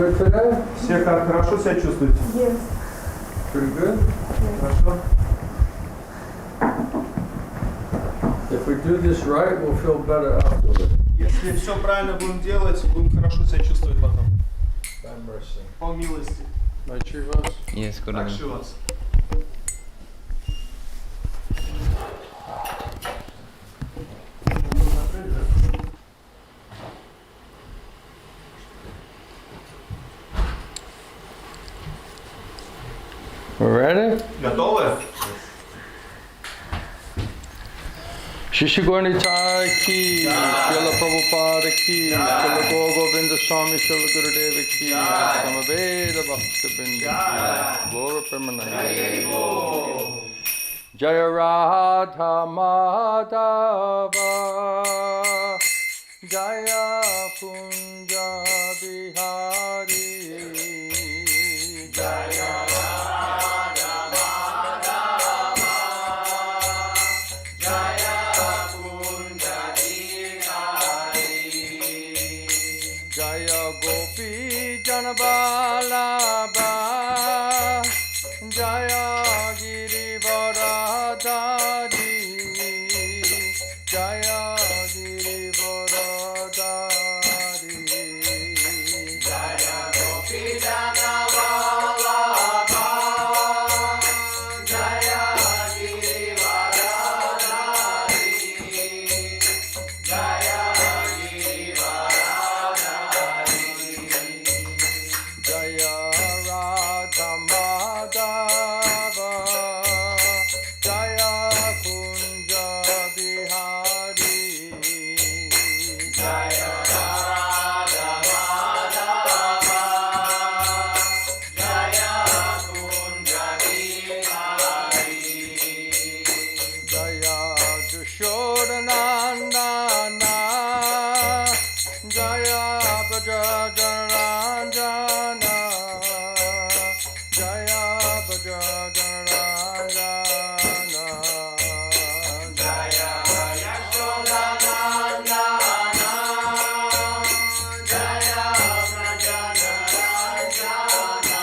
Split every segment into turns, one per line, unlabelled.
good today?
Все как хорошо себя чувствуете?
Yes.
Pretty good?
Хорошо.
If we do this right, we'll feel better afterward.
Если все правильно будем делать, будем хорошо себя чувствовать потом.
By mercy.
По милости.
Right, Chivas?
Yes, good.
Так, Шивас.
We're ready?
Готовы?
Shishi Gaurnitai ki, Srila Prabhupada ki, Srila Govinda Swami, Srila Gurudeva ki, Samaveda Bhakta Binda ki, Glory Premanandi. Jaya Radha Madhava, Jaya Kunja Bihari, Jaya Janabala Jaya Girivaradari Jaya Girivaradari Jaya Gopi Janabala Jaya Girivaradari Jaya Jaya Radha Madhava Jaya Kunja Bihari Jaya Radha Madhava Jaya Kunja Bihari Jaya Jashodanandana Jaya Brajajaranjana Jaya Brajajaranjana Jaya Yashodanandana Jaya Brajajaranjana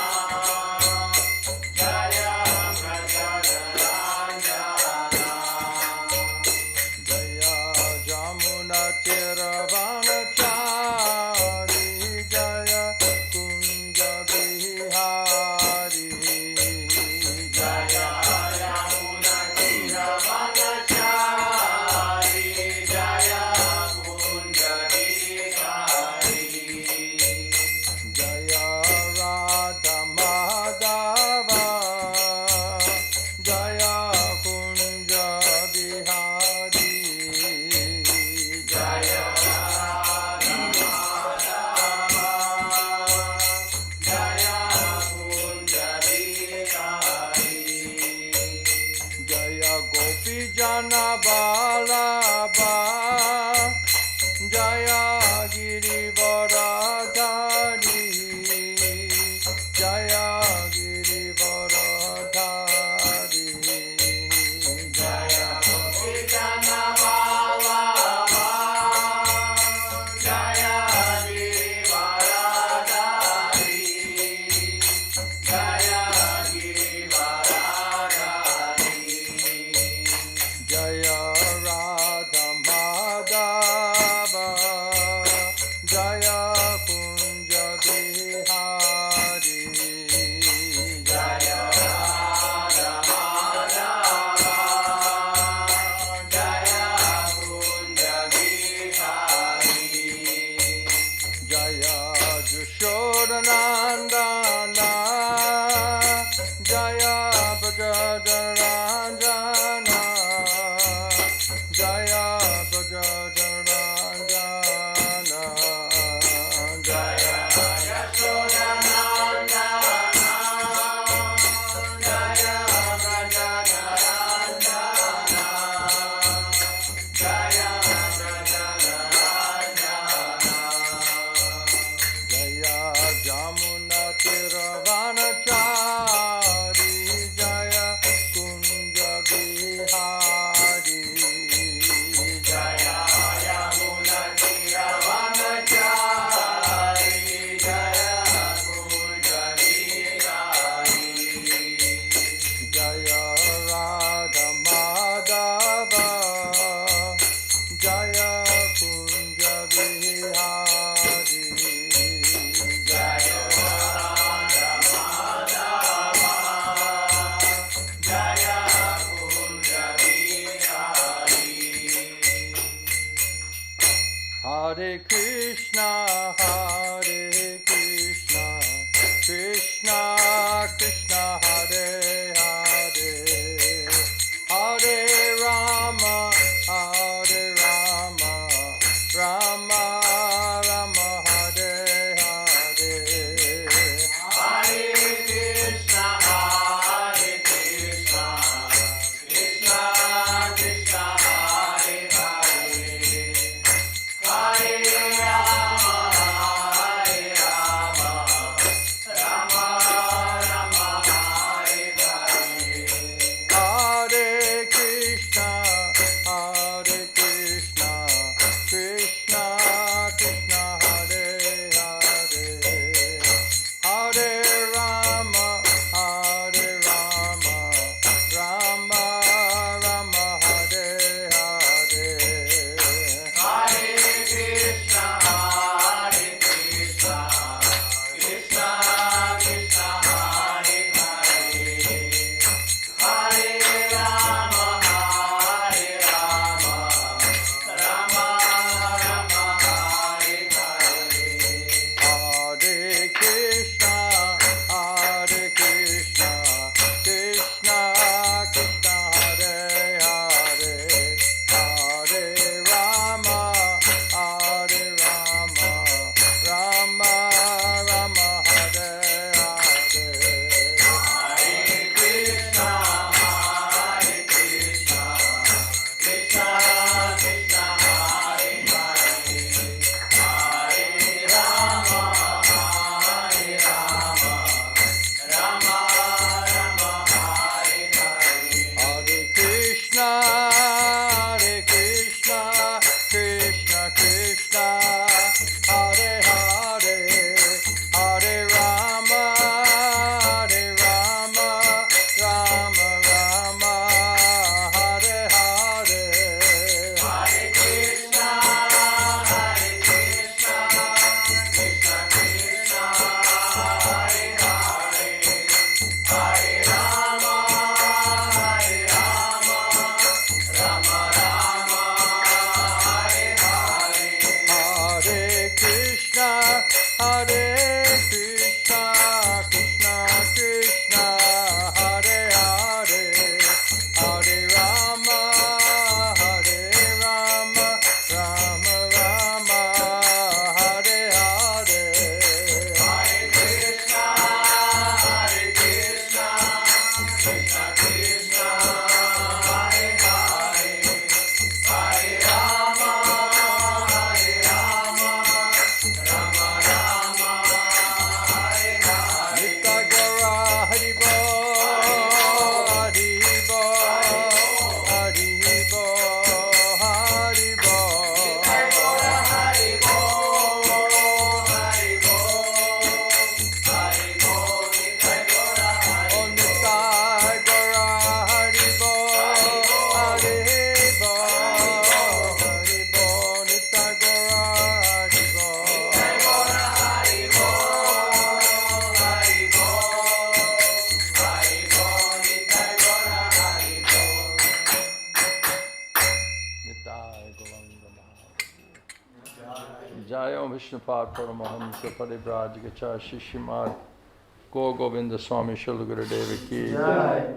Jaya Brajajaranjana Jaya Jamuna Tiravanachari Jaya Kunja Bihari Jaya Yamuna Tiravanachari Jaya Kunja Bihari Jaya Radha Madhava Jaya Kunja Bihari Jaya Radha Madhava Jaya Kunja Bihari Jaya Gopi Jana Balaba Jaya Girivaradari Jaya Girivaradari Jaya Gopi Jana Balaba Jaya Girivaradari Jaya Girivaradari Jaya Radha Madhava Jaya Kunja Bihari Jaya Radha Madhava Jaya Kunja Bihari Jaya Jashodanandana Jaya Brajajaranjana Jaya Brajajaranjana Jaya Yashodanandana Jaya Brajajaranjana Jaya Brajajaranjana Jaya Jamuna Tiravanachari Jaya Kunja Bihari
Krishna, Krishna Krishna, Hare Hare, Hare Rama, Rama Rama, Hare Hare.
Hare Krishna, Krishna Krishna, Hare Hare, Hare Rama, Rama Rama, Hare Hare.
Hare Krishna, Krishna Krishna, Hare Hare, Hare Rama, Rama Rama, Hare Hare.
Hare Krishna, Krishna Krishna, Hare Hare, Hare Rama, Rama Rama, Hare Hare.
Hare Krishna, Krishna Krishna, Hare Hare, Hare Rama, Rama Rama, Hare Hare.
Hare Krishna, Krishna Krishna, Hare Hare, Hare Rama, Rama Rama, Hare Hare.
Hare Krishna, Krishna Krishna, Hare Hare, Hare Rama, Rama Rama, Hare Hare.
Hare Krishna, Krishna Krishna, Hare Hare, Hare Rama, Rama Rama, Hare Hare.
Hare Krishna, Krishna Krishna, Hare Hare, Hare Rama, Rama Rama, Hare Hare.
Hare Krishna, Krishna Krishna, Hare Hare, Hare Rama, Rama Rama, Hare Hare.
Nitya Gaura Hari Bol, Hari Bol, Hari Bol, Hari Bol.
Hare Bol, Hare Bol, Hare Bol, Hare Bol, Hare Bol, Hare
Om Nitya Gaura Hari Bol, Hari Bol, Hari Bol, Nitya Gaura Hari Bol.
Hare Bol, Hare Bol, Hare Bol, Hare Bol, Hare Bol.
Nitai Gauranga Maharaj. Jayam Vishnupad Paramahamsa Parivrajagacharya Shishimad Gaur Govinda Swami Srila Gurudeva Ki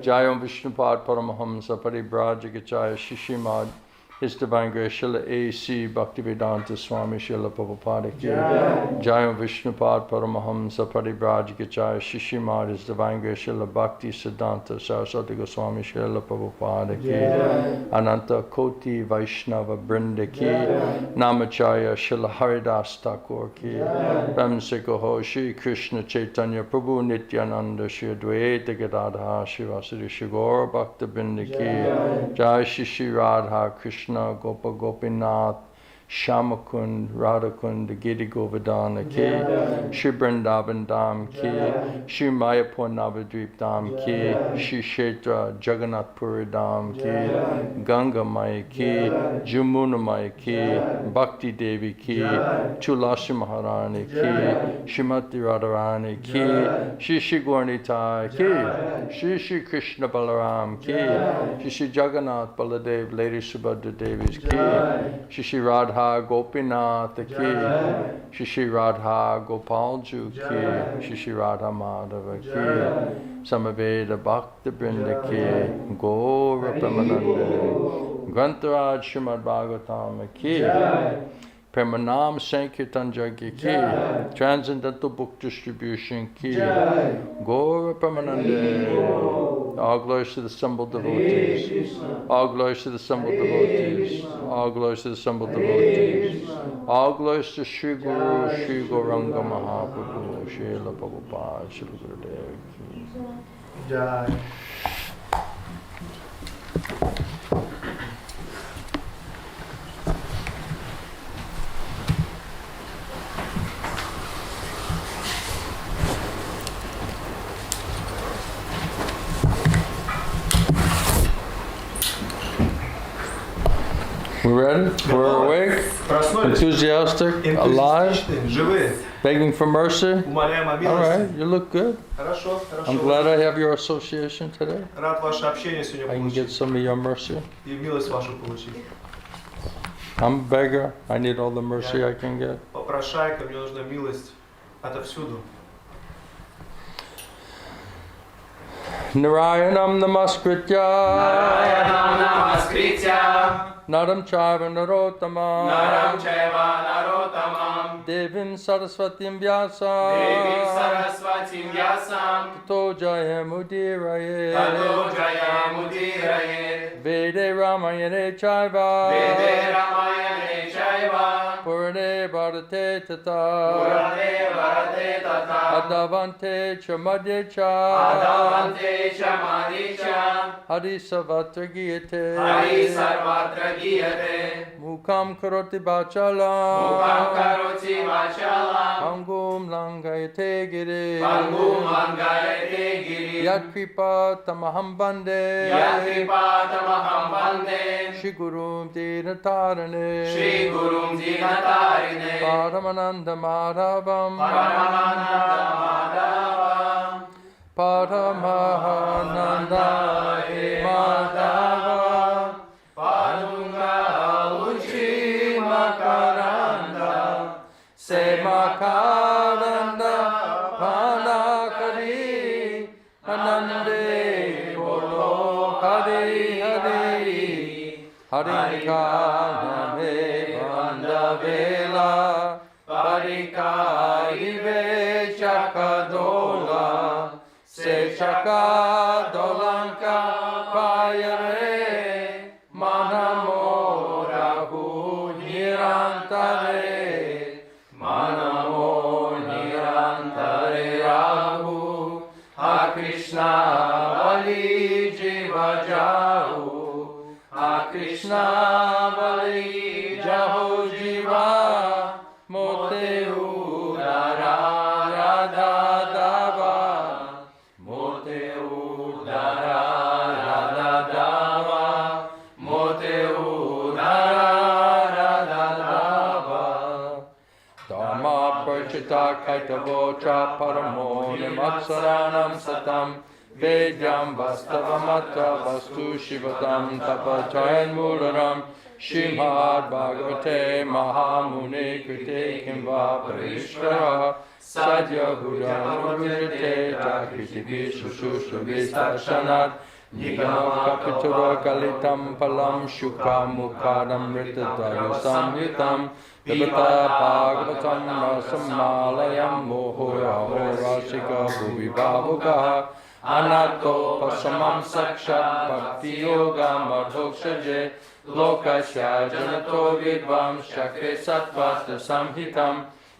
Jayam Vishnupad Paramahamsa Parivrajagacharya Shishimad His Divine Grace Srila A.C. Bhaktivedanta Swami Srila Prabhupada Ki Jayam Vishnupad Paramahamsa Parivrajagacharya Shishimad His Divine Grace Srila Bhakti Siddhanta Saraswati Goswami Srila Prabhupada Ki Ananta Koti Vaishnava Brinda Ki Namacharya Srila Haridas Thakur Ki Prem Sikoho Shri Krishna Chaitanya Prabhu Nityananda Shri Advaita Gadadha Shri Vasudeva Shri Gaura Bhakta Brinda Ki Jai Shri Shri Radha Krishna Gopa Gopinath Shamakund, Radhakund, Giri Govardhana Ki, Shri Vrindavan Dham Ki, Shri Mayapur Navadvip Dham Ki, Shri Kshetra Jagannath Puri Dham Ki, Ganga Maya Ki, Jamuna Maya Ki, Bhakti Devi Ki, Tulasi Maharani Ki, Shrimati Radharani Ki, Shri Shri Gauranitai Ki, Shri Shri Krishna Balaram Ki, Shri Shri Jagannath Baladev, Lady Subhadra Devi's Ki, Shri Shri Radha Radha Gopinath ki, Shri Radha Gopal Ju ki, Shri Radha Madhava ki, Samaveda Bhakta Brinda ki, Gaura Premanande, Grantaraj Srimad Bhagavatam ki, Premanam Sankirtan Jagya ki, Transcendental Book Distribution ki, Gaura Premanande, all glories to the assembled devotees, all glories to the assembled devotees, all glories to the assembled devotees, all glories to Sri Guru, Sri Gauranga Mahaprabhu, Srila Prabhupada, Srila Gurudev ki.
Jai.
We're ready? We're awake,
Проснулись?
enthusiastic, alive,
Энтузиастичные, живые.
begging for mercy.
Умоляем о
All right,
милости.
you look good.
Хорошо,
I'm
хорошо.
glad I have your association today.
Рад ваше общение
I
сегодня
can get
получить.
some of your mercy.
И милость вашу получить.
I'm a beggar. I need all the mercy I can get.
Попрошайка, мне нужна милость отовсюду.
Narayanam namaskritya,
Narayanam namaskritya,
Naram chaiva narottamam,
Naram chaiva narottamam,
Devim saraswatim vyasa,
Devim saraswatim vyasam,
Tato jayamudiraye,
Tato jayamudiraye,
Vede ramayane chaiva,
Vede ramayane chaiva,
Purane bharate tata,
Purane varate tata,
Adavante chamadye cha,
Adavante chamadi cha,
Hari savatra giyate,
Hari sarvatra giyate,
Mukam karoti bachalam,
Mukam karoti vachalam,
Pangum langayate giri,
Pangum langayate giri,
Yat kripa tamaham bande,
Yat kripatamaham bande,
Shri Gurum dinatarane,
Shri Gurum Dinatarine,
Paramananda Madhavam,
Paramananda Madhavam,
Paramahananda he Madhavam,
Padunga Uchi Makaranda,
Se Makaranda Panakari, Anande Bolo Hari Hari, Harikana me Vandavela, Parikari ve Chakadola, Se Chakadolanka Payare, Manamorahu Nirantare, Manamo Nirantare Rahu, Ha Krishna Bali Jiva Jahu, Ha Krishna Bali Jahu Jiva, Mote Udara Radha Dava, Mote Udara Radha Dava, Mote Udara Radha Dava. Dharma Parchita Kaitavocha Paramo Nimatsaranam Satam, Vedyam Vastavamatra Vastu Shivatam Tapachayan Muraram, Shrimad Bhagavate Mahamuni Krite Kimva Parishvara, Sadhya Buddha Murujate Jakriti Vishushu Vistakshanat, Nigama Kapitura Kalitam Palam Shukha Mukadam Ritatayo Samyutam, Vipata Bhagavatam Rasamalayam Mohoya Horashika Bhuvi Bhavuka, Anato Pasamam Sakshat Bhakti Yoga Madhokshaje, Lokasya Janato Vidvam Shakre Sattvata Samhitam,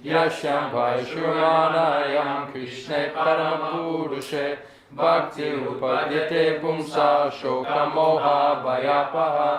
Yashyam Vaishrumanayam Krishne Paramapurushe, Bhakti Upadyate Pumsa Shoka Moha Bhayapaha,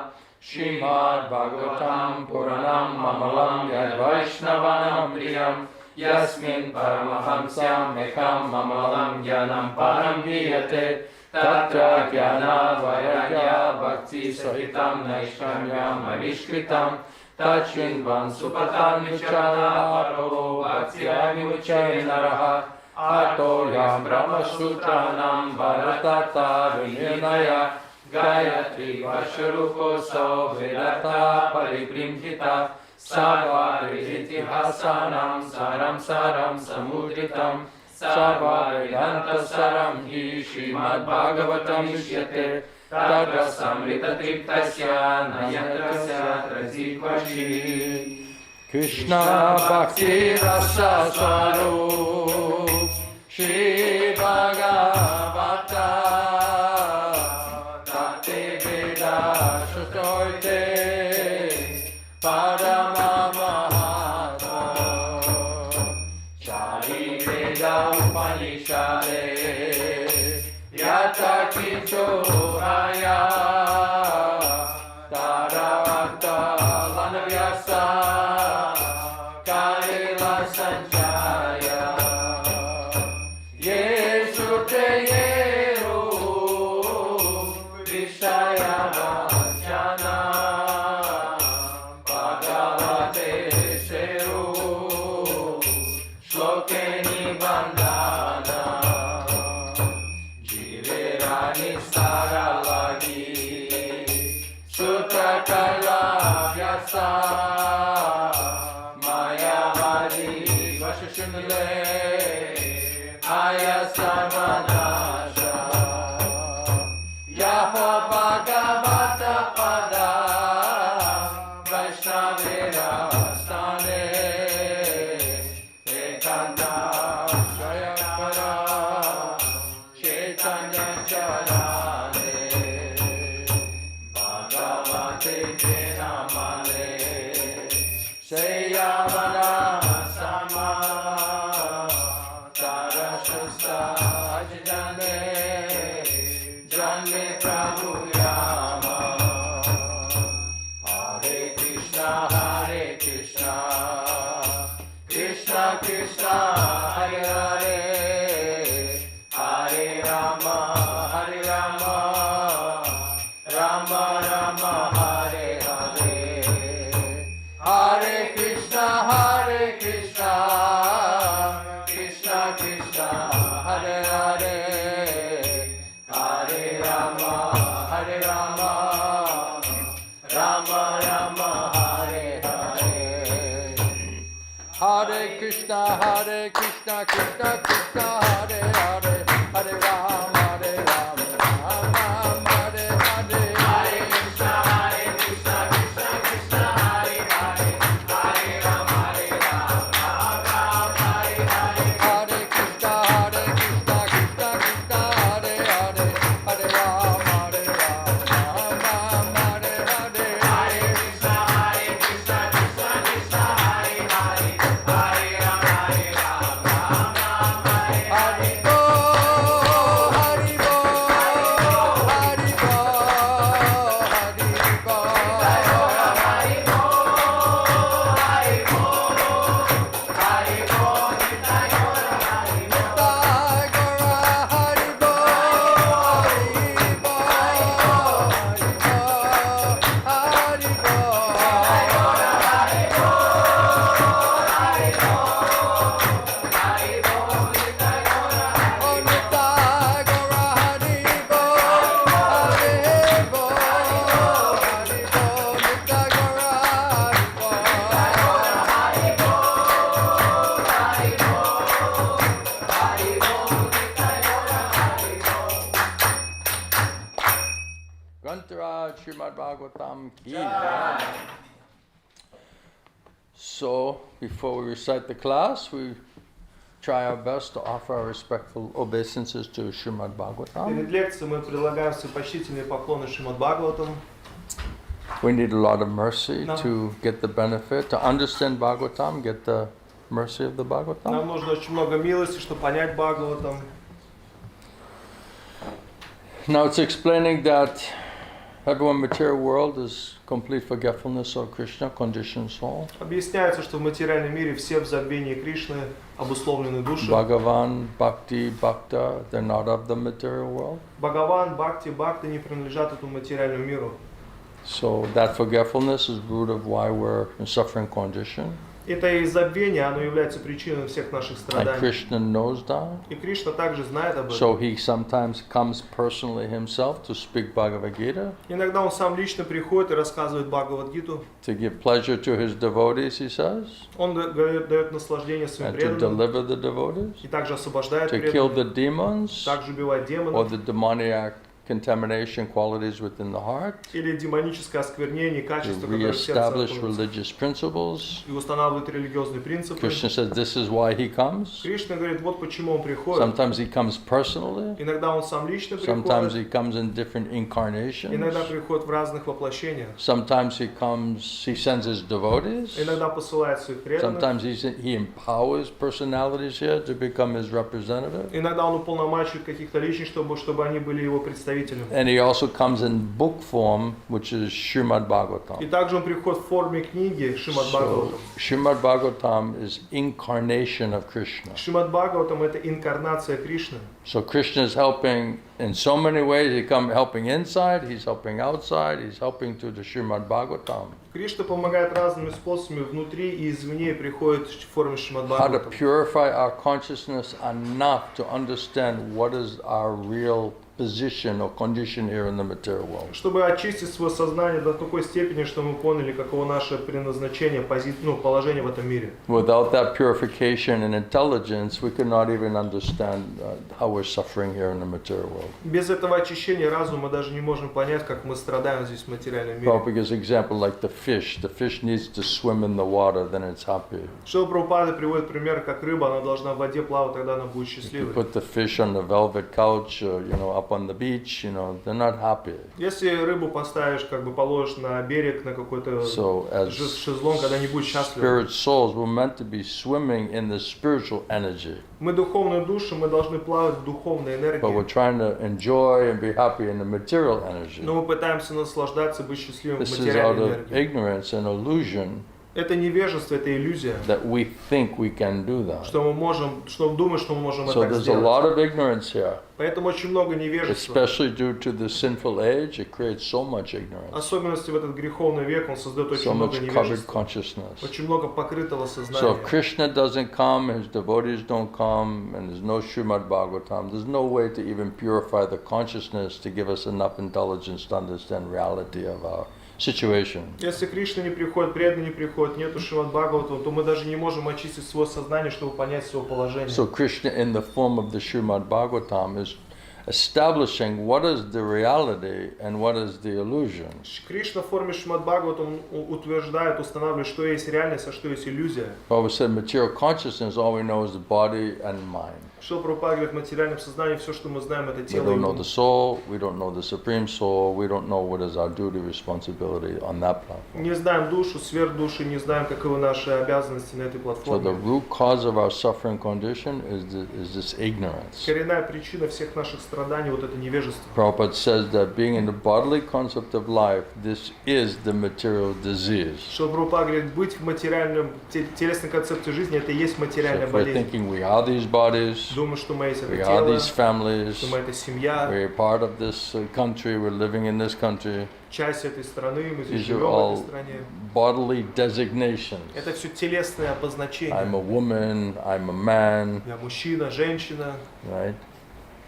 Srimad Bhagavatam Puranam Mamalam Yad Vaishnavanam Priyam, Yasmin Paramahamsyam Ekam Mamalam Jnanam Param Viyate, Tatra Jnana Vairagya Bhakti Sahitam Naishkamyam Avishkritam, Tachvinvan Supatan Vicharana Prabhu Bhakti Avimuchay Naraha, Ato Yam Brahma Sutranam Bharatata Vinirnaya, Gayatri Vasharukoso Vedata Paribrimhita,
Sarva Itihāsanam Saram Saram Samudritam Sarva Vedanta Saram Hi Srimad Bhagavatam Vishyate Tadra Samrita Triptasya Nayatasya Trajikvashi
Krishna Bhakti Rasa Swarup Shri Bhagavata Tate Veda Shutorte Parama Mahatma Shari Veda Upanishade Yata Kicho Haya Taravata Lanavyasa Kaila Sanjaya Yesu Te Yeru Vishaya Vajana Bhagavate Seru Shloke Nibandhana Jiverani Saralagi Sutra Kala Vyasa Aya Samanasha Yaha Bhagavata Pada Vaishnavira Stane Ekanta Shayapara Chaitanya Charane Bhagavate Jenamale Seyavana Janme Prabhu Yama Hare Krishna Krishna Krishna Hare Hare Hare Rama Rama Rama Hare Hare Hare Krishna Krishna Krishna Hare Hare Hare Rama Rama Rama Hare Hare Hare Krishna Krishna Krishna Hare Hare Hare Rama Rama Rama Hare Hare Hare Krishna Krishna Krishna Hare Hare Hare Rama Rama Hare Hare Hare Krishna Krishna Krishna Hare Hare Hare Rama Rama Hare Hare Hare Krishna Krishna Krishna Hare Hare Hare Rama Hare Hare Srimad Bhagavatam ki. So, before we recite the class, we try our best to offer our respectful obeisances to Srimad Bhagavatam.
Перед лекцией мы предлагаем все почтительные поклоны Шримад Бхагаватам.
We need a lot of mercy to get the benefit, to understand Bhagavatam, get the mercy of the Bhagavatam.
Нам нужно очень много милости, чтобы понять Бхагаватам.
Now it's explaining that everyone in the material world is complete forgetfulness of Krishna, conditioned soul.
Объясняется, что в материальном мире все в забвении Кришны, обусловлены души.
Bhagavan, Bhakti, Bhakta, they're not of the material world.
Бхагаван, Бхакти, Бхакта не принадлежат этому материальному миру.
So that forgetfulness is the root of why we're in suffering condition.
И Это забвение, оно является причиной всех наших
And
страданий.
Krishna knows that.
И Кришна также знает об этом.
So he sometimes comes personally himself to speak Bhagavad Gita,
Иногда он сам лично приходит и рассказывает Бхагавад-гиту.
to give pleasure to his devotees, he says,
Он дает наслаждение своим
and to
преданным.
deliver the devotees,
И также освобождает
to kill the
преданных.
demons
Также убивает
or
демонов.
the demoniac contamination qualities within the heart,
Или демоническое осквернение,
to
качество, которое в сердце
reestablish
находится.
religious principles.
И устанавливает религиозные принципы.
Krishna says this is why he comes.
Кришна говорит, вот почему он приходит.
Sometimes he comes personally,
Иногда он сам лично
sometimes he
приходит.
comes in different incarnations,
Иногда приходит в разных воплощениях.
sometimes he sends his devotees,
Иногда посылает своих преданных.
sometimes he empowers personalities here to become his representative.
Иногда он уполномачивает каких-то личностей, чтобы они были его представителями.
And he also comes in book form, which is Srimad
И
Bhagavatam.
также он приходит в форме книги Шримад
So,
Бхагаватам.
Srimad Bhagavatam is incarnation of Krishna.
Шримад Бхагаватам — это инкарнация Кришны.
So Krishna is helping in so many ways. He comes helping inside, he's helping outside, he's helping through the Srimad Bhagavatam.
Кришна помогает разными способами внутри и извне, приходит в форме Шримад
How to
Бхагаватам.
purify our consciousness enough to understand what is our real position or condition here in the material world.
Чтобы очистить свое сознание до такой степени, что мы поняли, каково наше предназначение, положение в этом мире.
Without that purification and intelligence, we could not even understand how we're suffering here in the material world.
Без этого очищения разума мы даже не можем понять, как мы страдаем здесь в материальном мире.
Prabhupada gives example like the fish needs to swim in the water, then it's happy.
Шрила Прабхупада приводит пример, как рыба, она должна в воде плавать, тогда она будет
If you
счастливой.
put the fish on the velvet couch, or, up on the beach, they're not happy.
Если рыбу поставишь, положишь на берег, на какой-то
So as
шезлонг, она не будет счастлива.
spirit souls, we're meant to be swimming in the spiritual energy.
Мы духовные души, мы должны плавать в духовной
But we're
энергии.
trying to enjoy and be happy in the material energy.
Но мы пытаемся наслаждаться, быть счастливым в
This is out
материальной
of
энергии.
ignorance and illusion
Это невежество, это иллюзия.
that we think we can do that.
Что мы можем, что мы думаем, что мы можем
So
это
there's a lot
сделать.
of ignorance here,
Поэтому очень много невежества.
especially due to the sinful age. It creates so much ignorance,
Особенности в этот греховный век, он создает
so
очень много
much covered
невежества.
consciousness.
Очень много покрытого
So
сознания.
if Krishna doesn't come, his devotees don't come, and there's no Srimad Bhagavatam, there's no way to even purify the consciousness to give us enough intelligence to understand reality of our situation.
Если Кришна не приходит, преданный не приходит, нету Шримад Бхагаватам, то мы даже не можем очистить свое сознание, чтобы понять свое положение.
So Krishna in the form of the Srimad Bhagavatam is establishing what is the reality and what is the illusion.
Кришна в форме Шримад Бхагаватам утверждает, устанавливает, что есть реальность, а что есть иллюзия.
Prabhupada said material consciousness, all we know is the body and mind.
Что Прабхупада говорит, в материальном сознании все, что мы знаем, это
We
тело и
don't know
ум.
the soul, we don't know the supreme soul, we don't know what is our duty, responsibility on that platform.
Не знаем душу, сверхдуши, не знаем, каковы наши обязанности на этой
So the
платформе.
root cause of our suffering condition is this ignorance.
Коренная причина всех наших страданий вот это невежество.
Prabhupada says that being in the bodily concept of life, this is the material disease.
Что Прабхупада говорит, быть в материальном, телесной концепции жизни, это и есть
So
материальная
if we're
болезнь.
thinking we are these bodies,
Думаю, что мы есть это
we are
тело,
these families,
что мы это семья,
we're part of this country, we're living in this country,
часть этой страны, мы здесь
these are
живем в
all
этой стране.
bodily designations.
Это все телесные
I'm
обозначения.
a woman, I'm a man,
Я мужчина, женщина,
right?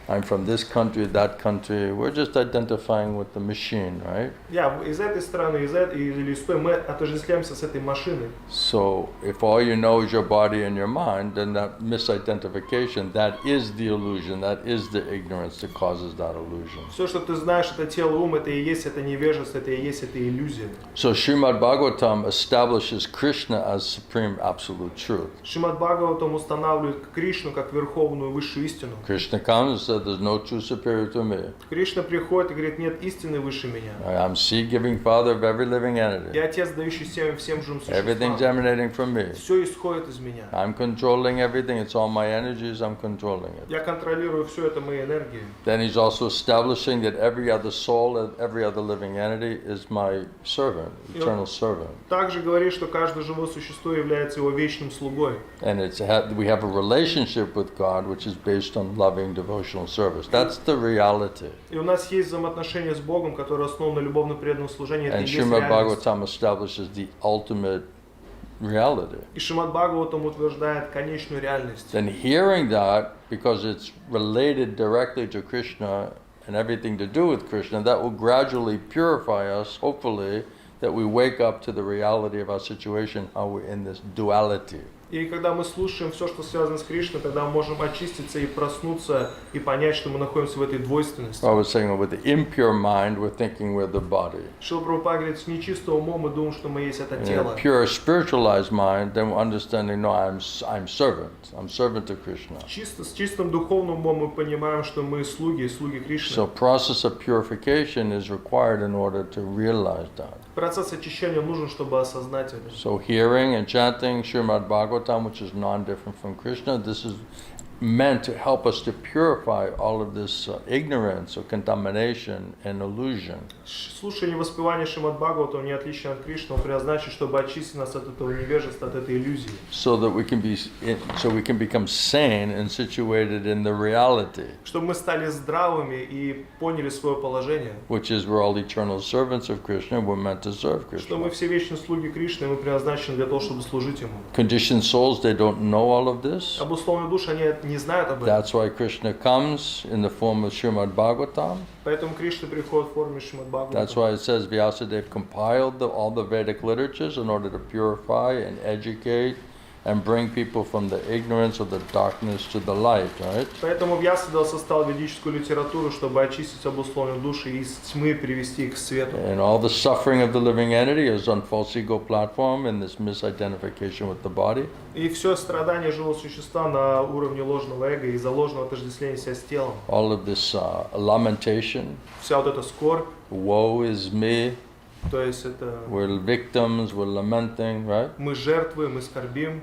I'm from this country, that country. We're just identifying with the machine, right?
я из этой страны, или из той, мы отождествляемся с этой машиной.
So if all you know is your body and your mind, then that misidentification, that is the illusion, that is the ignorance that causes that illusion.
Все, что ты знаешь, это тело, ум, это и есть это невежество, это и есть это иллюзия.
So Srimad Bhagavatam establishes Krishna as supreme absolute truth.
Шримад Бхагаватам устанавливает Кришну как верховную высшую истину.
Krishna comes and says, there's no true superior to me.
Кришна приходит и говорит, нет истины выше меня.
I am seed-giving father of every living entity.
Я Отец, дающий всем живым
Everything's
существам.
emanating from me.
Все исходит из меня.
I'm controlling everything. It's all my energies. I'm controlling it.
Я контролирую все это мои энергии.
Then he's also establishing that every other soul and every other living entity is my servant, eternal servant.
Также говорит, что каждое живое существо является его вечным слугой.
And we have a relationship with God which is based on loving devotional service. That's the reality.
И у нас есть взаимоотношения с Богом, которые основаны на любовном преданном служении. Это и
And
есть
Srimad
реальность.
Bhagavatam establishes the ultimate reality.
И Шримад Бхагаватам утверждает конечную реальность.
Then hearing that, because it's related directly to Krishna and everything to do with Krishna, that will gradually purify us, hopefully, that we wake up to the reality of our situation, how we're in this duality.
И когда мы слушаем все, что связано с Кришной, тогда мы можем очиститься и проснуться, и понять, что мы находимся в этой двойственности.
I was saying, with the impure mind, we're thinking we're the body.
Шрила Прабхупада говорит, с нечистым умом мы думаем, что мы есть это
In a
тело.
pure spiritualized mind, then we're understanding, no, I'm servant. I'm servant to Krishna.
С чистым духовным умом мы понимаем, что мы слуги Кришны.
So process of purification is required in order to realize that.
Процесс очищения нужен, чтобы осознать это.
So hearing and chanting Srimad Bhagavatam, which is non-different from Krishna, this is meant to help us to purify all of this ignorance or contamination and illusion.
Слушание и воспевание Шримад Бхагаватам не отлично от Кришны, он предназначен, чтобы очистить нас от этого невежества, от этой иллюзии.
So that we can become sane and situated in the reality.
Чтобы мы стали здравыми и поняли свое положение.
Which is we're all eternal servants of Krishna, we're meant to serve Krishna.
Что мы все вечные слуги Кришны, и мы предназначены для того, чтобы служить Ему.
Conditioned souls, they don't know all of this.
Обусловленные души, они не знают об этом.
That's why Krishna comes in the form of Srimad Bhagavatam.
Поэтому Кришна приходит в форме Шримад Бхагаватам.
That's why it says Vyasadeva compiled all the Vedic literatures in order to purify and educate and bring people from the ignorance or the darkness to the light, right?
Поэтому Вьясадева составил ведическую литературу, чтобы очистить обусловленные души и из тьмы привести их к свету.
And all the suffering of the living entity is on false ego platform in this misidentification with the body.
И все страдание живого существа на уровне ложного эго из-за ложного отождествления себя с телом.
All of this lamentation,
Вся вот эта скорбь,
woe is me,
то есть это
we're victims, we're lamenting, right?
мы жертвы, мы скорбим,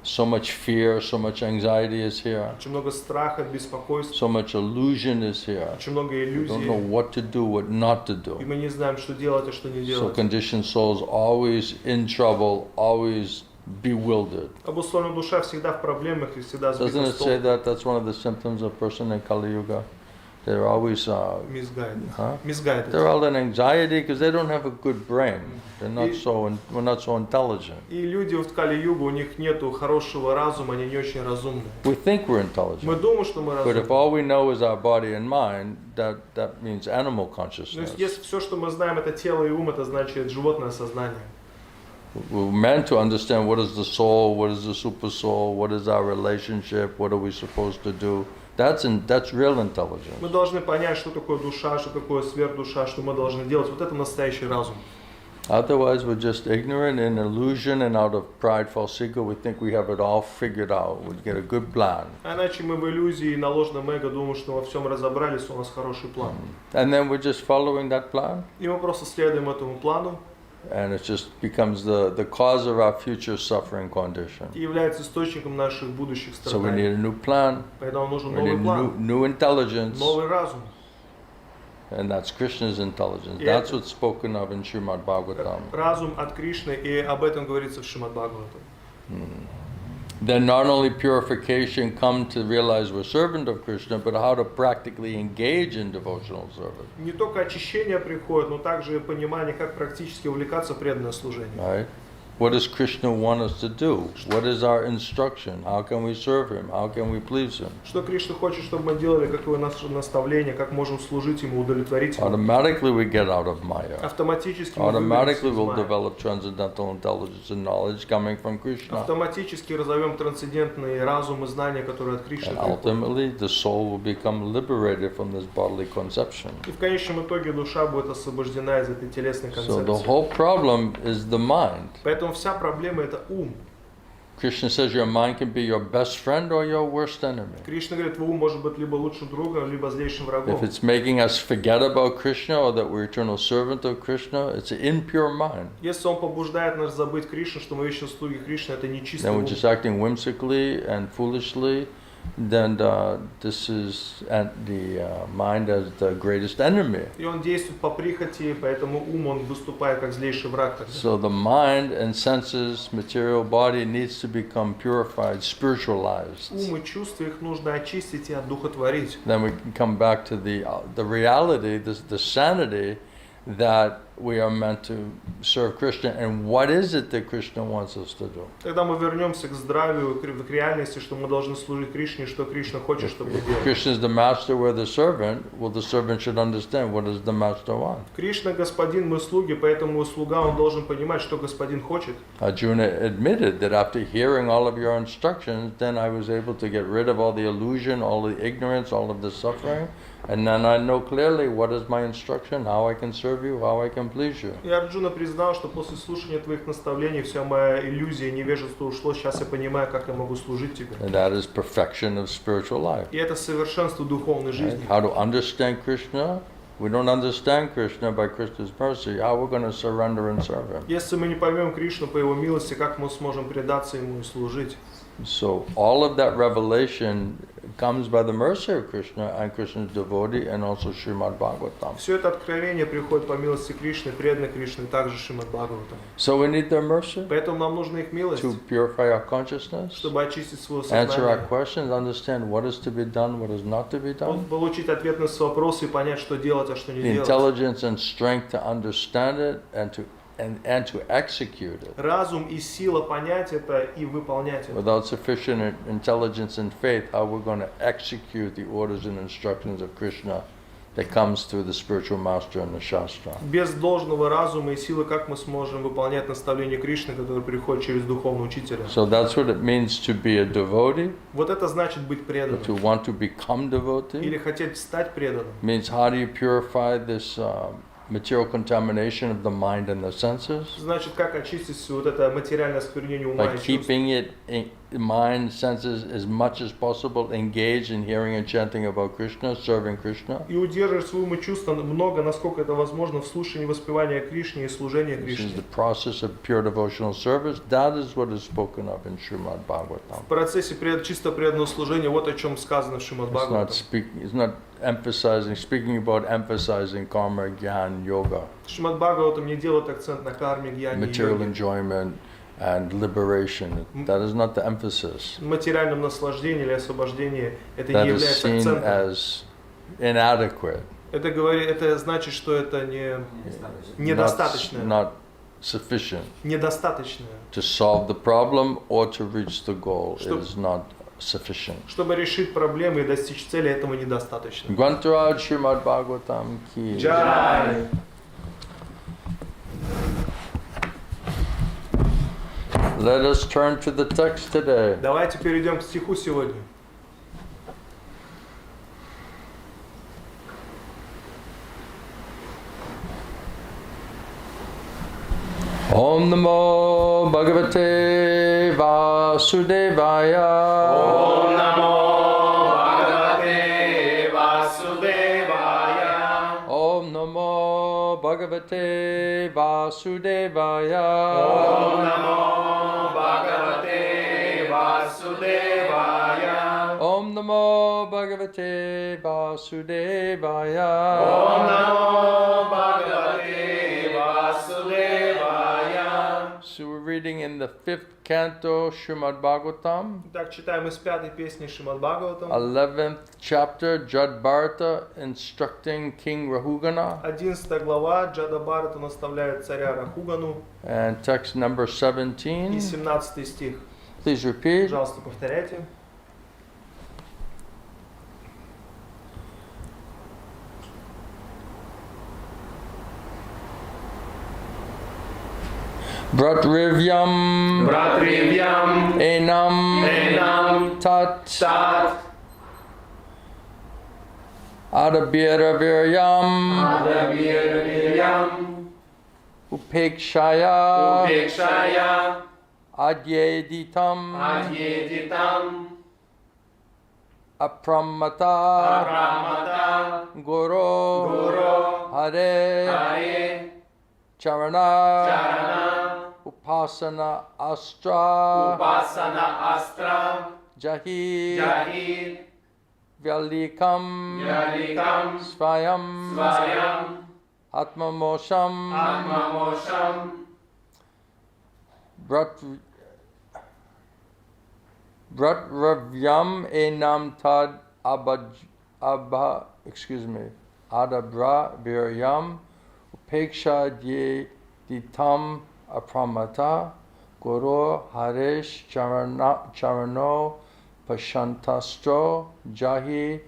So much fear, so much anxiety is here.
очень много страха, беспокойства,
So much illusion is here.
очень много
We don't know
иллюзий,
what to do, what not to
и
do.
мы не знаем, что делать, а что не
So
делать.
conditioned souls always in trouble, always bewildered.
Обусловленная душа всегда в проблемах и всегда
Doesn't
сбита
it
с
say
толку.
that that's one of the symptoms of a person in Kali Yuga? They're always,
Misguided.
they're all in anxiety because they don't have a good brain. They're not we're not so intelligent.
И люди в Кали-югу, у них нету хорошего разума, они не очень разумны.
We think we're
Мы
intelligent,
думаем, что мы
but if
разумны.
all we know is our body and mind, that means animal
То
consciousness.
есть, если все, что мы знаем, это тело и ум, это значит животное сознание.
We're meant to understand what is the soul, what is the super soul, what is our relationship, what are we supposed to do. That's real intelligence.
Мы должны понять, что такое душа, что такое сверхдуша, что мы должны делать. Вот это настоящий разум.
Otherwise, we're just ignorant in illusion, and out of pride, false ego, we think we have it all figured out. We get a good plan.
А иначе мы в иллюзии и на ложном эго думаем, что во всем разобрались, у нас хороший план.
And then we're just following that plan,
И мы просто следуем этому плану,
and it just becomes the cause of our future suffering condition.
и является источником наших будущих
So we need
страданий.
a new plan,
Поэтому нужен
we
новый
need
план,
new intelligence,
новый разум.
and that's Krishna's intelligence.
Yeah.
That's what's spoken of in Srimad Bhagavatam.
Разум от Кришны, и об этом говорится в Шримад Бхагаватам.
Then not only purification come to realize we're servant of Krishna, but how to practically engage in devotional service.
Не только очищение приходит, но также и понимание, как практически увлекаться в преданное служение.
Right? What does Krishna want us to do? What is our instruction? How can we serve him? How can we please him?
Что Кришна хочет, чтобы мы делали, какое наше наставление, как можем служить Ему, удовлетворить Ему.
Automatically we get out of Maya.
Автоматически мы
Automatically
выберемся из
we'll
Майи.
develop transcendental intelligence and knowledge coming from Krishna.
Автоматически разовьем трансцендентный разум и знания, которые от Кришны
And
приходят.
ultimately the soul will become liberated from this bodily conception.
И в конечном итоге душа будет освобождена из этой телесной
So the
концепции.
whole problem is the mind.
Поэтому вся проблема — это ум.
Krishna says your mind can be your best friend or your worst enemy.
Кришна говорит, твой ум может быть либо лучшим другом, либо злейшим врагом.
If it's making us forget about Krishna or that we're eternal servant of Krishna, it's an impure mind.
Если он побуждает нас забыть Кришну, что мы вечные слуги Кришны, это нечистый
Then we're
ум.
just acting whimsically and foolishly. Then this is the mind as the greatest enemy.
И он действует по прихоти, поэтому ум, он выступает как злейший враг тогда.
So the mind and senses, material body needs to become purified, spiritualized.
Ум и чувства, их нужно очистить и одухотворить.
Then we can come back to the reality, the sanity that we are meant to serve Krishna, and what is it that Krishna wants us to do?
Тогда мы вернемся к здравию, к реальности, что мы должны служить Кришне, что Кришна хочет, чтобы мы делали.
Krishna is the master, we're the servant. Well, the servant should understand what does the master want.
Кришна господин, мы слуги, поэтому слуга, он должен понимать, что господин хочет.
Arjuna admitted that after hearing all of your instructions, then I was able to get rid of all the illusion, all the ignorance, all of the suffering, and then I know clearly what is my instruction, how I can serve you, how I can please you.
И Арджуна признал, что после слушания твоих наставлений вся моя иллюзия, невежество ушло, сейчас я понимаю, как я могу служить тебе.
And that is perfection of spiritual life.
И это совершенство духовной жизни.
How to understand Krishna? We don't understand Krishna by Krishna's mercy. How we're going to surrender and serve Him?
Если мы не поймем Кришну по Его милости, как мы сможем предаться Ему и служить?
So all of that revelation comes by the mercy of Krishna and Krishna's devotee and also Srimad Bhagavatam.
Все это откровение приходит по милости Кришны, преданной Кришны, также Шримад Бхагаватам.
So we need their mercy
Поэтому нам нужна их милость,
to purify our consciousness,
чтобы очистить свое
answer our
сознание,
questions, understand what is to be done, what is not to be done,
получить ответ на свои вопросы и понять, что делать, а что не
the
делать.
intelligence and strength to understand it and to execute it.
Разум и сила понять это и выполнять это.
Without sufficient intelligence and faith, how we're going to execute the orders and instructions of Krishna that comes through the spiritual master and the Shastra.
Без должного разума и силы, как мы сможем выполнять наставления Кришны, которые приходят через духовного учителя?
So that's what it means to be a devotee,
Вот это значит быть преданным.
to want to become devotee.
Или хотеть стать преданным.
Means how do you purify this material contamination of the mind and the senses?
Значит, как очистить вот это материальное осквернение ума
By
и чувств?
keeping it in mind, senses as much as possible engaged in hearing and chanting about Krishna, serving Krishna.
И удерживать свое ум и чувства много, насколько это возможно, в слушании воспевания Кришне и служении
This is
Кришне.
the process of pure devotional service. That is what is spoken of in Srimad Bhagavatam.
В процессе чисто преданного служения, вот о чем сказано в Шримад Бхагаватам.
It's not speaking about emphasizing karma, jnana, yoga,
Шримад Бхагаватам не делает акцент на карме, гьяне и
material
йоге.
enjoyment and liberation. That is not the emphasis.
Материальном наслаждении или освобождении это
That
не
is
является
seen
акцентом.
as inadequate,
Это значит, что это недостаточное.
not sufficient
Недостаточное.
to solve the problem or to reach the goal. It
Чтоб-
is not sufficient.
Чтобы решить проблемы и достичь цели, этого недостаточно.
Grantaraj Srimad Bhagavatam ki.
Джай!
Let us turn to the text today.
Давайте перейдем к стиху сегодня.
Om Namo Bhagavate Vasudevaya.
Om Namo Bhagavate Vasudevaya.
Om Namo Bhagavate Vasudevaya.
Om Namo Bhagavate Vasudevaya.
Om Namo Bhagavate Vasudevaya.
Om Namo Bhagavate Vasudevaya.
So we're reading in the 5th canto Srimad Bhagavatam,
Итак, читаем из 5-й песни Шримад Бхагаватам.
11th chapter, Jad Bharata instructing King Rahugana,
11 глава Джада Бхарата наставляет царя Рахугану.
and text number
И
17.
17 стих.
Please repeat.
Пожалуйста, повторяйте.
Bratrivyam
Bhratrivyam
Enam
Enam
Tat
Tat
Adabhiraviryam
Adavirviryam
Upekshaya
Upekshaya
Adyeditam
Adyeditam
Apramata
Apramata
Guru
Guru
Hare
Hare
Charana
Charana
Upasana Astra
Upasana Astra
Jahi
Jahid
Vyalikam
Yalikam
Svayam
Svayam
Atmamosham
Atmamosham
Bratravyam Enam Tad Adabra Viryam Upeksha Dye Ditam Apramata Guru Haresh Charano Pashantastro Jahi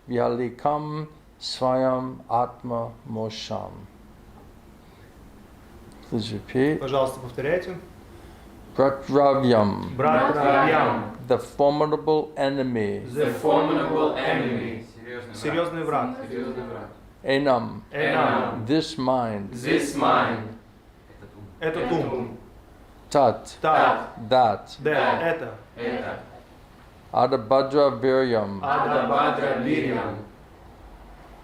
Vyalikam Swayam Atma Mosham. Please repeat.
Пожалуйста, повторяйте.
Bratravyam,
Братравьям.
the formidable enemy.
The formidable enemy.
Серьезный враг.
Enam,
Enam.
this mind.
This mind.
Этот ум.
Tat,
Так.
that.
Да, это.
Это.
Adabhadra Viryam,
Adabhadra Viryam.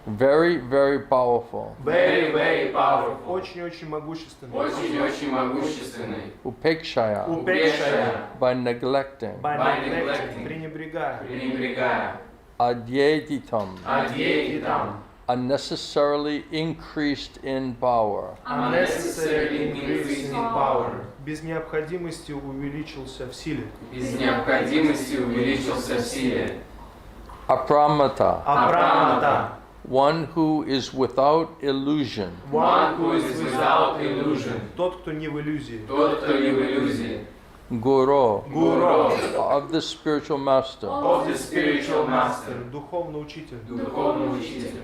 very, very powerful.
Very, very powerful.
Очень-очень могущественный.
Очень-очень могущественный.
Upekshaya,
Упекшая.
by neglecting.
By
By
neglecting.
neglecting.
Пренебрегая.
Пренебрегая.
Adyeditam,
Адьетитам.
unnecessarily increased in power.
Unnecessarily increasing in power.
Без необходимости увеличился в силе.
Без необходимости увеличился в силе.
Apramata,
Апрамата.
one who is without illusion.
One who is without illusion.
Тот, кто не в иллюзии.
Тот, кто не в иллюзии.
Guru,
Гуру.
of the spiritual master.
Of the spiritual master.
Духовный учитель.
Духовный учитель.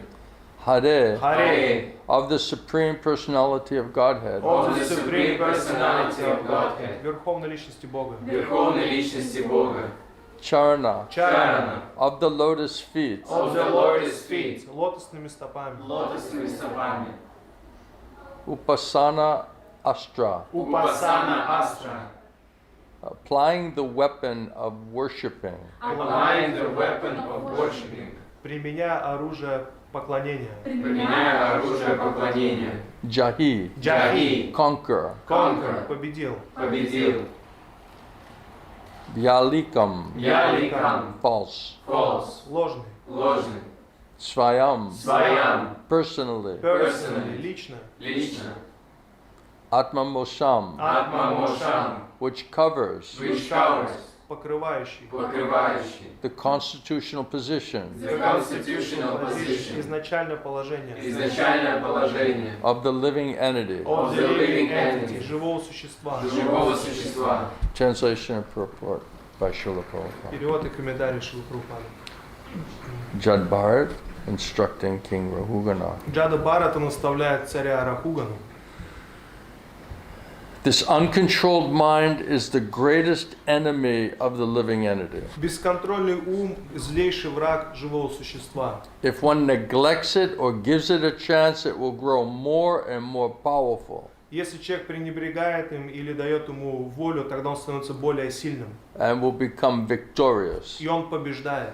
Hare,
Харе.
of the supreme personality of Godhead.
Of the supreme personality of Godhead.
Верховной личности Бога.
Верховной личности Бога.
Charana,
Чарана.
of the lotus feet.
Of the Lord's feet.
Лотосными стопами.
Лотосными стопами.
Upasana Astra,
Upasana Astra.
applying the weapon of worshipping.
Applying the weapon of worshiping.
Применяя оружие поклонения.
Применяя оружие поклонения.
Jahi,
Джахи.
conquer.
Conquer.
Победил.
Победил.
Vyalikam,
Яликам.
false.
False.
Ложный.
Ложный.
Swayam,
Своям.
personally.
Personally. Лично.
Лично.
Atma Mosham,
Атма Мошам.
which covers
Which covers.
Покрывающий.
Покрывающий.
the constitutional position
The constitutional position.
Изначальное положение.
Изначальное положение.
of the living entity.
Of
the living entity.
Живого существа.
Живого существа.
Translation and purport by Srila Prabhupada.
Перевод и комментарий Шрилы Прабхупады.
Jad Bharat instructing King Rahugana.
Джада Бхарата наставляет царя Рахугану.
This uncontrolled mind is the greatest enemy of the living entity.
Бесконтрольный ум – злейший враг живого существа.
If one neglects it or gives it a chance, it will grow more and more powerful
Если человек пренебрегает им или дает ему волю, тогда он становится более сильным.
and will become victorious.
И он побеждает.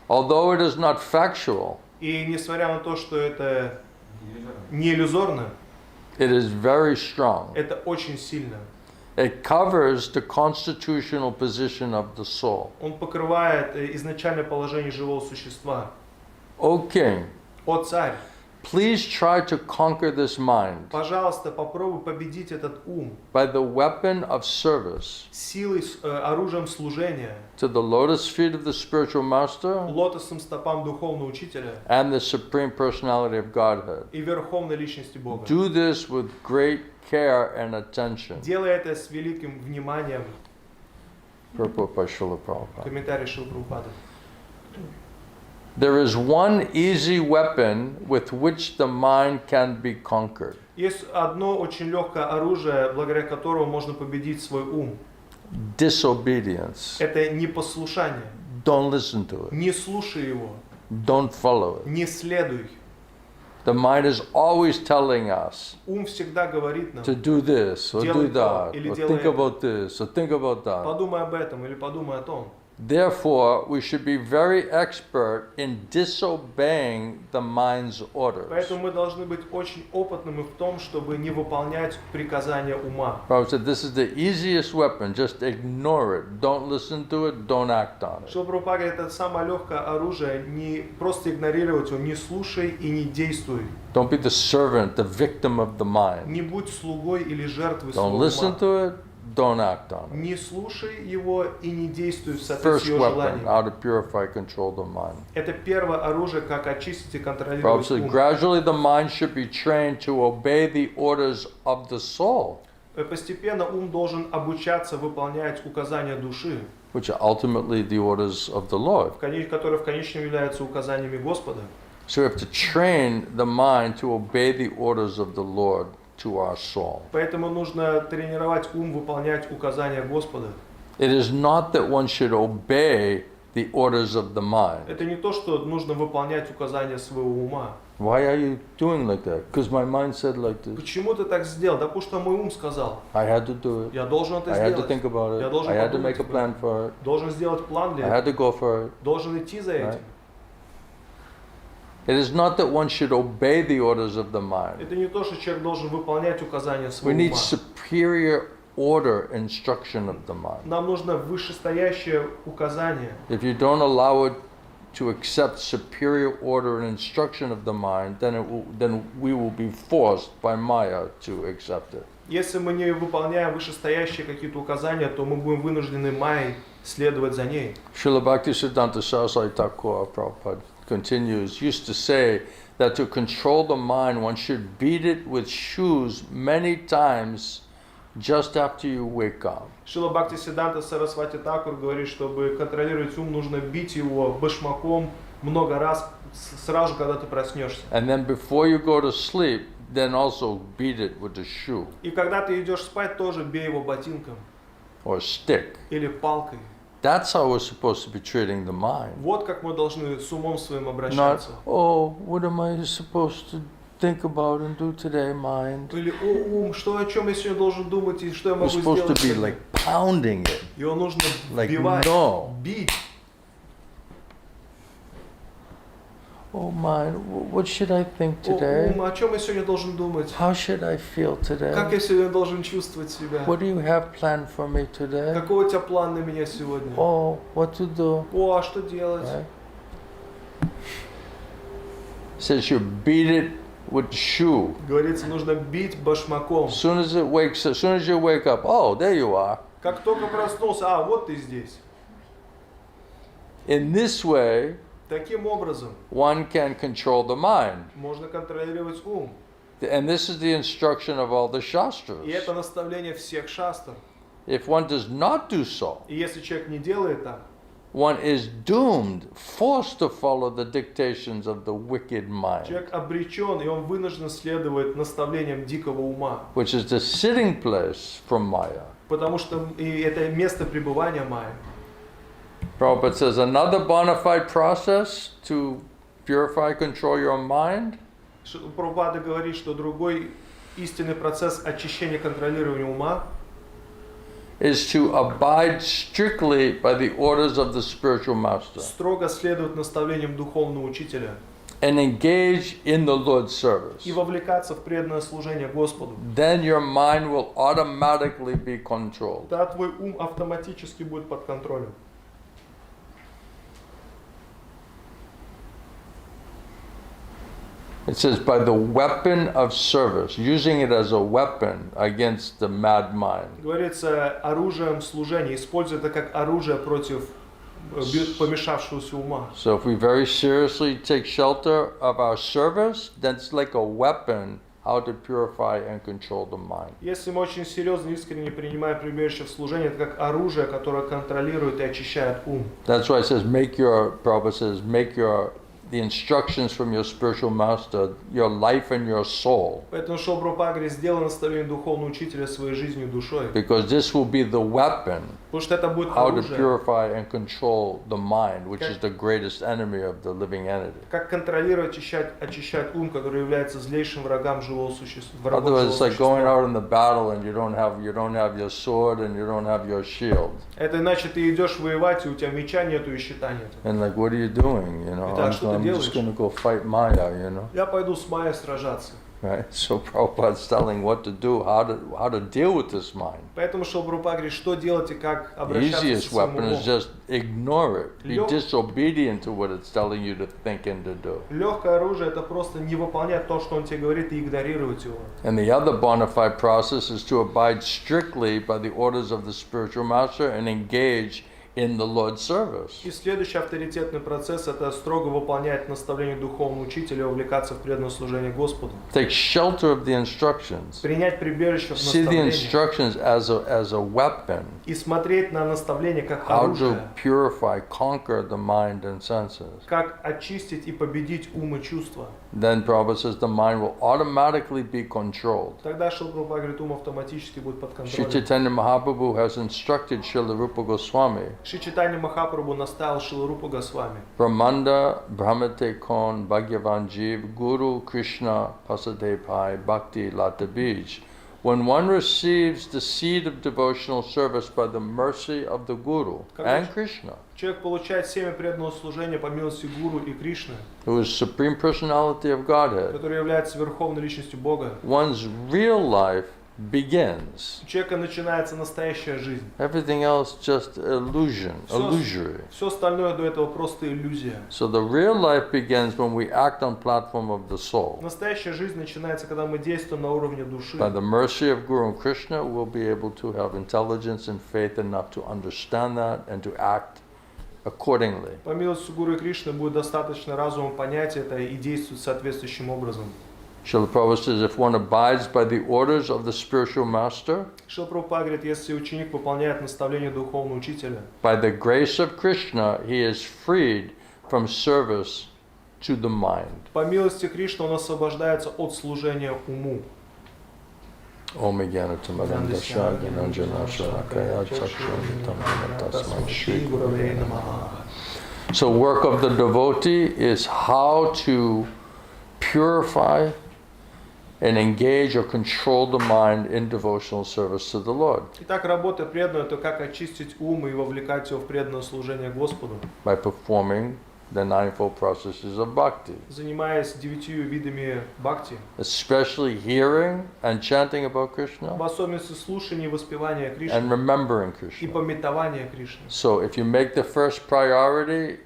Although it is not factual,
И несмотря на то, что это не иллюзорно,
it is very strong.
это очень сильно.
It covers the constitutional position of the soul.
Он покрывает изначальное положение живого существа.
O King,
О царь,
please try to conquer this mind
пожалуйста, попробуй победить этот ум
by the weapon of service
силой, оружием служения,
to the lotus feet of the spiritual master
лотосным стопам духовного учителя
and the supreme personality of Godhead.
и верховной личности Бога.
Do this with great care and attention.
Делай это с великим вниманием.
Purport by Srila Prabhupada.
Комментарий Шрилы Прабхупады.
There is one easy weapon with which the mind can be conquered.
Есть одно очень легкое оружие, благодаря которому можно победить свой ум.
Disobedience.
Это непослушание.
Don't listen to it.
Не слушай его,
Don't follow it.
не следуй.
The mind is always telling us
Ум всегда говорит нам,
to do this or do
Делай то
that,
или
or
делай
think
это.
about this or think about that.
подумай об этом или подумай о том.
Therefore, we should be very expert in disobeying the mind's orders.
Поэтому мы должны быть очень опытными в том, чтобы не выполнять приказания ума.
Prabhupada said this is the easiest weapon. Just ignore it. Don't listen to it. Don't act on it.
Шрила Прабхупада говорит, это самое легкое оружие, не просто игнорировать его, не слушай и не действуй.
Don't be the servant, the victim of the mind.
Не будь слугой или жертвой
Don't
своего
listen
ума.
to it. don't act on it.
Не слушай его и не действуй в
First
соответствии с его
weapon,
желаниями.
how to purify, control the mind.
Это первое оружие, как очистить и
Prabhupada
контролировать
said,
ум.
gradually the mind should be trained to obey the orders of the soul,
Постепенно ум должен обучаться выполнять указания души,
which are ultimately the orders of the Lord.
которые в конечном являются указаниями Господа.
So we have to train the mind to obey the orders of the Lord to our soul.
Поэтому нужно тренировать ум выполнять указания Господа.
It is not that one should obey the orders of the mind.
Это не то, что нужно выполнять указания своего ума.
Why are you doing like that? Because my mind said like this.
Почему ты так сделал? Да потому что мой ум сказал.
I had to do it.
Я должен это
I had to
сделать.
think about
Я
it.
должен
I had to
подумать
make a
об
plan
этом.
for it.
Должен сделать план
I
для
had
этого.
to go for it.
Должен идти за
Right.
этим.
It is not that one should obey the orders of the mind.
Это не то, что человек должен выполнять указания
We
своего
need
ума.
superior order, instruction of the mind.
Нам нужно вышестоящее указание.
If you don't allow it to accept superior order and instruction of the mind, then we will be forced by Maya to accept it.
Если мы не выполняем вышестоящие какие-то указания, то мы будем вынуждены майей следовать за ней.
Srila Bhaktisiddhanta Saraswati Thakur Prabhupada continues, used to say that to control the mind, one should beat it with shoes many times just after you wake up.
Шрила Бхактисиддханта Сарасвати Такур говорит, чтобы контролировать ум, нужно бить его башмаком много раз, сразу, когда ты проснешься.
And then before you go to sleep, then also beat it with a shoe
И когда ты идешь спать, тоже бей его ботинком
or stick.
или палкой.
That's how we're supposed to be treating the mind.
Вот как мы должны с умом своим
Not,
обращаться.
oh, what am I supposed to think about and do today, mind?
Или, о, ум, что, о чем я сегодня должен думать и что я
We're
могу
supposed to
сделать?
be
сегодня?
like pounding it.
Его нужно
like,
вбивать,
no.
бить.
Oh, mind, what should I think
О,
today?
ум, о чем я сегодня должен думать?
How should I feel today?
Как я сегодня должен чувствовать себя?
What do you have planned for me today?
Какой у тебя план на меня сегодня?
Oh, what to do?
О, а что делать?
Right? Says you beat it with shoe.
Говорится, нужно бить башмаком.
As soon as you wake up, oh, there you are.
Как только проснулся, а, вот ты здесь.
In this way,
Таким образом,
one can control the mind.
можно контролировать ум.
And this is the instruction of all the Shastras.
И это наставление всех шастр.
If one does not do so,
И если человек не делает так,
one is doomed, forced to follow the dictations of the wicked mind,
человек обречен, и он вынужден следовать наставлениям дикого ума.
which is the sitting place from Maya.
Потому что и это место пребывания майя.
Prabhupada says another bona fide process to purify, control your mind
Прабхупада говорит, что другой истинный процесс очищения контролирования ума
is to abide strictly by the orders of the spiritual master
строго следовать наставлениям духовного учителя
and engage in the Lord's service.
и вовлекаться в преданное служение Господу.
Then your mind will automatically be controlled.
Да, твой ум автоматически будет под контролем.
It says by the weapon of service, using it as a weapon against the mad mind.
Говорится оружием служения, используя это как оружие против помешавшегося ума.
So if we very seriously take shelter of our service, then it's like a weapon how to purify and control the mind.
Если мы очень серьезно, искренне принимаем прибежище в служение, это как оружие, которое контролирует и очищает ум.
That's why it says, Prabhupada says, make the instructions from your spiritual master, your life and your soul.
Поэтому Шрила Прабхупада говорит, сделай наставление духовного учителя своей жизнью и душой.
Because this will be the weapon
Потому что это будет
how to
оружие,
purify and control the mind, which is the greatest enemy of the living entity.
как контролировать, очищать ум, который является злейшим врагом живого существа.
Otherwise, it's like going out in the battle and you don't have your sword and you don't have your shield.
Это иначе ты идешь воевать, и у тебя меча нету и щита нету.
And like, what are you doing? You know,
Итак, что ты
I'm just
делаешь?
going to go fight Maya, you know.
Я пойду с Майей сражаться.
right? So Prabhupada's telling what to do, how to deal with this mind.
Поэтому Шрила Прабхупада говорит, что делать и как
The
обращаться
easiest
со своим
weapon is
умом.
just ignore it. Be
Лёг-
disobedient to what it's telling you to think and to do.
Легкое оружие это просто не выполнять то, что он тебе говорит, и игнорировать его.
And the other bona fide process is to abide strictly by the orders of the spiritual master and engage in the Lord's service.
И следующий авторитетный процесс это строго выполнять наставления духовного учителя, увлекаться в преданное служение Господу.
Take shelter of the instructions.
Принять прибежище в
See the
наставлениях
instructions as a weapon.
и смотреть на наставление как
How
оружие,
to purify, conquer the mind and senses.
как очистить и победить ум и чувства.
Then Prabhupada says the mind will automatically be controlled.
Тогда Шрила Прабхупада говорит, ум автоматически будет под
Sri
контролем.
Chaitanya Mahaprabhu has instructed Srila Rupa Goswami,
Шри Чайтанья Махапрабху наставил Шрилу Рупу Госвами.
Brahmanda Brahmate Kon Bhagyavan Jeev Guru Krishna Pasade Pai Bhakti Lata Bij. When one receives the seed of devotional service by the mercy of the Guru and Krishna,
Человек получает семя преданного служения по милости Гуру и Кришны,
who is Supreme Personality of Godhead,
который является верховной личностью Бога,
one's real life begins.
у человека начинается настоящая жизнь.
Everything else just illusion, illusory.
Все остальное до этого просто иллюзия.
So the real life begins when we act on platform of the soul.
Настоящая жизнь начинается, когда мы действуем на уровне души.
By the mercy of Guru and Krishna, we'll be able to have intelligence and faith enough to understand that and to act accordingly.
По милости Гуру и Кришны будет достаточно разума понять это и действовать соответствующим образом.
Srila Prabhupada says, if one abides by the orders of the spiritual master,
Шрила Прабхупада говорит, если ученик выполняет наставления духовного учителя,
by the grace of Krishna, he is freed from service to the mind.
по милости Кришны он освобождается от служения уму.
Om Jnana Tamaranda Shagana Jana Shalakaya Chakshana Tasman Shri Gurave Namaha. So work of the devotee is how to purify and engage or control the mind in devotional service to the Lord
Итак, работа преданного – это как очистить ум и вовлекать его в преданное служение Господу,
by performing the ninefold processes of bhakti,
занимаясь 9 видами бхакти,
especially hearing and chanting about Krishna
в особенности слушания и воспевания
and
Кришны
remembering
и
Krishna.
памятования Кришны.
So if you make the first priority,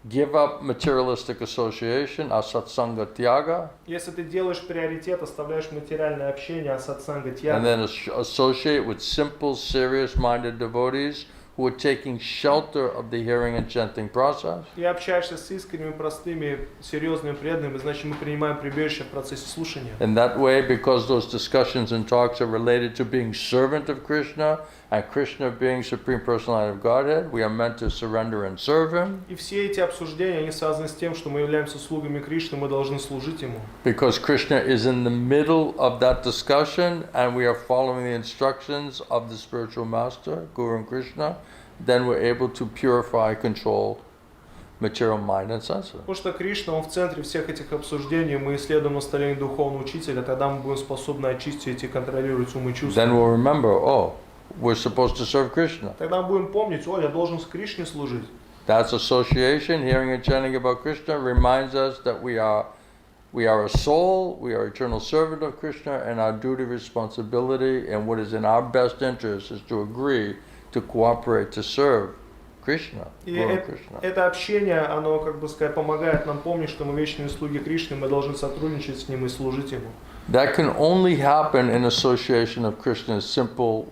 give up materialistic association, asatsanga tyaga,
Если ты делаешь приоритет, оставляешь материальное общение, сатсанга
and
тьяга,
then associate with simple, serious-minded devotees who are taking shelter of the hearing and chanting process,
и общаешься с искренними, простыми, серьезными преданными, значит мы принимаем прибежище в процессе слушания.
in that way, because those discussions and talks are related to being servant of Krishna and Krishna being Supreme Personality of Godhead, we are meant to surrender and serve Him.
И все эти обсуждения, они связаны с тем, что мы являемся слугами Кришны, мы должны служить Ему.
Because Krishna is in the middle of that discussion and we are following the instructions of the spiritual master, Guru and Krishna, then we're able to purify, control material mind and senses.
Потому что Кришна, Он в центре всех этих обсуждений, мы исследуем наставление духовного учителя, тогда мы будем способны очистить и контролировать ум и чувства.
Then we'll remember, oh, we're supposed to serve Krishna.
Тогда мы будем помнить, я должен с Кришне служить.
That's association, hearing and chanting about Krishna reminds us that we are a soul, we are eternal servant of Krishna, and our duty, responsibility, and what is in our best interest is to agree to cooperate to serve Krishna,
И
Guru Krishna.
это общение, оно, как бы сказать, помогает нам помнить, что мы вечные слуги Кришны, мы должны сотрудничать с Ним и служить Ему.
That can only happen in association of Krishna's simple,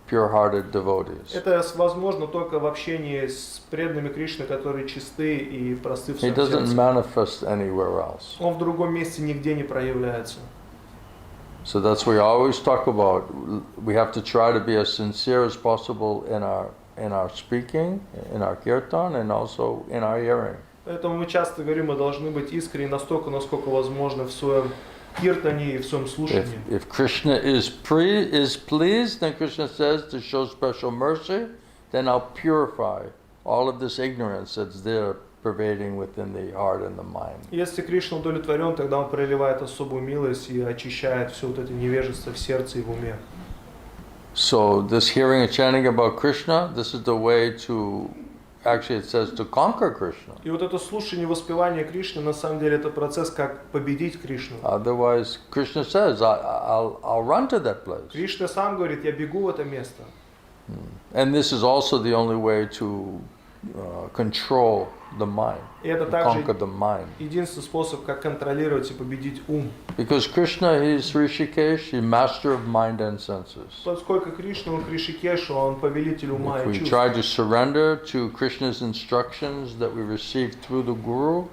pure-hearted devotees.
Это возможно только в общении с преданными Кришны, которые чисты и просты в
He
своем
doesn't
сердце.
manifest anywhere else.
Он в другом месте нигде не проявляется.
So that's what we always talk about. We have to try to be as sincere as possible in our speaking, in our kirtan, and also in our hearing.
Поэтому мы часто говорим, мы должны быть искренни настолько, насколько возможно в своем киртане и в своем слушании.
If Krishna is pleased, then Krishna says to show special mercy, then I'll purify all of this ignorance that's there pervading within the heart and the mind.
Если Кришна удовлетворен, тогда Он проливает особую милость и очищает все вот это невежество в сердце и в уме.
So this hearing and chanting about Krishna, this is the way to actually it says to conquer Krishna.
И вот это слушание и воспевание Кришны, на самом деле, это процесс, как победить Кришну.
Otherwise, Krishna says, I'll run to that place.
Кришна сам говорит, я бегу в это место.
And this is also the only way to control the mind,
И это
to
также
conquer the mind.
единственный способ, как контролировать и победить ум.
Because Krishna, he's Rishikesh, he's master of mind and senses.
Поскольку Кришна, он Кришикешу, он повелитель ума
If
и
we
чувств.
try to surrender to Krishna's instructions that we received through the Guru,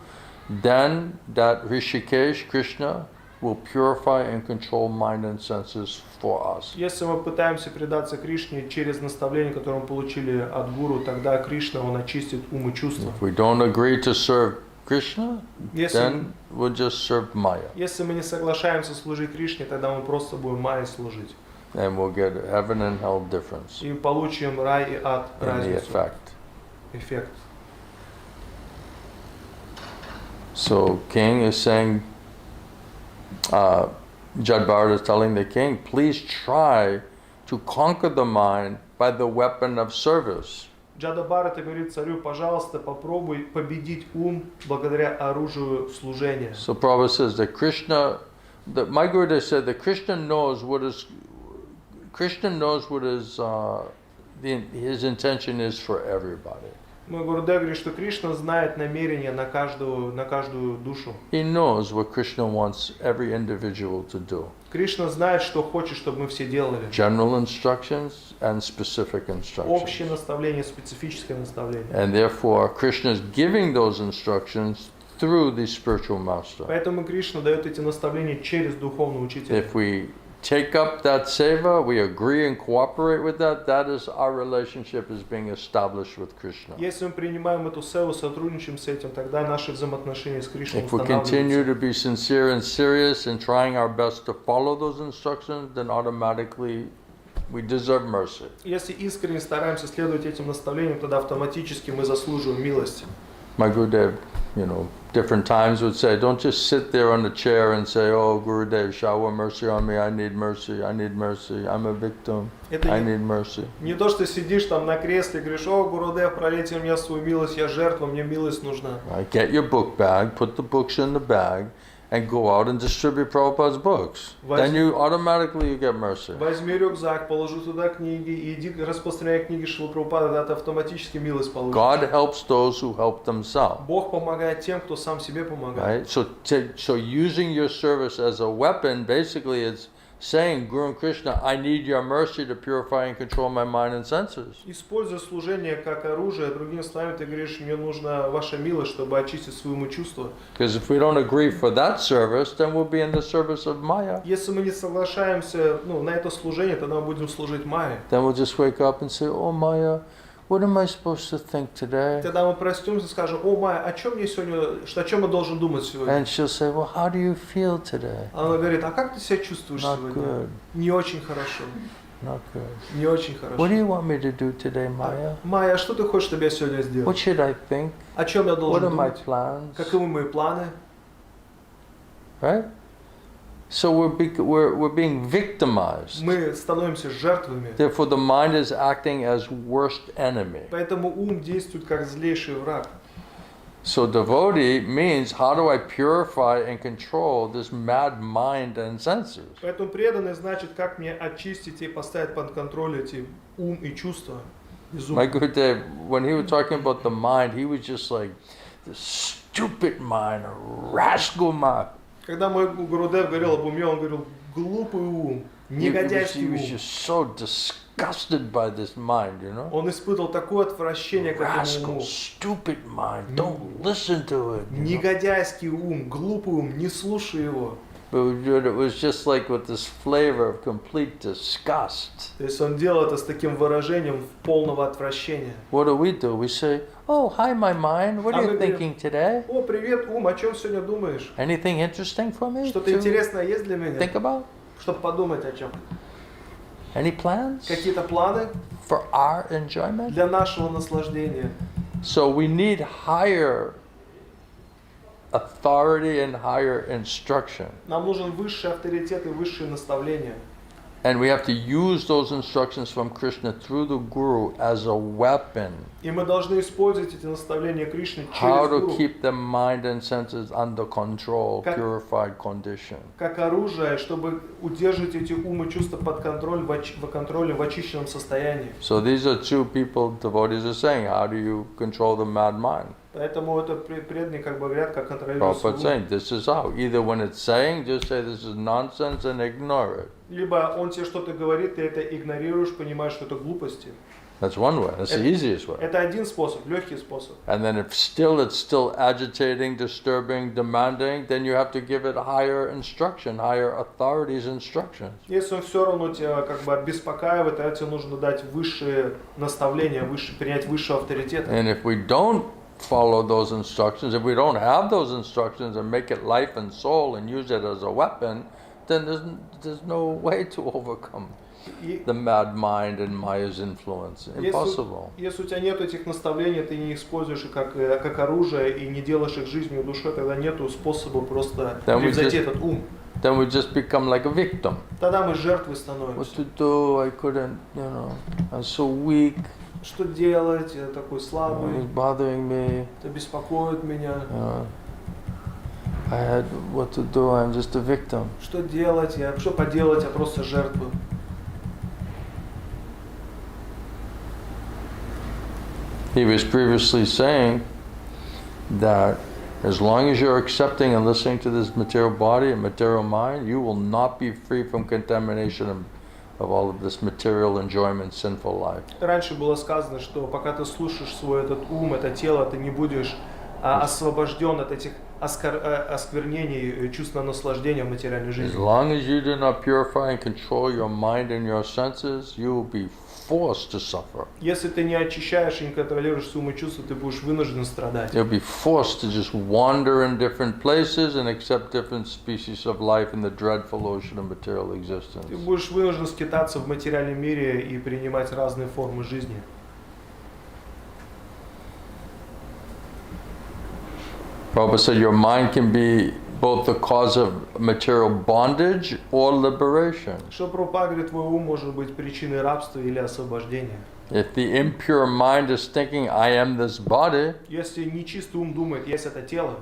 then that Rishikesh, Krishna, will purify and control mind and senses for us.
Если мы пытаемся предаться Кришне через наставление, которое мы получили от Гуру, тогда Кришна, он очистит ум и чувства.
If we don't agree to serve Krishna,
Если,
then we'll just serve Maya.
если мы не соглашаемся служить Кришне, тогда мы просто будем Майе служить.
And we'll get heaven and hell difference
И получим рай и ад,
in the
разницу,
effect.
эффект.
So king is saying, Jad Bharat is telling the king, please try to conquer the mind by the weapon of service.
Джада Бхарата говорит царю, пожалуйста, попробуй победить ум благодаря оружию служения.
So Prabhupada says that Krishna, my Gurudev said that Krishna knows what his intention is for everybody.
Мой Гурудев говорит, что Кришна знает намерение на каждую душу.
He knows what Krishna wants every individual to do.
Кришна знает, что хочет, чтобы мы все делали.
General instructions and specific
Общее
instructions.
наставление, специфическое наставление.
And therefore, Krishna is giving those instructions through the spiritual master.
Поэтому Кришна дает эти наставления через духовного учителя.
If we take up that seva, we agree and cooperate with that, that is our relationship is being established with Krishna.
Если мы принимаем эту севу, сотрудничаем с этим, тогда наши взаимоотношения с Кришной
If we continue
устанавливаются.
to be sincere and serious in trying our best to follow those instructions, then automatically we deserve mercy.
Если искренне стараемся следовать этим наставлениям, тогда автоматически мы заслуживаем милости.
My Gurudev, different times would say, don't just sit there on the chair and say, oh, Gurudev, shower mercy on me, I need mercy, I'm a victim,
Это
I need mercy.
не то, что сидишь там на кресле и говоришь, о, Гурудев, пролейте мне свою милость, я жертва, мне милость нужна.
Right? Get your book bag, put the books in the bag, and go out and distribute Prabhupada's books. Then you automatically get mercy.
Возьми рюкзак, положи туда книги и иди распространяй книги Шрилы Прабхупады, тогда ты автоматически милость получишь.
God helps those who help themselves.
Бог помогает тем, кто сам себе помогает.
Right? So using your service as a weapon, basically it's saying, Guru and Krishna, I need your mercy to purify and control my mind and senses.
Используя служение как оружие, другими словами, ты говоришь, мне нужна ваша милость, чтобы очистить своему чувство.
Because if we don't agree for that service, then we'll be in the service of Maya.
Если мы не соглашаемся на это служение, тогда мы будем служить Майе.
Then we'll just wake up and say, oh Maya, what am I supposed to think today?
Тогда мы проснемся и скажем, о, Майя, о чем мне сегодня, о чем я должен думать сегодня?
And she'll say, well, how do you feel today?
Она говорит, а как ты себя чувствуешь
Not
сегодня?
good.
Не очень хорошо.
Not good.
Не очень
What do
хорошо.
you want me to do today, Maya?
Майя, а что ты хочешь, чтобы я сегодня
What
сделал?
should I think?
О чем я
What
должен
are my
думать?
plans?
Каковы мои планы?
Right? So we're being victimized.
Мы становимся жертвами.
Therefore, the mind is acting as worst enemy.
Поэтому ум действует как злейший враг.
So devotee means how do I purify and control this mad mind and senses?
Поэтому преданный значит, как мне очистить и поставить под контроль эти ум и чувства.
My Gurudev, when he was talking about the mind, he was just like, the stupid mind, rascal mind.
Когда мой Гурудев говорил об уме, он говорил, глупый ум, негодяйский
He was
ум.
just so disgusted by this mind,
Он испытывал такое отвращение к этому
Rascal,
уму.
stupid mind, don't listen to it.
Негодяйский ум, глупый ум, не слушай его.
But it was just like with this flavor of complete disgust.
То есть он делал это с таким выражением полного отвращения.
What do? We say, oh, hi, my mind, what are you thinking today?
О, привет, ум, о чем сегодня думаешь?
Anything interesting for me
Что-то
to
интересное есть для меня?
think about?
Чтобы подумать о чем?
Any plans
Какие-то планы
for our enjoyment?
для нашего наслаждения?
So we need higher authority and higher instruction.
Нам нужен высший авторитет и высшие наставления.
And we have to use those instructions from Krishna through the Guru as a weapon.
И мы должны использовать эти наставления Кришны
How
через
to
Гуру
keep the mind and senses under control,
Как-
purified condition.
как оружие, чтобы удерживать эти умы и чувства под контролем в очищенном состоянии.
So these are two people devotees are saying, how do you control the mad mind?
Поэтому это преданные как бы говорят, как контролировать свой
Prabhupada
ум.
saying, this is how. Either when it's saying, just say this is nonsense and ignore it.
Либо он тебе что-то говорит, ты это игнорируешь, понимаешь, что это глупости.
That's one way. That's the easiest way.
Это один способ, легкий способ.
And then if still it's still agitating, disturbing, demanding, then you have to give it higher instruction, higher authorities instructions.
Если он все равно тебя как бы беспокаивает, тогда тебе нужно дать высшие наставления, принять высший авторитет.
And if we don't follow those instructions, if we don't have those instructions and make it life and soul and use it as a weapon, then there's no way to overcome
И
the mad mind and Maya's influence. Impossible.
если у тебя нет этих наставлений, ты не используешь их как оружие и не делаешь их жизнью и душой, тогда нету способа просто
Then we
превзойти
just-
этот ум.
Then we just become like a victim.
Тогда мы жертвой
What
становимся.
to do? I couldn't, I'm so weak.
Что делать? Я такой
It's
слабый,
bothering me.
это беспокоит меня.
I had what to do. I'm just a victim.
Что делать? Что поделать? Я просто жертва.
He was previously saying that as long as you're accepting and listening to this material body and material mind, you will not be free from contamination of all of this material enjoyment, sinful life.
Раньше было сказано, что пока ты слушаешь свой этот ум, это тело, ты не будешь освобожден от этих осквернений чувственного наслаждения в материальной
As
жизни.
long as you do not purify and control your mind and your senses, you will be forced to suffer.
Если ты не очищаешь и не контролируешь свой ум и чувства, ты будешь вынужден страдать.
You'll be forced to just wander in different places and accept different species of life in the dreadful ocean of material existence.
Ты будешь вынужден скитаться в материальном мире и принимать разные формы жизни.
Prabhupada said your mind can be both the cause of material bondage or liberation.
Что Прабхупада говорит, твой ум может быть причиной рабства или освобождения.
If the impure mind is thinking, I am this body,
Если нечистый ум думает, есть это тело,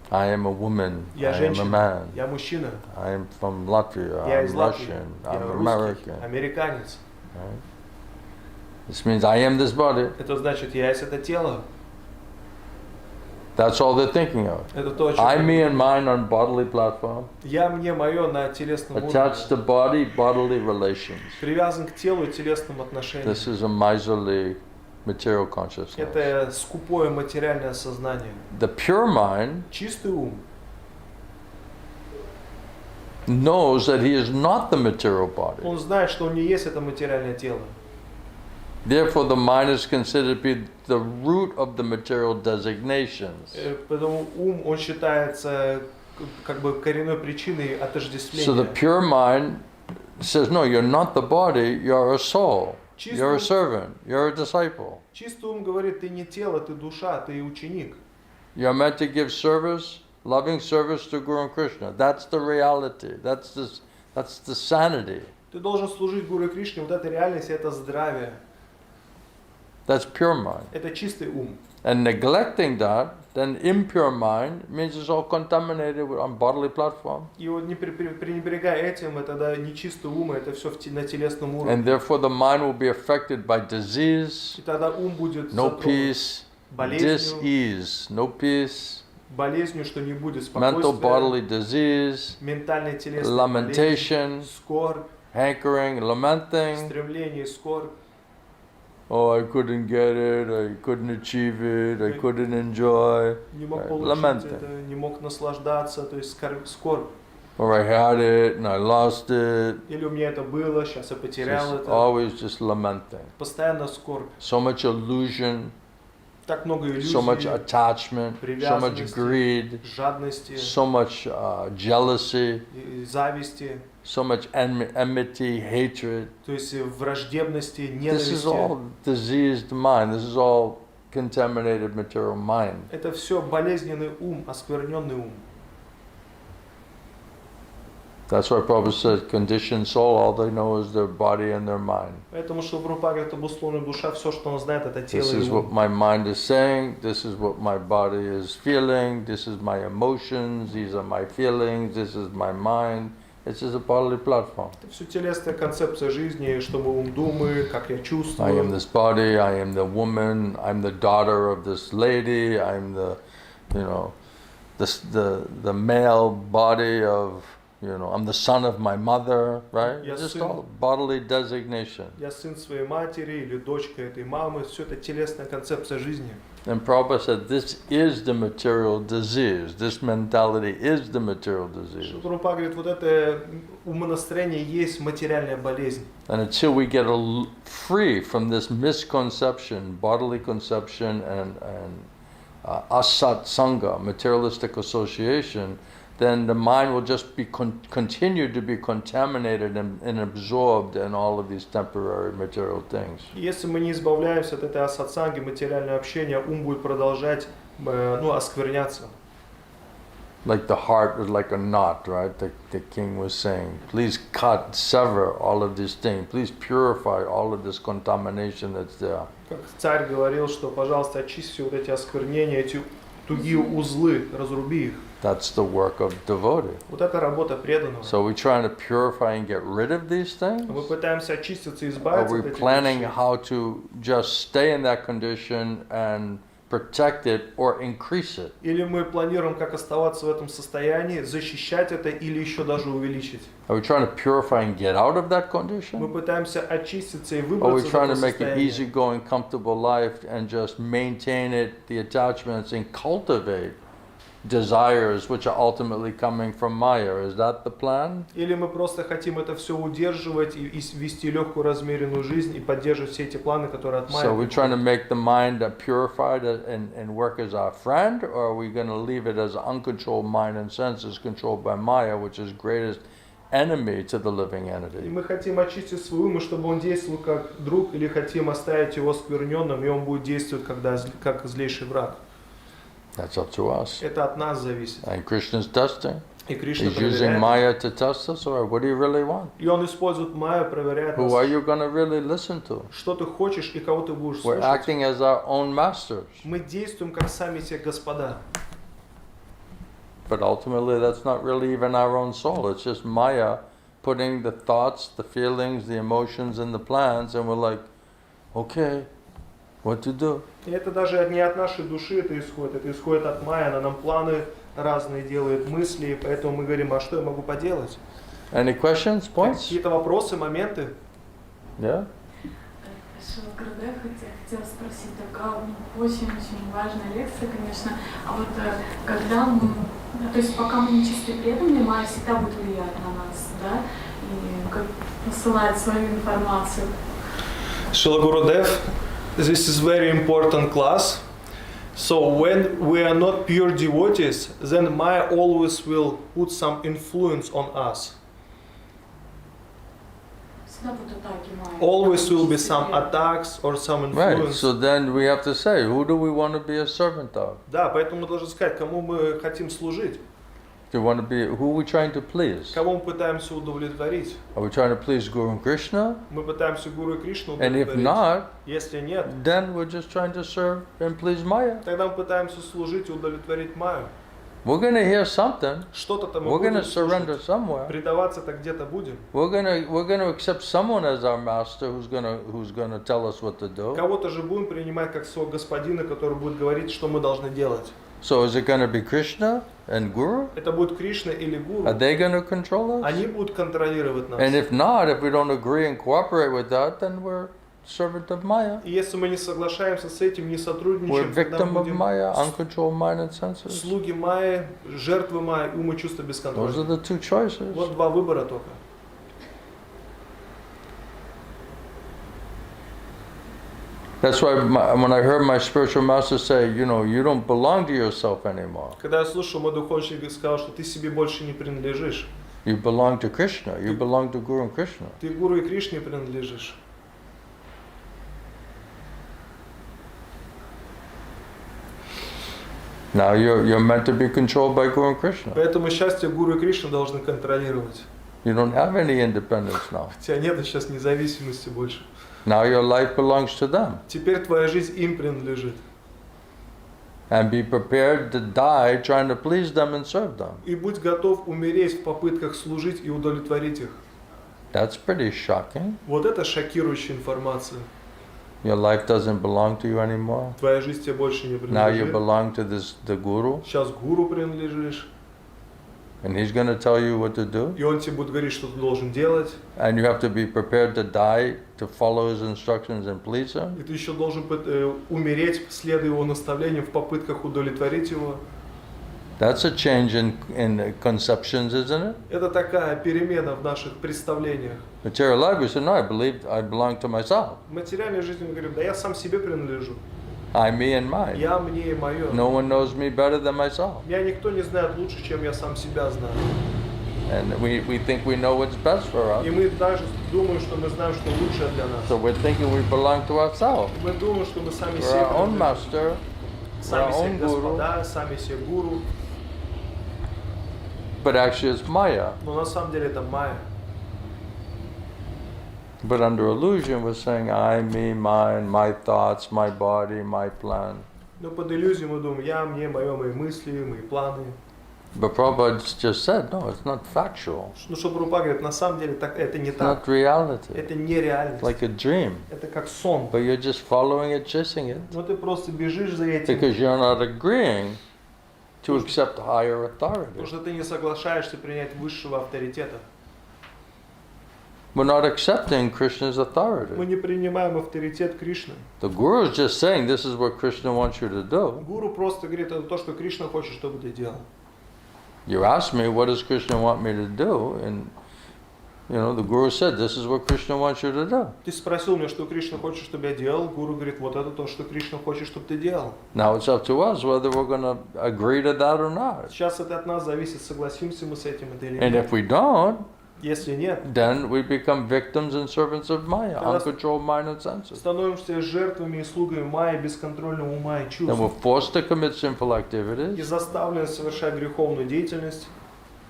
I am a woman,
я
I am a
женщина,
man,
я мужчина,
I am from Latvia,
я
I'm
из Латвии,
Russian,
я
I'm
русский,
American.
американец.
Right? This means I am this body.
Это значит, я есть это тело.
That's all they're thinking of.
Это то, о чем
I, me, and mine on bodily platform,
я, мне, мое на телесном
attached to
уровне.
body, bodily relations.
Привязан к телу и телесным отношениям.
This is a miserly material consciousness.
Это скупое материальное сознание.
The pure mind
Чистый ум
knows that he is not the material body.
он знает, что он не есть это материальное тело.
Therefore, the mind is considered to be the root of the material designations.
Поэтому ум, он считается как бы коренной причиной
So the
отождествления.
pure mind says, no, you're not the body, you're a soul. You're a servant, you're a disciple.
Чистый ум говорит, ты не тело, ты душа, ты ученик.
You're meant to give service, loving service to Guru and Krishna. That's the reality. That's the sanity.
Ты должен служить Гуру и Кришне, вот эта реальность, это здравие,
That's pure mind.
это чистый ум.
And neglecting that, then impure mind means it's all contaminated on bodily platform.
И вот не пренебрегая этим, это да, нечистый ум, это все на телесном уровне.
And therefore the mind will be affected by disease,
И тогда ум будет
no
затронут
peace,
болезнью,
dis-ease, no peace,
болезнью, что не будет
mental
спокойствия,
bodily disease,
ментальной телесной
lamentation,
болезни, скорбь,
hankering, lamenting.
стремление, скорбь.
Oh, I couldn't get it, I couldn't achieve it, I couldn't enjoy.
Не мог
Right.
получить
Lamenting.
это, не мог наслаждаться, то есть скорбь.
Or I had it and I lost it.
Или у меня это было, сейчас я потерял
Just
это.
always just lamenting.
Постоянно скорбь.
So much illusion,
Так много иллюзий,
so much attachment, so much greed,
жадности,
so much jealousy,
и зависти,
so much enmity, hatred.
то есть враждебности,
This is
ненависти.
all diseased mind. This is all contaminated material mind.
Это все болезненный ум, оскверненный ум.
That's why Prabhupada said, conditioned soul, all they know is their body and their mind.
Поэтому Шрила Прабхупада говорит, обусловленная душа, все, что он знает, это тело
This
и
is
ум.
what my mind is saying, this is what my body is feeling, this is my emotions, these are my feelings, this is my mind. This is a bodily platform.
Это все телесная концепция жизни, что мой ум думает, как я
I am
чувствую.
this body, I am the woman, I'm the daughter of this lady, I'm the, you know, the male body of, you know, I'm the son of my mother, right?
Я
Just
сын.
all bodily designation.
Я сын своей матери или дочка этой мамы. Все это телесная концепция жизни.
And Prabhupada said, this is the material disease. This mentality is the material disease.
Шрила Прабхупада говорит, вот это умонастроение есть материальная болезнь.
And until we get free from this misconception, bodily conception, and asat sangha, materialistic association, then the mind will just be continue to be contaminated and absorbed in all of these temporary material things.
Если мы не избавляемся от этой асатсанги, материального общения, ум будет продолжать оскверняться.
Like the heart is like a knot, right? The king was saying, please cut, sever all of these things. Please purify all of this contamination that's there.
Как царь говорил, что, пожалуйста, очисти вот эти осквернения, эти тугие узлы, разруби их.
That's the work of devotee.
Вот это работа преданного.
So we're trying to purify and get rid of these things?
Мы пытаемся очиститься и
Are
избавиться
we
от этих
planning
вещей.
how to just stay in that condition and protect it or increase it?
Или мы планируем, как оставаться в этом состоянии, защищать это или еще даже увеличить.
Are we trying to purify and get out of that
Мы
condition?
пытаемся очиститься и
Or are we
выбраться из
trying
этого
to make an
состояния.
easygoing, comfortable life and just maintain it, the attachments, and cultivate desires which are ultimately coming from Maya? Is that the plan?
Или мы просто хотим это все удерживать и вести легкую размеренную жизнь и поддерживать все эти планы, которые от Майи.
So we're trying to make the mind purified and work as our friend, or are we going to leave it as uncontrolled mind and senses controlled by Maya, which is greatest enemy to the living
И
entity?
мы хотим очистить свой ум, и чтобы он действовал как друг, или хотим оставить его оскверненным, и он будет действовать как злейший враг.
That's up to us.
Это от нас зависит.
And Krishna's testing.
И Кришна
He's using
проверяет.
Maya to test us, or what do you really want?
И он использует Майю, проверяет
Who are
нас.
you going to really listen to?
Что ты хочешь и кого ты будешь
We're
слушать.
acting as our own masters.
Мы действуем как сами те господа.
But ultimately, that's not really even our own soul. It's just Maya putting the thoughts, the feelings, the emotions, and the plans, and we're like, okay, what to do?
И это даже не от нашей души это исходит от Майи, она нам планы разные делает, мысли, и поэтому мы говорим, а что я могу поделать?
Any questions, points?
Какие-то вопросы, моменты?
Yeah?
Шрила Гурудев, хотела спросить, такая очень-очень важная лекция, конечно. А вот когда мы, то есть пока мы не чистые преданные, Майя всегда будет влиять на нас, да, и как посылает свою информацию.
Шрила Гурудев, this is very important class. So when we are not pure devotees, then Maya always will put some influence on us.
Всегда будут атаки Майи.
Always will be some attacks or some
Right.
influence.
So then we have to say, who do we want to be a servant of?
Да, поэтому мы должны сказать, кому мы хотим служить,
Do we want to be, who are we trying to please?
кого мы пытаемся удовлетворить.
Are we trying to please Guru and Krishna?
Мы пытаемся Гуру и Кришну
And if
удовлетворить.
not,
Если нет,
then we're just trying to serve and please Maya.
тогда мы пытаемся служить и удовлетворить Майю.
We're going to hear something.
Что-то мы
We're going
будем
to surrender
слушать.
somewhere.
Предаваться-то где-то будем.
We're gonna accept someone as our master who's gonna tell us what to do.
Кого-то же будем принимать как своего господина, который будет говорить, что мы должны делать.
So is it gonna be Krishna and Guru?
Это будет Кришна или
Are
Гуру.
they gonna control us?
Они будут контролировать нас.
And if not, if we don't agree and cooperate with that, then we're servant of Maya.
И если мы не соглашаемся с этим, не
We're
сотрудничаем, тогда
victim
мы
of
будем
Maya, uncontrolled mind and senses.
слуги Майи, жертвы Майи, ум и чувства без
Those are
контроля.
the two choices.
Вот два выбора только.
That's why when I heard my spiritual master say, you know, you don't belong to yourself anymore.
Когда я слушал, мой духовник сказал, что ты себе больше не принадлежишь.
You belong to Krishna. You belong to Guru and Krishna.
Ты Гуру и Кришне принадлежишь.
Now you're meant to be controlled by Guru and Krishna.
Поэтому счастье Гуру и Кришна должны контролировать.
You don't have any independence now.
У тебя нет сейчас независимости больше.
Now your life belongs to them.
Теперь твоя жизнь им принадлежит.
And be prepared to die trying to please them and serve them.
И будь готов умереть в попытках служить и удовлетворить их.
That's pretty shocking.
Вот это шокирующая информация.
Your life doesn't belong to you anymore.
Твоя жизнь тебе больше не
Now you
принадлежит.
belong to the guru,
Сейчас гуру принадлежишь.
and he's going to tell you what to do.
И он тебе будет говорить, что ты должен делать.
And you have to be prepared to die to follow his instructions and please him.
И ты еще должен умереть, следуя его наставлениям в попытках удовлетворить его.
That's a change in conceptions, isn't it?
Это такая перемена в наших представлениях.
Material life, we say, no, I believe I belong to myself.
В материальной жизни мы говорим, да я сам себе принадлежу.
I, me, and mine.
Я, мне и мое.
No one knows me better than myself.
Меня никто не знает лучше, чем я сам себя знаю.
And we think we know what's best for us.
И мы даже думаем, что мы знаем, что лучшее для нас.
So we're thinking we belong to ourselves.
Мы думаем, что мы сами
We're
себе
our own
принадлежим.
master, we're
Сами
our
себе
own guru.
господа, сами себе гуру.
But actually it's Maya.
Но на самом деле это майя.
But under illusion we're saying I, me, mine, my thoughts, my body, my plan.
Но под иллюзией мы думаем, я, мне, мое, мои мысли, мои планы.
But Prabhupada just said, no, it's not factual.
Ну что Прабхупада говорит, на самом деле так, это не
It's
так.
not reality.
Это не реальность.
It's like a dream.
Это как сон.
But you're just following it, chasing it.
Но ты просто бежишь за этим,
Because you're not agreeing to accept higher
потому
authority.
что ты не соглашаешься принять высшего авторитета.
We're not accepting Krishna's
Мы
authority.
не принимаем авторитет Кришны.
The Guru is just saying this is what Krishna wants you to do.
Гуру просто говорит, это то, что Кришна хочет, чтобы ты делал.
You ask me, what does Krishna want me to do? And you know, the Guru said, this is what Krishna wants you to do.
Ты спросил меня, что Кришна хочет, чтобы я делал. Гуру говорит, вот это то, что Кришна хочет, чтобы ты делал.
Now it's up to us whether we're going to agree to that or not.
Сейчас это от нас зависит, согласимся мы с этим или
And
нет.
if we don't,
Если нет,
then we become victims and servants of Maya, uncontrolled mind and senses.
становимся жертвами и слугами майи, бесконтрольного ума и
Then
чувств.
we're forced to commit sinful
И
activities
заставлены совершать греховную деятельность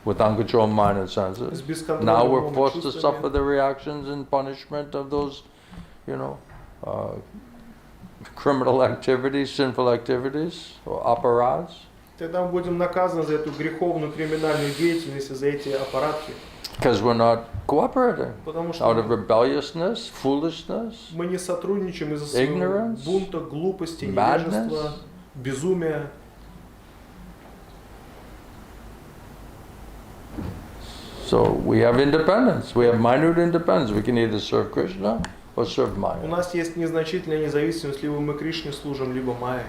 with uncontrolled mind and
с
senses. Now
бесконтрольным
we're
умом и
forced to suffer
чувствами.
the reactions and punishment of those, you know, criminal activities, sinful activities, or aparads.
Тогда мы будем наказаны за эту греховную криминальную деятельность и за эти аппаратки.
Because we're not cooperating.
Потому
Out of
что
rebelliousness, foolishness,
мы не сотрудничаем из-за своего
ignorance,
бунта, глупости,
madness.
невежества, безумия.
So we have independence. We have minute independence. We can either serve Krishna or serve
У
Maya.
нас есть незначительная независимость, либо мы Кришне служим, либо майе.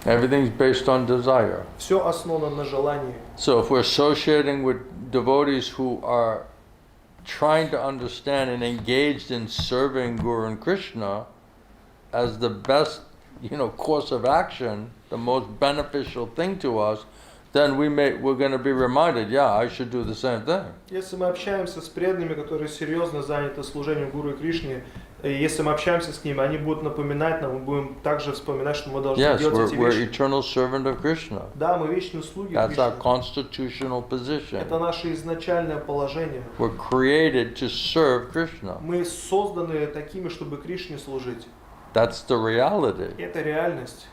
Everything's based on desire.
Все основано на желании.
So if we're associating with devotees who are trying to understand and engaged in serving Guru and Krishna as the best, you know, course of action, the most beneficial thing to us, then we're going to be reminded, yeah, I should do the same thing.
Если мы общаемся с преданными, которые серьезно заняты служением Гуру и Кришне, и если мы общаемся с ними, они будут напоминать нам, мы будем также вспоминать, что мы должны
Yes,
делать эти
we're
вещи.
eternal servant of Krishna.
Да, мы вечные слуги
That's our
Кришны.
constitutional position.
Это наше изначальное положение.
We're created to serve Krishna.
Мы созданы такими, чтобы Кришне служить.
That's the reality.
Это реальность.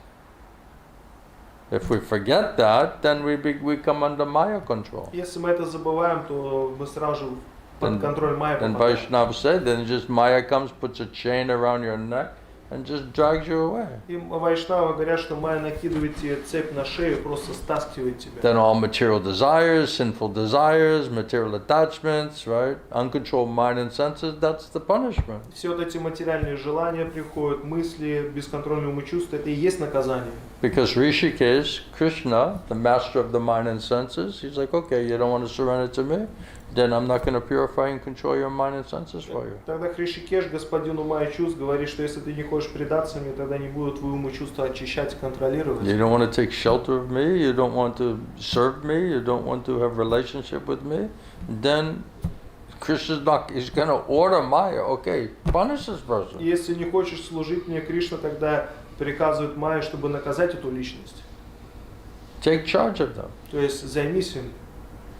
If we forget that, then we come under Maya control.
Если мы это забываем, то мы сразу же под
Then-
контроль майя
Then
попадаем.
Vaishnava said, then just Maya comes, puts a chain around your neck, and just drags you away.
И вайшнавы говорят, что майя накидывает тебе цепь на шею, просто стаскивает тебя.
Then all material desires, sinful desires, material attachments, right? Uncontrolled mind and senses, that's the punishment.
Все вот эти материальные желания приходят, мысли, бесконтрольные умы чувства, это и есть наказание.
Because Rishikesh, Krishna, the master of the mind and senses, he's like, okay, you don't want to surrender to me? Then I'm not going to purify and control your mind and senses for you.
Тогда Кришикеш, господин ума и чувств, говорит, что если ты не хочешь предаться мне, тогда не буду твои умы и чувства очищать и контролировать.
You don't want to take shelter of me, you don't want to serve me, you don't want to have relationship with me, then Krishna's not, he's going to order Maya, okay, punish this person.
Если не хочешь служить мне, Кришна тогда приказывает майе, чтобы наказать эту личность.
Take charge of them.
То есть займись им.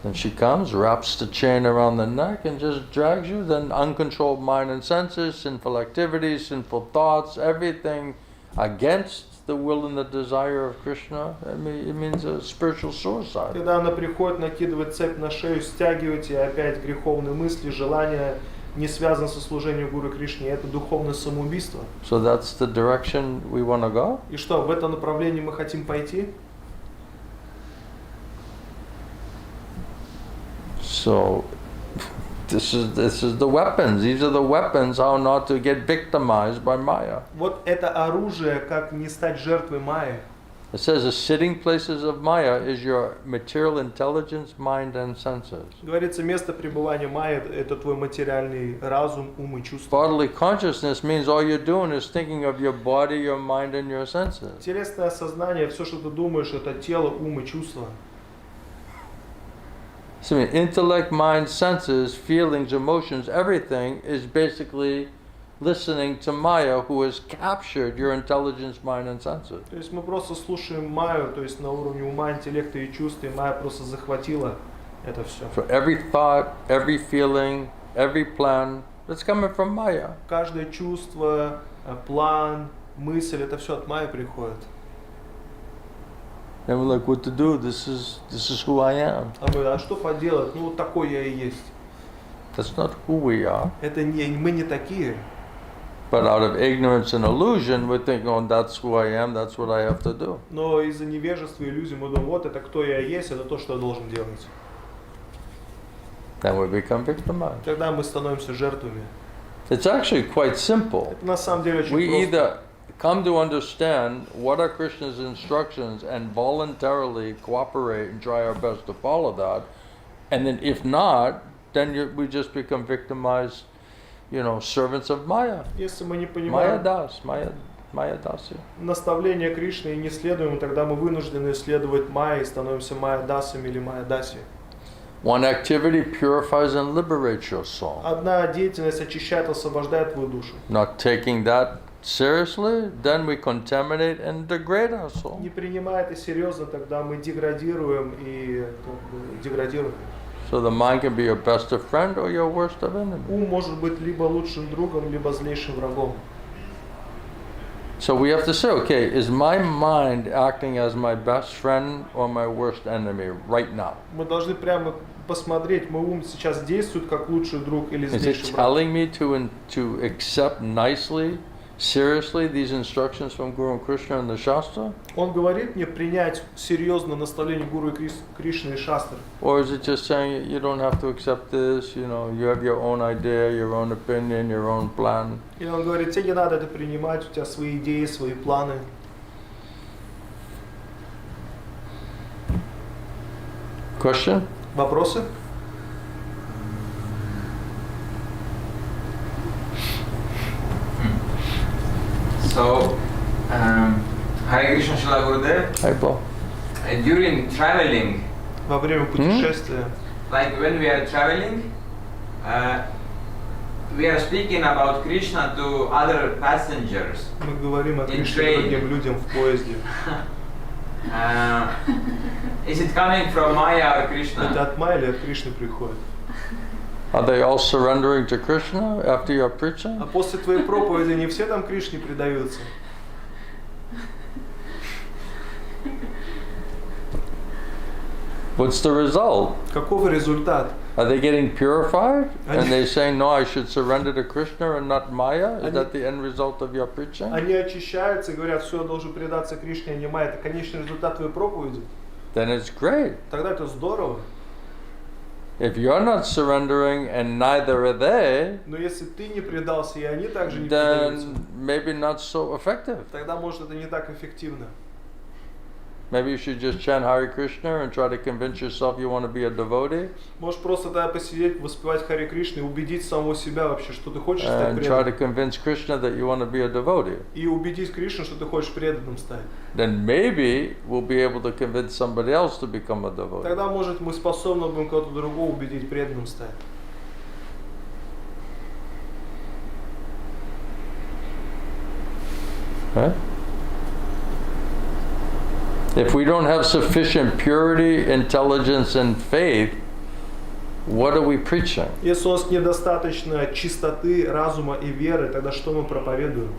Then she comes, wraps the chain around the neck and just drags you. Then uncontrolled mind and senses, sinful activities, sinful thoughts, everything against the will and the desire of Krishna. I mean, it means a spiritual suicide.
Когда она приходит, накидывает цепь на шею, стягивать, и опять греховные мысли, желания не связаны со служением Гуру Кришне, это духовное самоубийство.
So that's the direction we want to go?
И что, в этом направлении мы хотим пойти?
So this is the weapons. These are the weapons how not to get victimized by Maya.
Вот это оружие, как не стать жертвой Майи.
It says the sitting places of Maya is your material intelligence, mind and senses.
Говорится, место пребывания Майи – это твой материальный разум, ум и чувства.
Bodily consciousness means all you're doing is thinking of your body, your mind and your senses.
Телесное сознание, все, что ты думаешь, это тело, ум и чувства.
So intellect, mind, senses, feelings, emotions, everything is basically listening to Maya, who has captured your intelligence, mind and senses.
То есть мы просто слушаем Майю, то есть на уровне ума, интеллекта и чувств, и Майя просто захватила это все.
So every thought, every feeling, every plan, it's coming from Maya.
Каждое чувство, план, мысль, это все от Майи приходит.
And we're like, what to do? This is who I am.
А мы, а что поделать? Ну вот такой я и есть.
That's not who we are.
Это не, мы не такие.
But out of ignorance and illusion, we're thinking, oh, that's who I am, that's what I have to do.
Но из-за невежества и иллюзий мы думаем, вот это кто я есть, это то, что я должен делать.
Then we become victimized.
Тогда мы становимся жертвами.
It's actually quite simple.
Это на самом деле очень
We
просто.
either come to understand what are Krishna's instructions and voluntarily cooperate and try our best to follow that, and then if not, then we just become victimized, servants of Maya.
Если мы не
Maya
понимаем
das, Maya dasya.
наставления Кришны и не следуем, тогда мы вынуждены следовать Майе и становимся Майя-дасами или Майя-даси.
One activity purifies and liberates your soul.
Одна деятельность очищает, освобождает твою душу.
Not taking that seriously, then we contaminate and degrade our soul.
Не принимая это серьезно, тогда мы деградируем и деградируем.
So the mind can be your best of friend or your worst of enemy.
Ум может быть либо лучшим другом, либо злейшим врагом.
So we have to say, okay, is my mind acting as my best friend or my worst enemy right now?
Мы должны прямо посмотреть, мой ум сейчас действует как лучший друг или
Is it
злейший враг.
telling me to accept nicely, seriously these instructions from Guru and Krishna and the Shastra?
Он говорит мне принять серьезно наставление Гуру и Кришны и Шастры.
Or is it just saying you don't have to accept this, you have your own idea, your own opinion, your own plan?
Или он говорит, тебе не надо это принимать, у тебя свои идеи, свои планы.
Question?
Вопросы?
So, Hare Krishna Shila Gurudev,
Hi, Paul.
during traveling,
Во время путешествия,
like when we are traveling, we are speaking about Krishna to other passengers.
мы говорим о
In
Кришне
train.
другим людям в поезде.
Is it coming from Maya or
Это
Krishna?
от Майи или от Кришны приходит?
Are they all surrendering to Krishna after your preaching?
А после твоей проповеди не все там Кришне предаются?
What's the result?
Каков результат?
Are they getting purified?
Они-
And they saying, no, I should surrender to Krishna and not Maya? Is
Они-
that the end result of your preaching?
Они очищаются и говорят, все, я должен предаться Кришне, а не Майе. Это конечный результат твоей проповеди.
Then it's great.
Тогда это здорово.
If you're not surrendering and neither are they,
Но если ты не предался, и они также не предаются,
then maybe not so effective.
тогда, может, это не так эффективно.
Maybe you should just chant Hare Krishna and try to convince yourself you want to be a devotee
Можешь просто тогда посидеть, воспевать Харе Кришну и убедить самого себя вообще, что ты хочешь стать
and try to
преданным.
convince Krishna that you want to be a devotee.
И убедить Кришну, что ты хочешь преданным стать.
Then maybe we'll be able to convince somebody else to become a devotee.
Тогда, может, мы способны будем кого-то другого убедить преданным стать.
Right? If we don't have sufficient purity, intelligence, and faith what are we preaching?
Если у нас недостаточно чистоты, разума и веры, тогда что мы проповедуем?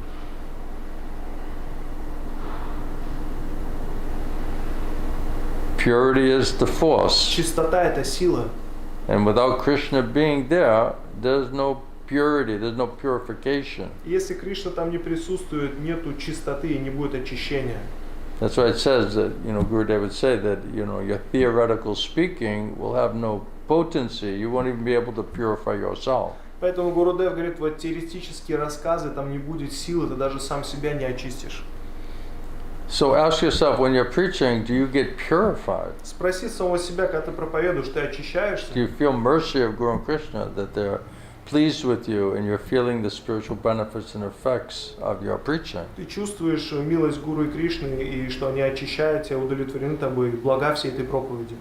Purity is the force.
Чистота – это сила.
And without Krishna being there, there's no purity, there's no purification.
Если Кришна там не присутствует, нету чистоты и не будет очищения.
That's why it says that, Gurudev would say that, your theoretical speaking will have no potency. You won't even be able to purify yourself.
Поэтому Гурудев говорит, вот теоретические рассказы, там не будет силы, ты даже сам себя не очистишь.
So ask yourself, when you're preaching, do you get purified?
Спроси самого себя, когда ты проповедуешь, ты очищаешься?
Do you feel mercy of Guru and Krishna, that they're pleased with you and you're feeling the spiritual benefits and effects of your preaching?
Ты чувствуешь милость Гуру и Кришны, и что они очищают тебя, удовлетворены тобой, блага всей этой проповеди.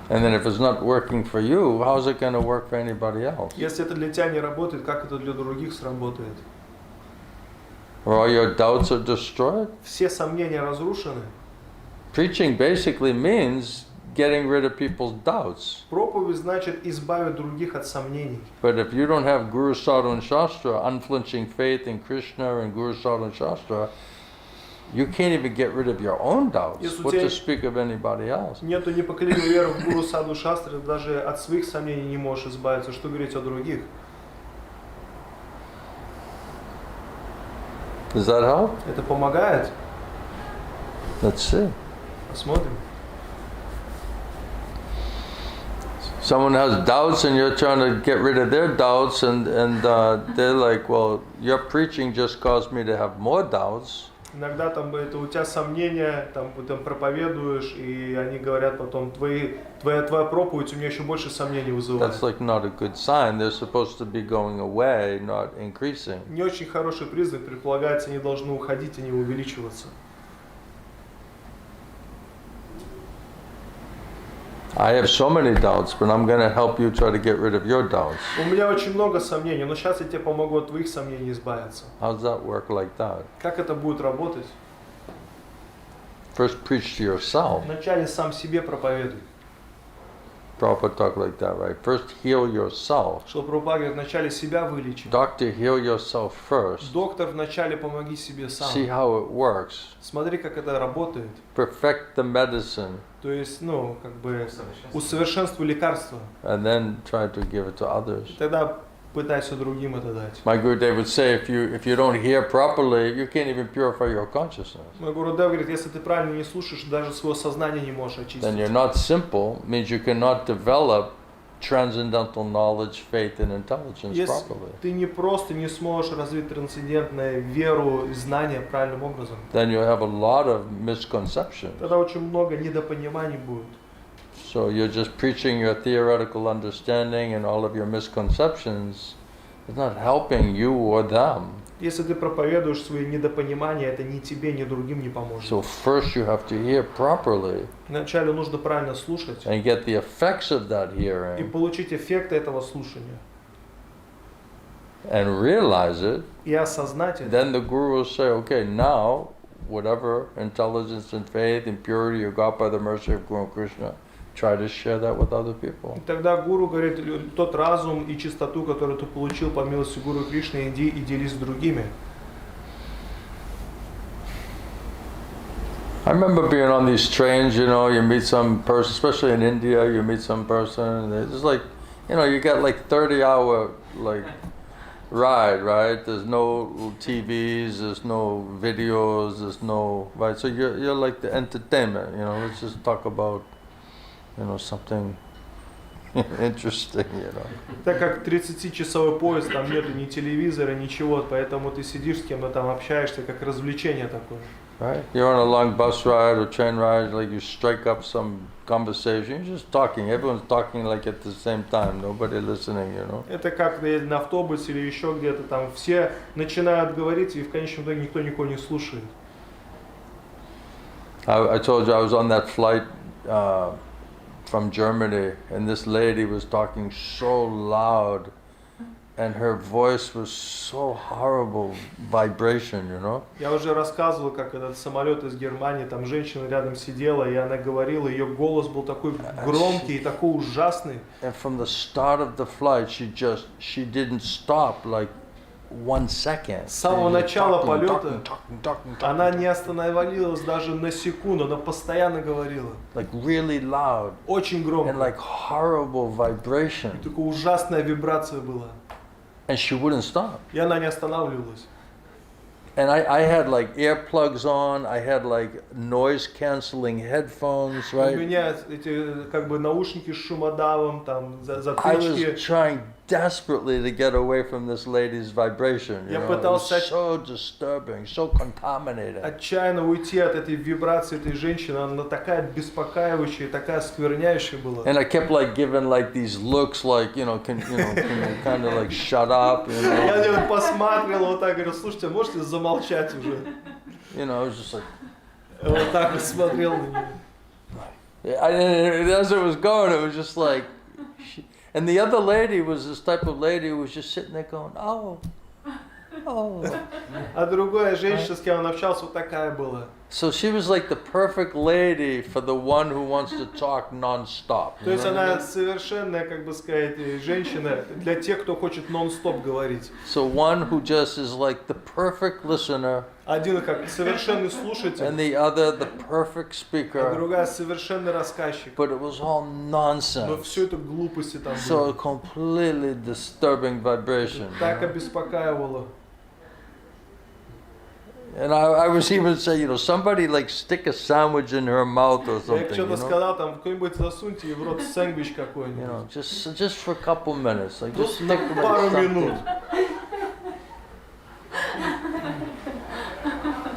And then if it's not working for you, how's it going to work for anybody else?
Если это для тебя не работает, как это для других сработает?
Or all your doubts are destroyed?
Все сомнения разрушены.
Preaching basically means getting rid of people's doubts.
Проповедь значит избавить других от сомнений.
But if you don't have Guru Sadhu and Shastra, unflinching faith in Krishna and Guru Sadhu and Shastra, you can't even get rid of your own doubts. What to speak of anybody else?
Нету непоколебимой веры в Гуру Саду Шастры, даже от своих сомнений не можешь избавиться. Что говорить о других?
Does that help?
Это помогает?
Let's see.
Посмотрим.
Someone has doubts and you're trying to get rid of their doubts and they're like, well, your preaching just caused me to have more doubts.
Иногда там это у тебя сомнения, там проповедуешь, и они говорят потом, твоя проповедь у меня еще больше сомнений вызывает.
That's like not a good sign. They're supposed to be going away, not increasing.
Не очень хороший признак, предполагается, они должны уходить, а не увеличиваться.
I have so many doubts, but I'm going to help you try to get rid of your doubts.
У меня очень много сомнений, но сейчас я тебе помогу от твоих сомнений избавиться.
How does that work like that?
Как это будет работать?
First preach to yourself.
Вначале сам себе проповедуй.
Prabhupada talk like that, right? First heal yourself.
Что Прабхупада говорит, вначале себя вылечи.
Doctor, heal yourself first.
Доктор, вначале помоги себе сам.
See how it works.
Смотри, как это работает.
Perfect the medicine.
То есть, усовершенствуй лекарство.
And then try to give it to others.
Тогда пытайся другим это дать.
My Gurudev would say, if you don't hear properly, you can't even purify your consciousness.
Мой Гурудев говорит, если ты правильно не слушаешь, даже свое сознание не можешь очистить.
Then you're not simple, means you cannot develop transcendental knowledge, faith, and intelligence properly.
Ты не просто не сможешь развить трансцендентную веру и знания правильным образом.
Then you have a lot of misconceptions.
Тогда очень много недопониманий будет.
So you're just preaching your theoretical understanding and all of your misconceptions. It's not helping you or them.
Если ты проповедуешь свои недопонимания, это ни тебе, ни другим не поможет.
So first you have to hear properly.
Вначале нужно правильно слушать.
And get the effects of that
И
hearing.
получить эффекты этого слушания.
And realize it.
И осознать это.
Then the Guru will say, okay, now whatever intelligence and faith and purity you got by the mercy of Guru Krishna, try to share that with other people.
И тогда Гуру говорит, тот разум и чистоту, которую ты получил по милости Гуру Кришны, иди и делись с другими.
I remember being on these trains, you meet some person, especially in India, you meet some person, and it's like, you get like 30-hour ride, right? There's no TVs, there's no videos, there's no, right? So you're like the entertainment, let's just talk about something interesting,
Так как 30-часовой поезд, там нету ни телевизора, ничего, поэтому ты сидишь с кем-то там общаешься, как развлечение такое.
Right? You're on a long bus ride or train ride, like you strike up some conversation, you're just talking, everyone's talking like at the same time, nobody listening,
Это как на автобусе или еще где-то, там все начинают говорить, и в конечном итоге никто никого не слушает.
I told you I was on that flight from Germany, and this lady was talking so loud, and her voice was so horrible vibration, you know.
Я уже рассказывал, как этот самолет из Германии, там женщина рядом сидела, и она говорила, ее голос был такой громкий и такой ужасный.
And from the start of the flight, she didn't stop like 1 second.
С самого начала полета она не остановилась даже на секунду, она постоянно говорила.
Like really loud.
Очень громко.
And like horrible vibration.
И такая ужасная вибрация была.
And she wouldn't stop.
И она не останавливалась.
And I had like earplugs on, I had like noise cancelling headphones, right?
У меня эти как бы наушники с шумодавом, там
I
затычки.
was trying desperately to get away from this lady's vibration. You
Я
know? It
пытался
was so disturbing, so contaminated.
отчаянно уйти от этой вибрации этой женщины. Она такая беспокаивающая, такая скверняющая была.
And I kept like giving like these looks, like can you kind of like shut up, you know?
Я на него посмотрел вот так, говорю, слушайте, можете замолчать уже?
You know, I was just like.
Вот так вот смотрел на нее.
And as it was going, it was just like, and the other lady was this type of lady who was just sitting there going, oh.
А другая женщина, с кем он общался, вот такая была.
So she was like the perfect lady for the one who wants to talk non-stop.
То есть она совершенная, как бы сказать, женщина для тех, кто хочет нон-стоп говорить.
So one who just is like the perfect listener.
Один как совершенный слушатель,
And the other the perfect
а
speaker.
другая совершенный рассказчик.
But it was all
Но
nonsense.
все это глупости там
So
было.
completely disturbing vibration.
Так обеспокаивало.
And I was even saying, somebody like stick a sandwich in her mouth or
Я
something,
что-то сказал, там, кто-нибудь засуньте ей в рот сэндвич какой-нибудь.
just for a couple minutes, like just
На
stick
пару
like
минут.
something.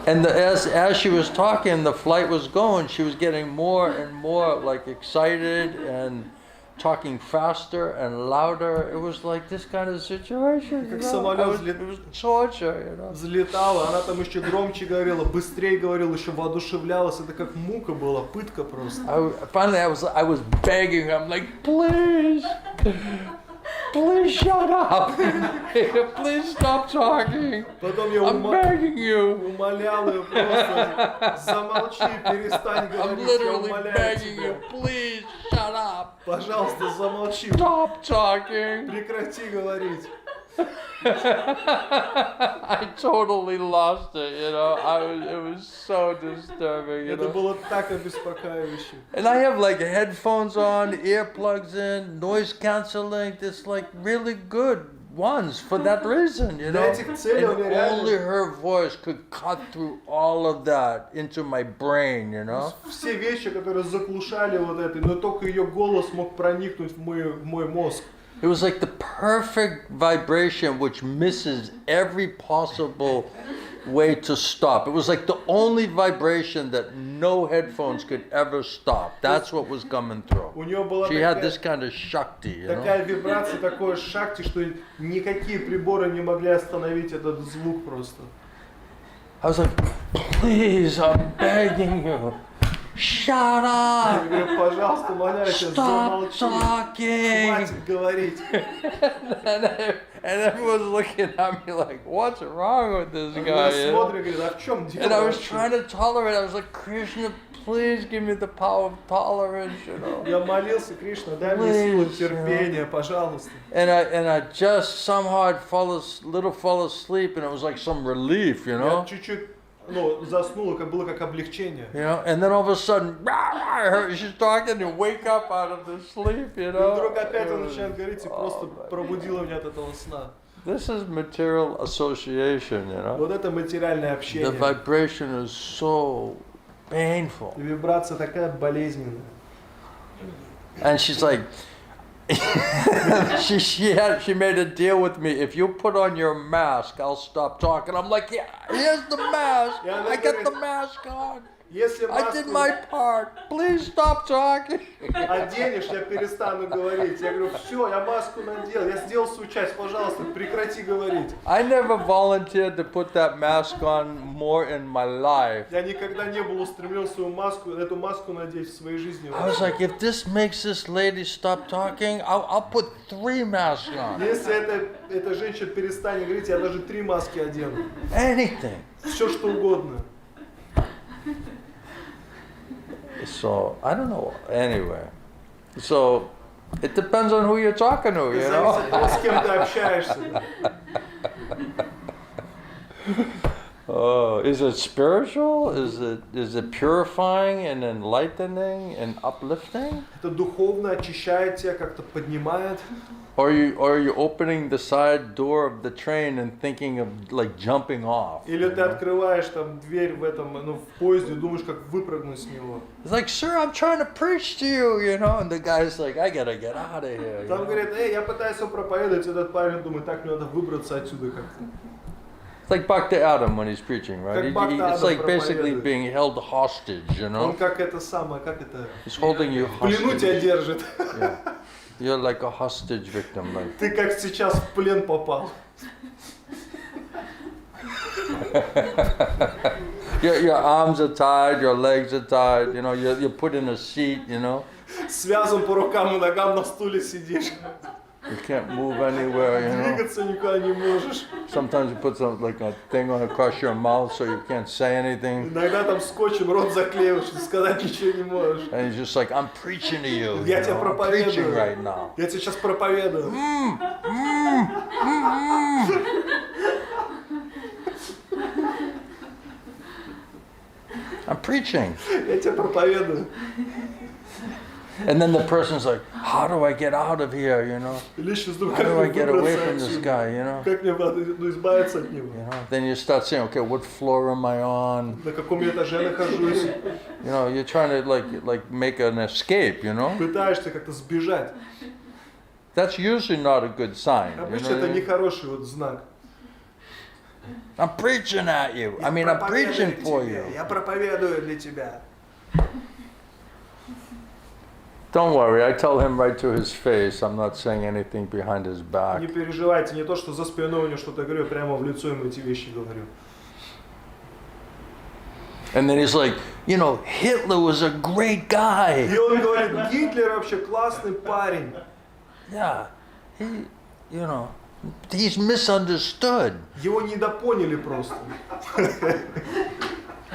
And as she was talking, the flight was going, she was getting more and more like excited and talking faster and louder. It was like this kind of situation.
Как самолет
It was torture,
взлетала, она там еще громче говорила, быстрее говорила, еще воодушевлялась. Это как мука была, пытка просто.
Finally, I was begging. I'm like, please shut up. Please stop talking.
Потом я
I'm begging you.
умолял ее просто, замолчи, перестань
I'm
говорить, я
literally
умоляю
begging you.
тебя.
Please shut up.
Пожалуйста, замолчи,
Stop talking.
прекрати говорить.
I totally lost it, it was so disturbing,
Это было так обеспокаивающе.
And I have like headphones on, earplugs in, noise cancelling, this like really good ones for that reason,
Для этих целей у меня
And
реально
only her voice could cut through all of that into my brain,
все вещи, которые заглушали вот это, но только ее голос мог проникнуть в мой мозг.
It was like the perfect vibration which misses every possible way to stop. It was like the only vibration that no headphones could ever stop. That's what was coming through.
У нее была
She had this kind of shakti,
такая вибрация, такое шакти, что никакие приборы не могли остановить этот звук просто.
I was like, please, I'm begging you. Shut up!
Я говорю, пожалуйста, умоляю тебя,
Stop
замолчи.
talking!
Хватит говорить.
And everyone's looking at me like, what's wrong with this guy?
Смотрят, говорят, а в чем дело?
And I was
вообще?
trying to tolerate. I was like, Krishna, please give me the power of tolerance,
Я молился, Кришна, дай мне силу
Please,
терпения, пожалуйста.
And I just somehow fell asleep, and it was like some relief,
Я чуть-чуть, заснул, как было как облегчение.
And then all of a sudden, I heard she's talking, and wake up out of the sleep,
И вдруг опять он начинает говорить и просто пробудило меня от этого сна.
This is material association,
Вот это материальное
The
общение.
vibration is so painful.
И вибрация такая болезненная.
And she's like, she made a deal with me. If you put on your mask, I'll stop talking. I'm like, yeah, here's the mask.
Yeah,
I got the mask on.
Если
I did
маску
my part. Please stop talking.
оденешь, я перестану говорить. Я говорю, все, я маску надел, я сделал свою часть, пожалуйста, прекрати говорить.
I never volunteered to put that mask on more in my life.
Я никогда не был устремлен свою маску, эту маску надеть в своей жизни.
I was like, if this makes this lady stop talking, I'll put 3 masks on.
Если эта женщина перестанет говорить, я даже 3 маски одену.
Anything.
Все что угодно.
So, I don't know. Anyway. So, it depends on who you're talking to, you
Зависит
know?
от того, с кем ты общаешься.
Oh, is it spiritual? Is it purifying and enlightening and uplifting?
Это духовно очищает тебя, как-то поднимает.
Or are you opening the side door of the train and thinking of like jumping off?
Или ты открываешь там дверь в этом, в поезде, думаешь, как выпрыгнуть с него.
It's like, sir, I'm trying to preach to you, you know, and the guy's like, I gotta get out of here. You
Там
know?
говорят, я пытаюсь его проповедовать, этот парень думает, так, мне надо выбраться отсюда как-то.
It's like Bhakti Adam when he's preaching, right?
Как Bhakti
It's
Adam
like basically
проповедует.
being held hostage, you
Он
know?
как это самое, как это,
He's holding you
в плену тебя
hostage.
держит.
Yeah. You're like a hostage victim, like.
Ты как сейчас в плен попал.
Your arms are tied, your legs are tied, you know, you're put in a seat, you know.
Связан по рукам и ногам на стуле сидишь.
You can't move anywhere, you know.
Двигаться никуда не можешь.
Sometimes you put some like a thing on across your mouth so you can't say anything.
Иногда там скотчем рот заклеиваешь, и сказать ничего не можешь.
And he's just like, I'm preaching to you.
Я
You
тебя
know? I'm preaching
проповедую.
right now.
Я тебе сейчас проповедую.
I'm preaching.
Я тебе проповедую.
And then the person's like, how do I get out of here, you know?
И личность думает,
How
как
do I
мне
get away
выбраться
from this
отсюда?
guy, you know?
Как мне избавиться от него?
You know? Then you start saying, okay, what floor am I on?
На каком я этаже нахожусь?
You know, you're trying to like make an escape, you know?
Пытаешься как-то сбежать.
That's usually not a good sign. You
Обычно
know
это
what I mean?
нехороший вот знак.
I'm preaching at you. I mean, I'm preaching for you.
Я проповедую для тебя.
Don't worry, I tell him right to his face. I'm not saying anything behind his back.
Не переживайте, не то, что за спиной у него что-то говорю, прямо в лицо ему эти вещи говорю.
And then he's like, you know, Hitler was a great guy.
И он говорит, Гитлер вообще классный парень.
Yeah, he, you know, he's misunderstood.
Его недопоняли просто.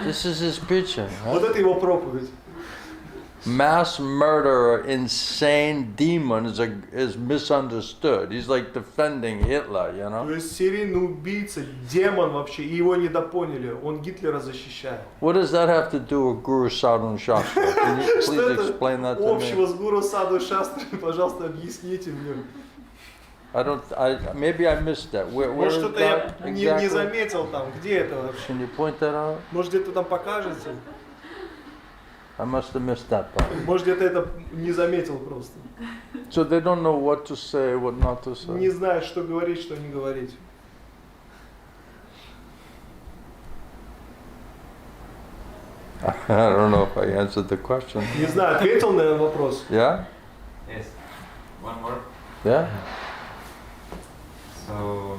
This is his preaching.
Вот
Right?
это его проповедь.
Mass murderer, insane demon is misunderstood. He's like defending Hitler, you
То
know.
есть серийный убийца, демон вообще, и его недопоняли. Он Гитлера защищает.
What does that have to do with Guru Sadhana Shastra? Can you
Что
please
это
explain that to
общего
me?
с гуру Саду Шастрой? Пожалуйста, объясните мне.
Maybe I missed that. Where
Может,
is
что-то я
that
не
exactly?
заметил там. Где это вообще?
Can you point that out?
Может, где-то там покажете?
I must have missed that part.
Может, где-то это не заметил просто.
So they don't know what to say, what not to say.
Не знает, что говорить, что не говорить.
I don't know if I answered the question.
Не знаю, ответил на этот вопрос?
Yeah?
Yes. One more.
Yeah?
So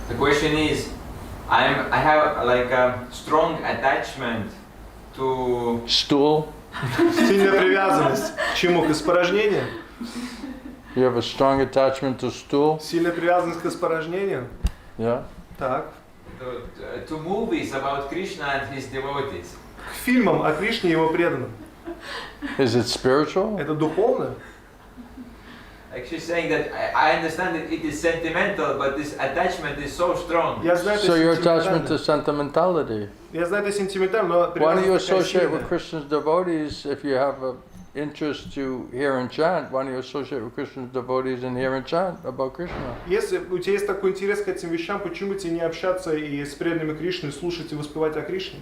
the question is, I have like a strong attachment to
Stool?
Сильная привязанность. К чему? К испорожнению?
You have a strong attachment to stool?
Сильная привязанность к испорожнению?
Yeah?
Так.
to movies about Krishna and his devotees.
К фильмам о Кришне и его преданным.
Is it spiritual?
Это духовно?
Like she's saying that I understand that it is sentimental, but this attachment is so strong.
Я знаю,
So
это
your attachment to
сентиментально.
sentimentality.
Я знаю, это сентиментально, но
Why don't you
привязанность такая
associate with
сильная.
Krishna's devotees if you have an interest to hear and chant? Why don't you associate with Krishna's devotees and hear and chant about Krishna?
Если у тебя есть такой интерес к этим вещам, почему тебе не общаться и с преданными Кришны, слушать и воспевать о Кришне?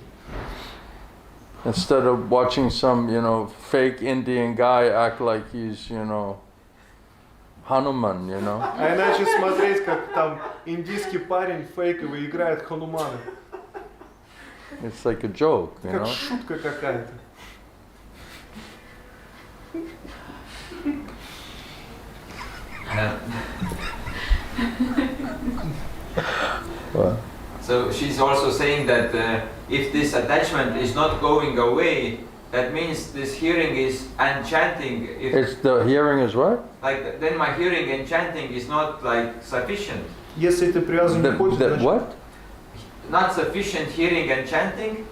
Instead of watching some, you know, fake Indian guy act like he's, you know, Hanuman, you know.
А иначе смотреть, как там индийский парень фейковый играет Ханумана.
It's like a joke, you
Как
know.
шутка какая-то.
What?
So she's also saying that if this attachment is not going away, that means this hearing is enchanting. If
It's the hearing is what?
like then my hearing and chanting is not like sufficient.
Если эта привязанность не уходит, значит,
What?
Not sufficient hearing and chanting.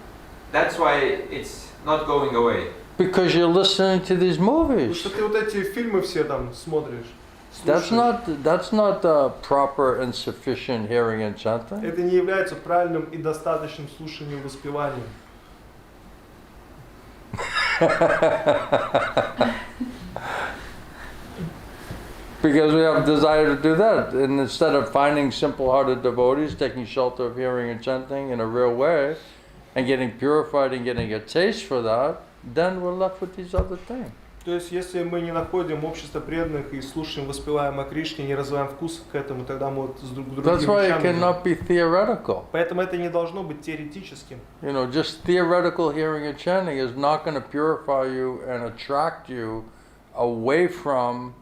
That's why it's not going away.
Because you're listening to these
потому
movies.
что ты вот эти фильмы все там смотришь,
That's
слушаешь.
not proper and sufficient hearing and chanting.
Это не является правильным и достаточным слушанием и воспеванием.
Because we have desire to do that. And instead of finding simple-hearted devotees, taking shelter of hearing and chanting in a real way, and getting purified and getting a taste for that, then we're left with these other things.
То есть, если мы не находим общество преданных и слушаем, воспеваем о Кришне, не развиваем вкус к этому, тогда мы вот с другими
That's why it
вещами.
cannot be theoretical.
Поэтому это не должно быть теоретическим.
You know, just theoretical hearing and chanting is not going to purify you and attract you away from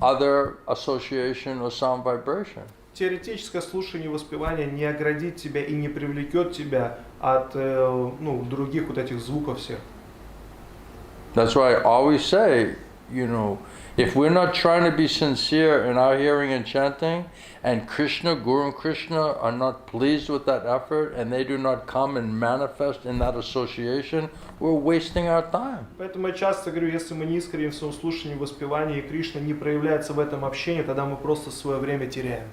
other association or sound vibration.
Теоретическое слушание и воспевание не оградит тебя и не привлекет тебя от других вот этих звуков всех.
That's why I always say, you know, if we're not trying to be sincere in our hearing and chanting, and Krishna, Guru and Krishna are not pleased with that effort, and they do not come and manifest in that association, we're wasting our time.
Поэтому я часто говорю, если мы не искренни в своем слушании и воспевании, и Кришна не проявляется в этом общении, тогда мы просто свое время теряем.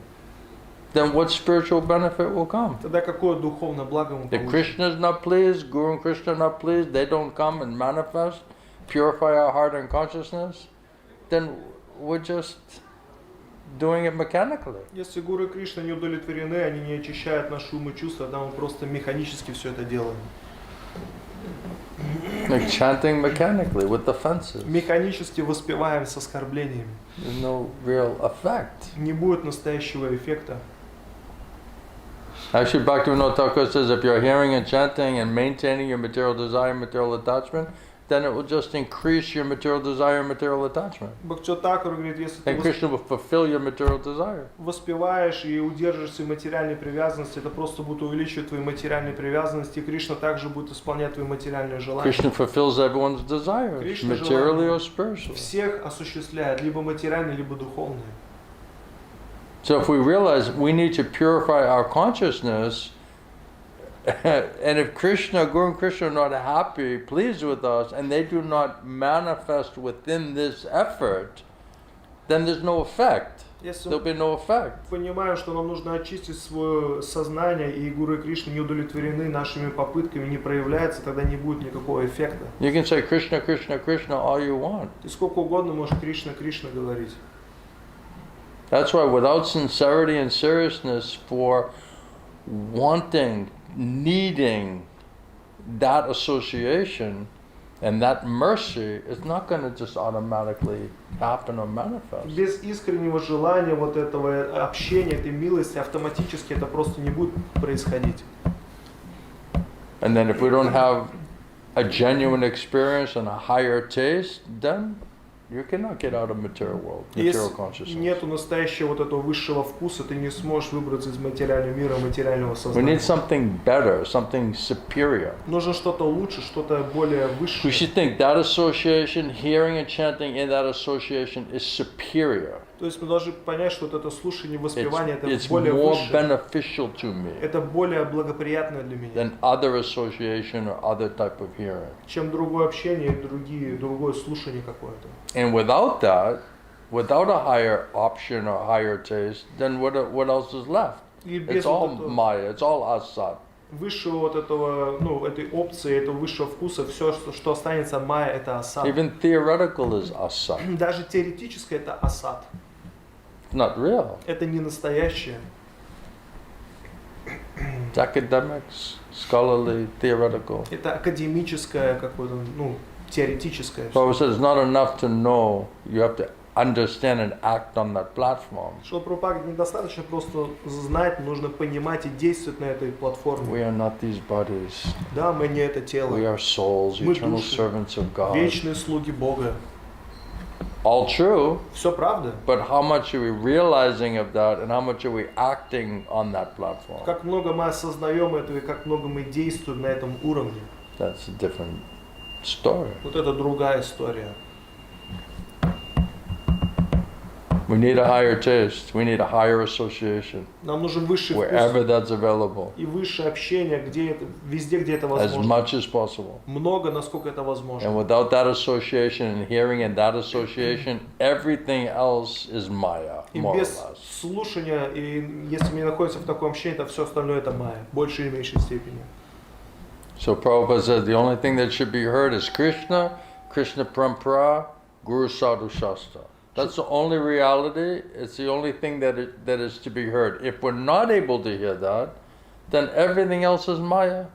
Then what spiritual benefit will come?
Тогда какое духовное благо мы
If
получим?
Krishna is not pleased, Guru and Krishna are not pleased, they don't come and manifest, purify our heart and consciousness, then we're just doing it mechanically.
Если Гуру и Кришна не удовлетворены, они не очищают наши умы и чувства, тогда мы просто механически все это делаем.
Like chanting mechanically with offenses.
Механически воспеваем с оскорблениями.
There's no real effect.
Не будет настоящего эффекта.
Actually, Bhaktivinoda Thakur says if you're hearing and chanting and maintaining your material desire, material attachment, then it will just increase your material desire and material attachment.
Бхактивinoda Thakura говорит, если
And
ты
Krishna will fulfill your material desire.
воспеваешь и удерживаешься в материальной привязанности, это просто будет увеличивать твои материальные привязанности, и Кришна также будет исполнять твои материальные желания.
Krishna fulfills everyone's desires,
Krishna
materially or
желание
spiritually.
всех осуществляет, либо материальные, либо духовные.
So if we realize we need to purify our consciousness, and if Krishna, Guru and Krishna are not happy, pleased with us, and they do not manifest within this effort, then there's no effect.
Если
There'll be no effect.
понимаем, что нам нужно очистить свое сознание, и Гуру и Кришна не удовлетворены нашими попытками, не проявляется, тогда не будет никакого эффекта.
You can say Krishna, Krishna, Krishna all you want.
Ты сколько угодно можешь Кришна, Кришна говорить.
That's why without sincerity and seriousness for wanting, needing that association and that mercy, it's not going to just automatically happen or manifest.
Без искреннего желания вот этого общения, этой милости, автоматически это просто не будет происходить.
And then if we don't have a genuine experience and a higher taste, then you cannot get out of material world, material
Если
consciousness.
нету настоящего вот этого высшего вкуса, ты не сможешь выбраться из материального мира, материального
We
сознания.
need something better, something superior.
Нужно что-то лучше, что-то более
We
высшее.
should think that association, hearing and chanting in that association is superior.
То есть мы должны понять, что вот это слушание, воспевание, это
It's
более
more
высшее,
beneficial to me
это более благоприятное для меня,
than other association or other type of hearing.
чем другое общение, другое слушание какое-то.
And without that, without a higher option or higher taste, then what else is left?
И без
It's all
вот этого
Maya, it's all asat.
высшего вот этого, этой опции, этого высшего вкуса, все, что останется майя, это асад.
Even theoretical is asat.
Даже теоретическое это асад.
It's not real.
Это не настоящее.
It's academic, scholarly, theoretical.
Это академическое какое-то, теоретическое.
So I said it's not enough to know, you have to understand and act on that platform.
Что Прабхупада говорит, недостаточно просто знать, нужно понимать и действовать на этой платформе.
We are not these bodies.
Да, мы не это тело.
We are souls,
Мы
eternal
души,
servants of God.
вечные слуги Бога.
All true,
Все правда.
but how much are we realizing of that and how much are we acting on that platform?
Как много мы осознаем этого и как много мы действуем на этом уровне.
That's a different story.
Вот это другая история.
We need a higher taste. We need a higher association
Нам нужен высший
wherever
вкус
that's available,
и высшее общение, где это, везде, где это
as
возможно.
much as possible.
Много, насколько это возможно.
And without that association and hearing and that association, everything else is Maya,
И
more or
без
less.
слушания, и если мы не находимся в таком общении, то все остальное это майя, в большей или меньшей степени.
So Prabhupada says the only thing that should be heard is Krishna, Krishna Parampara, Guru Sadhu Shastra. That's the only reality. It's the only thing that is to be heard. If we're not able to hear that, then everything else is Maya,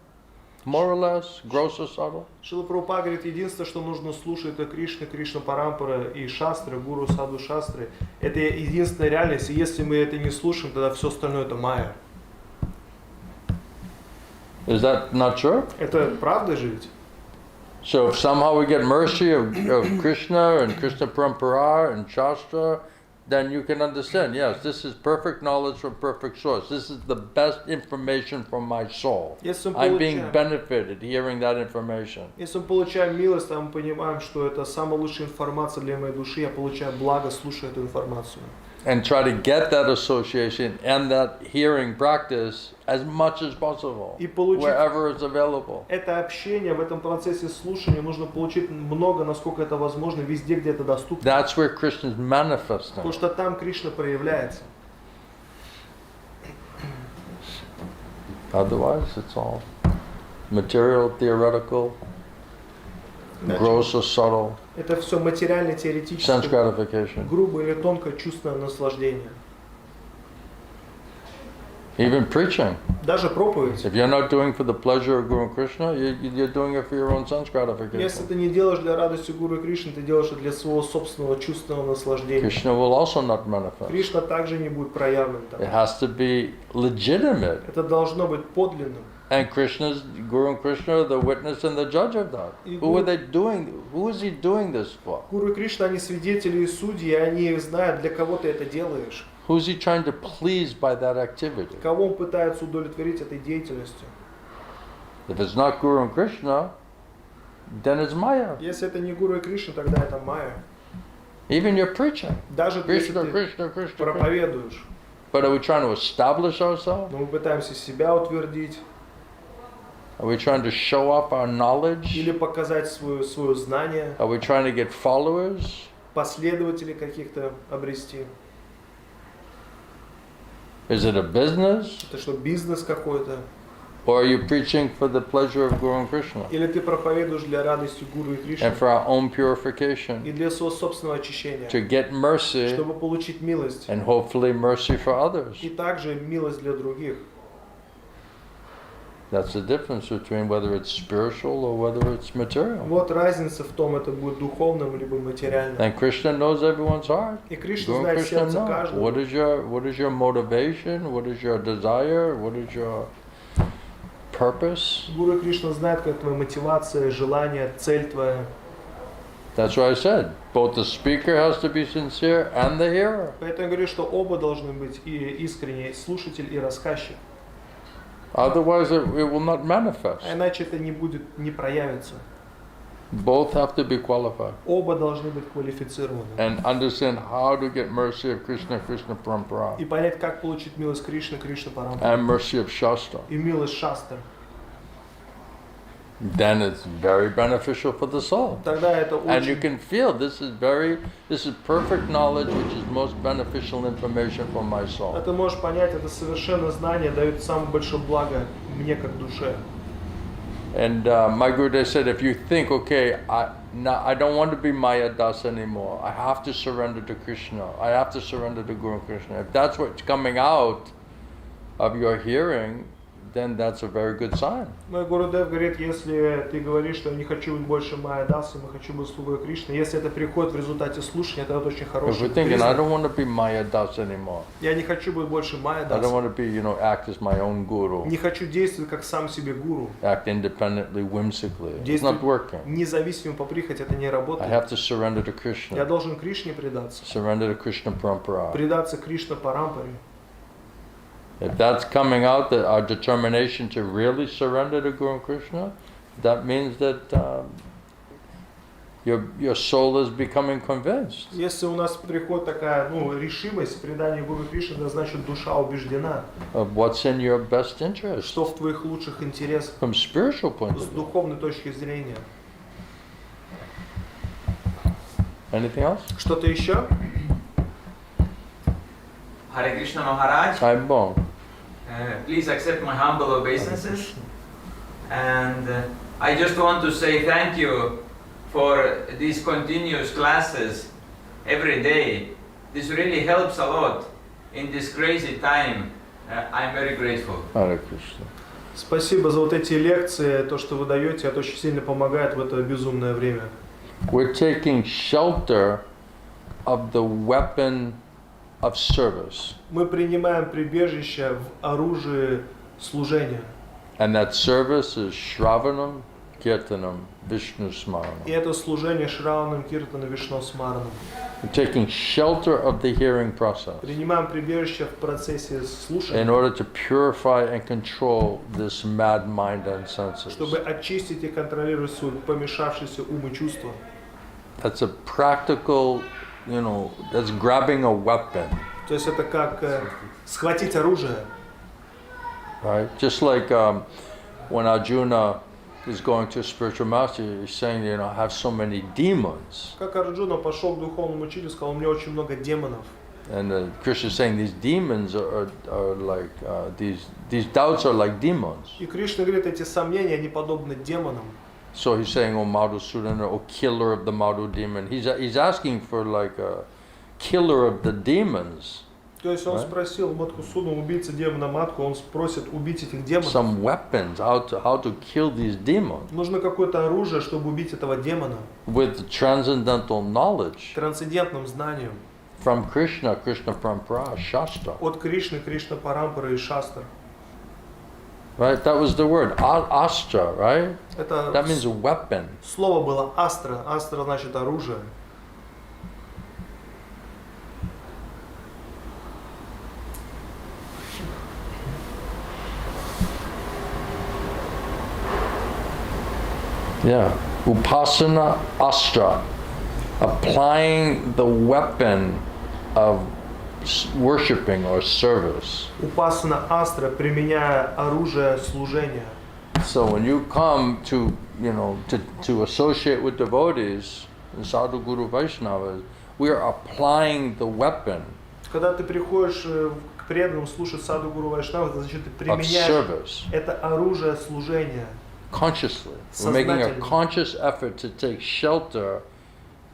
more or less, gross or subtle.
Шрила Прабхупада говорит, единственное, что нужно слушать, это Кришна, Кришна Парампара и Шастры, Гуру Саду Шастры. Это единственная реальность, и если мы это не слушаем, тогда все остальное это майя.
Is that not true?
Это правда же ведь?
So if somehow we get mercy of Krishna and Krishna Parampara and Shastra, then you can understand, yes, this is perfect knowledge from perfect source. This is the best information from my soul.
Если мы
I'm being
получаем,
benefited hearing that information.
если мы получаем милость, то мы понимаем, что это самая лучшая информация для моей души, я получаю благо, слушая эту информацию.
And try to get that association and that hearing practice as much as possible,
И получить
wherever it's available.
это общение, в этом процессе слушания нужно получить много, насколько это возможно, везде, где это доступно.
That's where Krishna is manifesting.
Потому что там Кришна проявляется.
Otherwise, it's all material, theoretical, gross or subtle,
Это все материально,
sense
теоретически,
gratification.
грубо или тонко чувственное наслаждение.
Even preaching.
Даже проповедь.
If you're not doing for the pleasure of Guru and Krishna, you're doing it for your own sense
Если
gratification.
ты не делаешь для радости Гуру и Кришны, ты делаешь это для своего собственного чувственного наслаждения.
Krishna will also not manifest.
Кришна также не будет проявлен там.
It has to be legitimate.
Это должно быть подлинным.
And Krishna's, Guru and Krishna are the witness and the judge of that. Who are they doing? Who is he doing this for?
Гуру и Кришна, они свидетели и судьи, и они знают, для кого ты это делаешь.
Who's he trying to please by that activity?
Кого он пытается удовлетворить этой деятельностью.
If it's not Guru and Krishna, then it's Maya.
Если это не Гуру и Кришна, тогда это майя.
Even your preaching.
Даже если
Krishna,
ты
Krishna, Krishna, Krishna.
проповедуешь,
But are we trying to establish ourselves?
но мы пытаемся себя утвердить
Are we trying to show up our knowledge?
или показать свое знание,
Are we trying to get followers?
последователей каких-то обрести.
Is it a business?
Это что, бизнес какой-то?
Or are you preaching for the pleasure of Guru and Krishna?
Или ты проповедуешь для радости Гуру и Кришны
And for our own purification?
и для своего собственного очищения,
To get mercy
чтобы получить милость
and hopefully mercy for others.
и также милость для других.
That's the difference between whether it's spiritual or whether it's material.
Вот разница в том, это будет духовным либо материальным.
And Krishna knows everyone's heart.
И Кришна
Guru and
знает
Krishna
сердце
knows.
каждого.
What is your motivation? What is your desire? What is your purpose?
Гуру и Кришна знает, какая твоя мотивация, желание, цель твоя.
That's why I said both the speaker has to be sincere and the hearer.
Поэтому я говорю, что оба должны быть и искренне, слушатель и рассказчик.
Otherwise, it will not manifest.
А иначе это не будет, не проявится.
Both have to be qualified
Оба должны быть квалифицированы.
and understand how to get mercy of Krishna, Krishna Parampara,
И понять, как получить милость Кришны, Кришна Парампара.
and mercy of Shastra.
И милость Шастры.
Then it's very beneficial for the soul.
Тогда это
And you
очень...
can feel this is perfect knowledge, which is most beneficial information for my soul.
Ты можешь понять, это совершенно знание дает самое большое благо мне как душе.
And my Gurudev said, if you think, okay, I don't want to be Maya Das anymore. I have to surrender to Krishna. I have to surrender to Guru Krishna. If that's what's coming out of your hearing, then that's a very good sign.
Мой Гурудев говорит, если ты говоришь, что я не хочу быть больше Майя Дасом, я хочу быть слугой Кришны, если это приходит в результате слушания, это очень
If
хороший
we're thinking, I
признак.
don't want to be Maya Das anymore.
Я не хочу быть больше Майя
I don't
Дасом.
want to be, act as my own guru,
Не хочу действовать как сам себе гуру.
act independently, whimsically. It's
Действовать
not working.
независимо по прихоти, это не
I
работает.
have to surrender to
Я
Krishna,
должен Кришне предаться.
surrender to Krishna Parampara.
Предаться Кришна Парампаре.
If that's coming out, that our determination to really surrender to Guru Krishna, that means that your soul is becoming convinced.
Если у нас приходит такая решимость в предании Гуру Кришны, это значит душа убеждена,
Of what's in your best interest
что в твоих лучших интересах
from spiritual point
с
of view.
духовной точки зрения.
Anything else?
Что-то еще?
Hare Krishna Maharaj,
I'm bon.
please accept my humble obeisances. And I just want to say thank you for these continuous classes every day. This really helps a lot in this crazy time. I'm very grateful.
Hare Krishna.
Спасибо за вот эти лекции, то, что вы даете, это очень сильно помогает в это безумное время.
We're taking shelter of the weapon of service.
Мы принимаем прибежище в оружии служения.
And that service is Shravanam, Kirtanam, Vishnu
И
Smaranam.
это служение Шраванам, Киртаном, Вишну Смараном.
We're taking shelter of the hearing process
Принимаем прибежище в процессе слушания,
in order to purify and control this mad mind and senses.
чтобы очистить и контролировать свой помешавшийся ум и чувства.
That's a practical, that's grabbing a weapon,
То есть это как схватить оружие.
right? Just like when Arjuna is going to a spiritual master, he's saying, I have so many demons.
Как Арджуна пошел к духовному учителю и сказал, у меня очень много демонов.
And Krishna is saying these demons are like, these doubts are like demons.
И Кришна говорит, эти сомнения, они подобны демонам.
So he's saying, "Oh Madhusudana, oh killer of the Madhu demon." He's asking for like a killer of the demons,
То есть он
Right.
спросил Мадхусудану, убийца демона Мадху, он просит убить этих демонов.
some weapons, how to kill these demons
Нужно какое-то оружие, чтобы убить этого демона.
with transcendental knowledge
Трансцендентным знанием.
from Krishna, Krishna Parampara, Shastra.
От Кришны, Кришна Парампара и Шастр.
Right? That was the word, astra, right?
Это
That means a weapon.
слово было астра. Астра значит оружие.
Yeah. Upasana astra. Applying the weapon of worshipping or service.
Упасана астра, применяя оружие служения.
So when you come to, to associate with devotees, sadhu, guru, vaishnavas, we are applying the weapon
Когда ты приходишь к преданным слушать саду гуру Вайшнава, это значит ты
of
применяешь
service
это оружие служения.
consciously. We're making a
Сознательно.
conscious effort to take shelter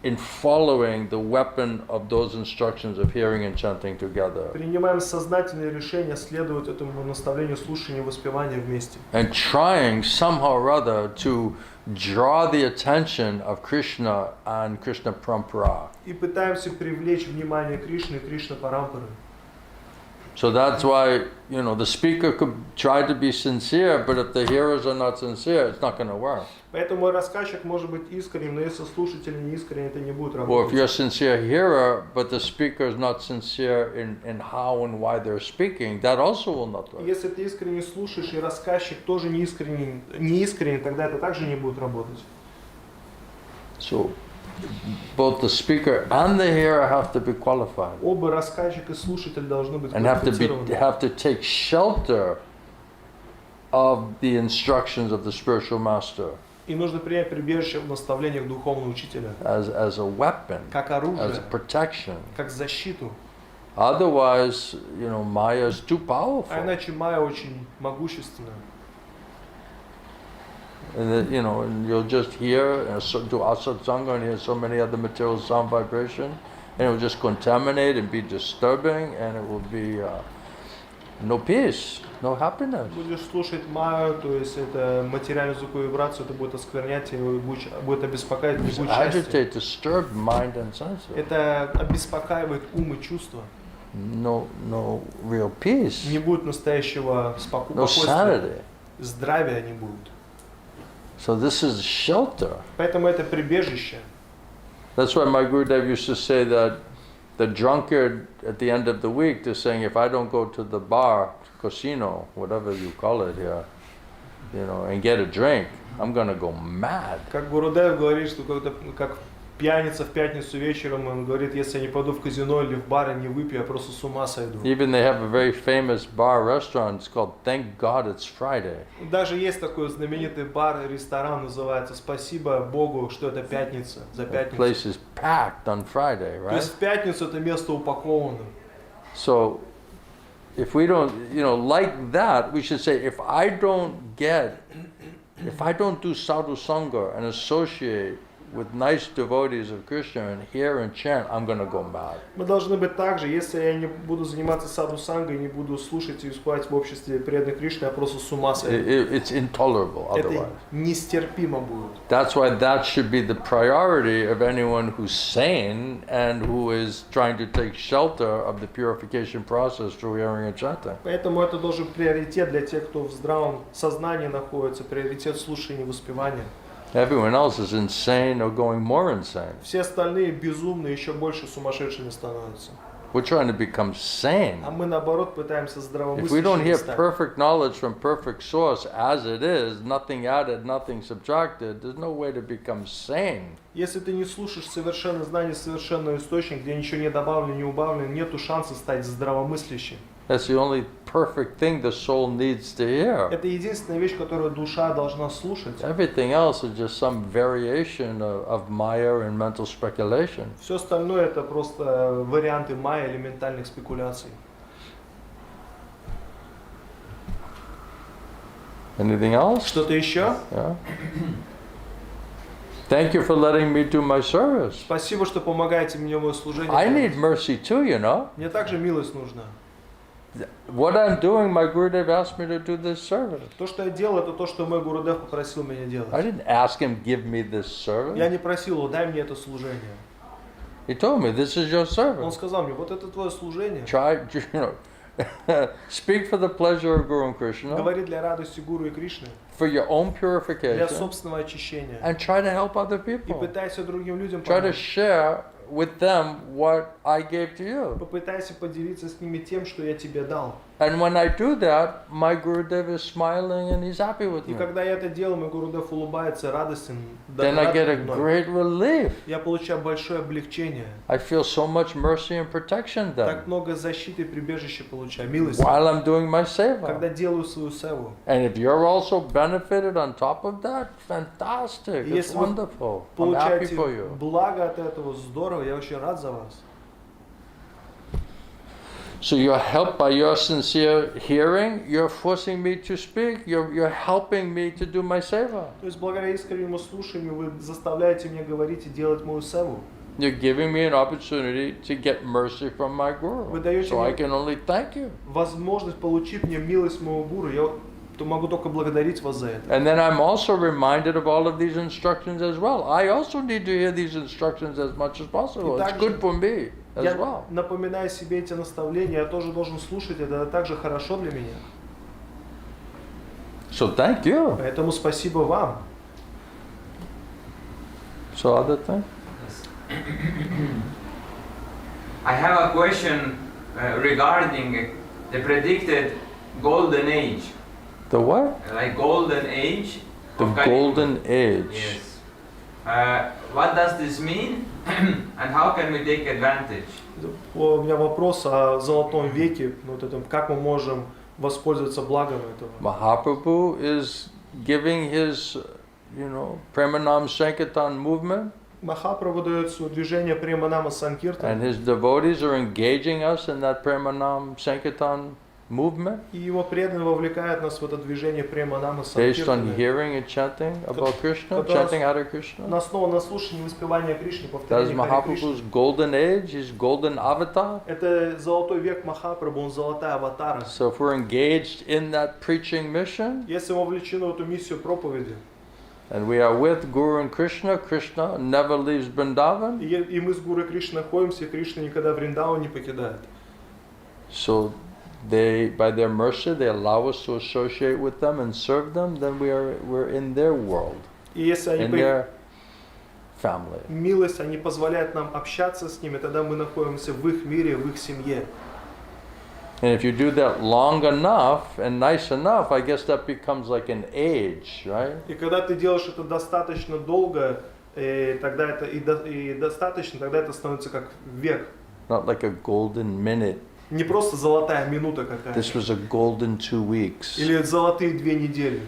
in following the weapon of those instructions of hearing and chanting together.
Принимаем сознательное решение следовать этому наставлению слушания и воспевания вместе.
And trying somehow or other to draw the attention of Krishna and Krishna Parampara.
И пытаемся привлечь внимание Кришны и Кришна Парампары.
So that's why, the speaker could try to be sincere, but if the hearers are not sincere, it's not going to work.
Поэтому рассказчик может быть искренним, но если слушатели не искренне, это не будет
Or if
работать.
you're a sincere hearer, but the speaker is not sincere in how and why they're speaking, that also will not work.
Если ты искренне слушаешь, и рассказчик тоже не искренен, тогда это также не будет работать.
So both the speaker and the hearer have to be qualified
Оба рассказчик и слушатель должны быть
and have
квалифицированы.
to take shelter of the instructions of the spiritual master
И нужно принять прибежище в наставлениях духовного учителя,
as a weapon,
как
as
оружие,
a protection.
как защиту.
Otherwise, Maya is too
А
powerful.
иначе майя очень могущественная.
And that, and you'll just hear, do asatsanga and hear so many other material sound vibration, and it will just contaminate and be disturbing, and it will be no peace, no happiness.
Будешь слушать майю, то есть это материальную звуковую вибрацию, это будет осквернять его, и будет обеспокаивать, не будет счастья.
Agitate, disturb mind and senses.
Это обеспокаивает ум и чувства.
No real peace.
Не будет настоящего
No
спокойствия,
sanity.
здравия не будет.
So this is shelter.
Поэтому это прибежище.
That's why my Gurudev used to say that the drunkard at the end of the week is saying, if I don't go to the bar, casino, whatever you call it here, and get a drink, I'm gonna go mad.
Как Гурудев говорит, что как пьяница в пятницу вечером, он говорит, если я не пойду в казино или в бар и не выпью, я просто с ума сойду.
Even they have a very famous bar restaurant. It's called Thank God It's Friday.
Даже есть такой знаменитый бар и ресторан, называется «Спасибо Богу, что это пятница», за
The
пятницу.
place is packed on Friday,
То есть
right?
в пятницу это место упаковано.
So if we don't, like that, we should say, if I don't do sadhu sangha and associate with nice devotees of Krishna and hear and chant, I'm going to go mad.
Мы должны быть так же, если я не буду заниматься саду сангой, не буду слушать и спать в обществе преданных Кришны, я просто с ума сойду.
It's intolerable
Это
otherwise.
нестерпимо будет.
That's why that should be the priority of anyone who's sane and who is trying to take shelter of the purification process through hearing and chanting.
Поэтому это должен приоритет для тех, кто в здравом сознании находится, приоритет слушания и воспевания.
Everyone else is insane or going more insane.
Все остальные безумные, еще больше сумасшедшими становятся.
We're trying to become sane.
А мы наоборот пытаемся
If we don't
здравомыслящими
hear
стать.
perfect knowledge from perfect source as it is, nothing added, nothing subtracted, there's no way to become sane.
Если ты не слушаешь совершенное знание, совершенный источник, где ничего не добавлено, не убавлено, нету шанса стать здравомыслящим.
That's the only perfect thing the soul needs to hear.
Это единственная вещь, которую душа должна слушать.
Everything else is just some variation of Maya and mental speculation.
Все остальное это просто варианты майя или ментальных спекуляций.
Anything else?
Что-то еще?
Yeah. Thank you for letting me do my service.
Спасибо, что помогаете мне в мое служение.
I need mercy too,
Мне также милость нужна.
What I'm doing, my Gurudev asked me to do this service.
То, что я делал, это то, что мой Гурудев попросил меня делать.
I didn't ask him, give me this service.
Я не просил его, дай мне это служение.
He told me, this is your
Он
service.
сказал мне, вот это твое служение.
Try, speak for the pleasure of Guru and Krishna,
Говори для радости Гуру и Кришны,
for your own
для
purification,
собственного очищения.
and try to help other
И
people.
пытайся другим людям
Try to
помочь.
share with them what I gave to you.
Попытайся поделиться с ними тем, что я тебе дал.
And when I do that, my Gurudev is smiling and he's happy with
И
me.
когда я это делаю, мой Гурудев улыбается, радостен.
Then I get a
рад мной.
great relief.
Я получаю большое облегчение.
I feel so much mercy and protection then
Так много защиты и прибежища получаю, милости,
while I'm doing my
когда
seva.
делаю свою севу.
And if you're also benefited on top of that, fantastic.
И
It's
если вы
wonderful. I'm happy
Получаете
for you.
благо от этого, здорово, я очень рад за вас.
So you're helped by your sincere hearing. You're forcing me to speak. You're helping me to do my seva.
То есть благодаря искреннему слушанию вы заставляете меня говорить и делать мою севу.
You're giving me an opportunity to get mercy from my Guru.
Вы даете
So I
мне
can only thank you.
возможность получить мне милость моего Гуру. Я могу только благодарить вас за это.
And then I'm also reminded of all of these instructions as well. I also need to hear these instructions as much as possible. It's good for me as
Я
well.
напоминаю себе эти наставления, я тоже должен слушать, это также хорошо для меня.
So thank you.
Поэтому спасибо вам.
So other thing?
I have a question regarding the predicted golden age.
The what?
Like golden age.
The
of Kali Yuga.
golden age.
Yes. What does this mean and how can we take advantage?
У меня вопрос о золотом веке, вот этом, как мы можем воспользоваться благом этого.
Mahaprabhu is giving his, Premanam Sankirtan movement,
Махапрабху дает свое движение Преманама
and
Санкиртан,
his devotees are engaging us in that Premanam Sankirtan movement
И его преданные вовлекают нас в это движение Преманама
based on
Санкиртаны.
hearing and chanting about Krishna,
Because-
chanting Hare Krishna.
На основе на слушании воспевания Кришны,
That is
повторения Харе Кришны.
Mahaprabhu's golden age, his golden avatar.
Это золотой век Махапрабху, он золотая аватара.
So if we're engaged in that preaching mission,
Если мы вовлечены в эту миссию проповеди,
and we are with Guru and Krishna, Krishna never leaves Vrindavan.
и мы с Гуру Кришной находимся, и Кришна никогда Вриндаву не покидает.
So they, by their mercy, they allow us to associate with them and serve them. Then we're in their world,
И если они
in
по их
their family.
милость, они позволяют нам общаться с ними, тогда мы находимся в их мире, в их семье.
And if you do that long enough and nice enough, I guess that becomes like an age, right?
И когда ты делаешь это достаточно долго, тогда это и достаточно, тогда это становится как век.
Not like a golden minute.
Не просто золотая минута какая-то.
This was a golden 2 weeks
Или золотые 2 недели.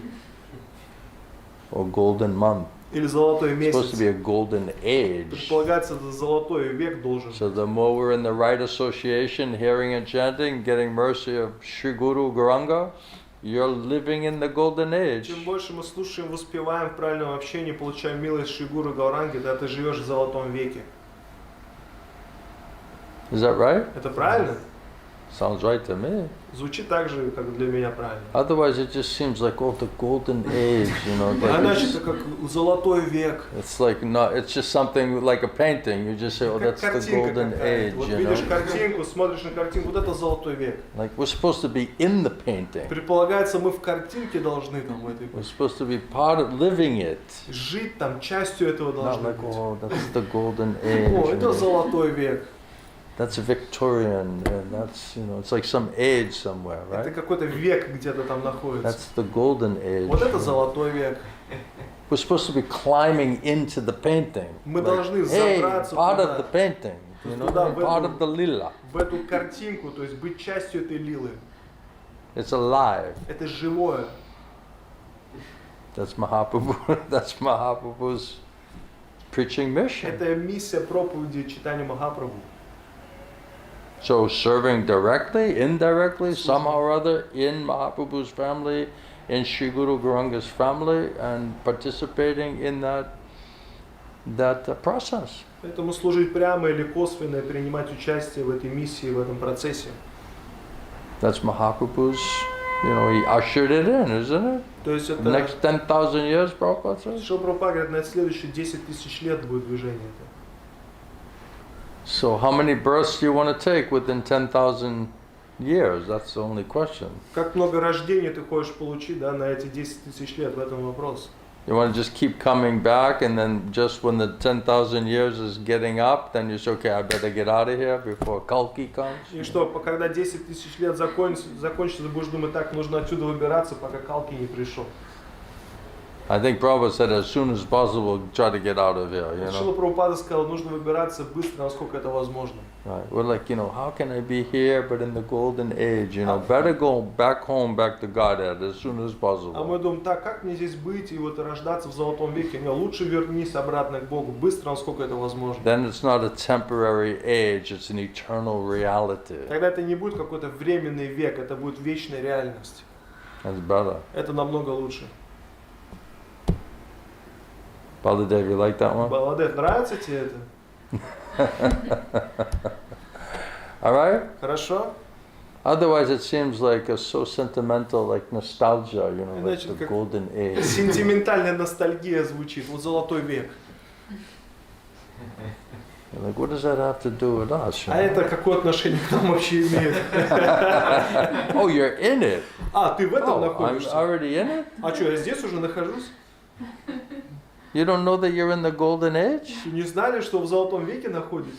or golden month.
Или золотой
It's supposed to
месяц.
be a golden age.
Предполагается, это золотой век должен.
So the more we're in the right association, hearing and chanting, getting mercy of Sri Guru Gauranga, you're living in the golden age.
Чем больше мы слушаем, воспеваем в правильном общении, получаем милость Шри Гуру Гауранги, тогда ты живешь в золотом веке.
Is that right?
Это правильно?
Sounds right to me.
Звучит так же, как для меня правильно.
Otherwise, it just seems like, oh, the golden age, you know.
А
Like
иначе
it's,
это как золотой век.
it's like not. It's just something like a painting. You just say, oh,
Как
that's the
картинка
golden
какая-то.
age,
Вот
you
видишь
know.
картинку, смотришь на картинку, вот это золотой век.
Like we're supposed to be in the painting.
Предполагается, мы в картинке должны там в этой
We're supposed to be part of living it.
жить там, частью этого
Not
должны
like,
быть.
oh, that's the golden age.
О,
you
это
know.
золотой век.
That's Victorian, and that's, you know, it's like some age somewhere,
Это
right?
какой-то век где-то там находится.
That's the golden age.
Вот это золотой век.
We're supposed to be climbing into the painting.
Мы
Like,
должны
hey,
забраться
part
туда.
of the painting, you know,
Туда, в
part
эту-
of the lila.
В эту картинку, то есть быть частью этой лилы.
It's alive.
Это живое.
That's Mahaprabhu. That's Mahaprabhu's preaching mission.
Это миссия проповеди читания Махапрабху.
So serving directly, indirectly, somehow or other, in Mahaprabhu's family, in Sri Guru Gauranga's family, and participating in that process.
Поэтому служить прямо или косвенно, и принимать участие в этой миссии, в этом процессе.
That's Mahaprabhu's, you know, he ushered it in, isn't it?
То есть
The
это,
next 10,000 years, Prabhupada says.
что Прабхупада говорит, на следующие 10 тысяч лет будет движение это.
So how many births do you want to take within 10,000 years? That's the only question.
Как много рождений ты хочешь получить, да, на эти 10 тысяч лет, в этом вопрос.
You want to just keep coming back, and then just when the 10,000 years is getting up, then you say, okay, I better get out of here before Kalki comes.
И что, когда 10 тысяч лет закончится, ты будешь думать, так, нужно отсюда выбираться, пока Калки не пришел.
I think Prabhupada said as soon as possible, try to get out of here, you
Шрила
know.
Прабхупада сказал, нужно выбираться быстро, насколько это возможно.
Right. We're like, you know, how can I be here but in the golden age, you know, better go back home, back to Godhead as soon as
А мы
possible.
думаем, так, как мне здесь быть и вот рождаться в золотом веке? Не, лучше вернись обратно к Богу, быстро, насколько это возможно.
Then it's not a temporary age, it's an eternal reality.
Тогда это не будет какой-то временный век, это будет вечная реальность.
That's better.
Это намного лучше.
Baladev, you like that one?
Баладев, нравится тебе это?
All right?
Хорошо?
Otherwise, it seems like so sentimental, like nostalgia, you know, like
Значит,
the
как
golden age.
сентиментальная ностальгия звучит, вот золотой век.
You're like, what does that have to do with us? You
А
know?
это какое отношение к нам вообще имеет?
Oh, you're in it.
А, ты в этом
Oh, I'm
находишься?
already in it?
А что, я здесь уже нахожусь?
You don't know that you're in the golden age?
Что, не знали, что в золотом веке находитесь?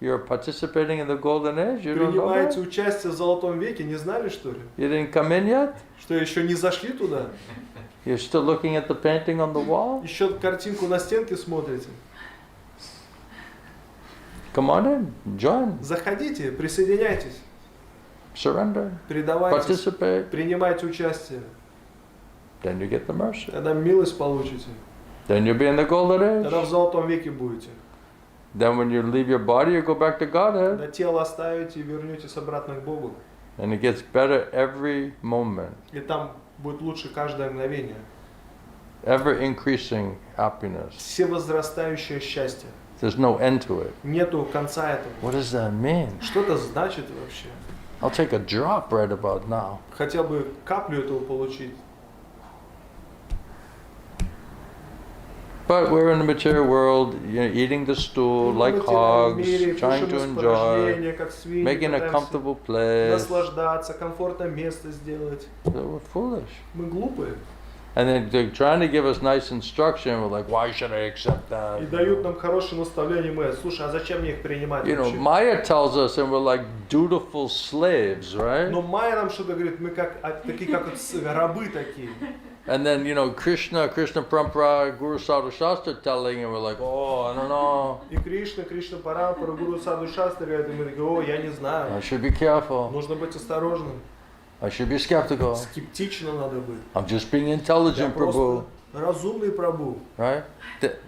You're participating in the golden age? You don't know
Принимаете
that?
участие в золотом веке, не знали, что ли?
You didn't come in yet?
Что, еще не зашли туда?
You're still looking at the painting on the wall?
Еще картинку на стенке смотрите?
Come on in, join,
Заходите, присоединяйтесь,
surrender,
предавайтесь,
participate,
принимайте участие.
then you get the mercy.
Тогда милость получите.
Then you'll be in the golden
Тогда в
age.
золотом веке будете.
Then when you leave your body, you go back to Godhead.
Когда тело оставите и вернетесь обратно к Богу.
And it gets better every moment.
И там будет лучше каждое мгновение.
Ever increasing happiness.
Всевозрастающее счастье.
There's no end to it.
Нету конца этому.
What does that mean?
Что это значит вообще?
I'll take a drop right about now.
Хотя бы каплю этого получить.
But we're in the material world, you know, eating the stool like hogs, trying to enjoy, making a comfortable place.
Наслаждаться, комфортное место сделать.
So we're foolish.
Мы глупые.
And then they're trying to give us nice instruction. We're like, why should I accept that?
И дают нам хорошие наставления, мы, слушай, а зачем мне их принимать
You know,
вообще?
Maya tells us, and we're like dutiful slaves, right?
Но Майя нам что-то говорит, мы как такие, как рабы такие.
And then, you know, Krishna Parampara, Guru Sadhu Shastra telling, and we're like, oh, I don't know.
И Кришна Парампара, Гуру Саду Шастра говорят, и мы такие, о, я не знаю.
I should be careful.
Нужно быть осторожным.
I should be skeptical.
Скептично надо быть.
I'm just being
Я
intelligent, Prabhu.
просто разумный Прабху.
Right?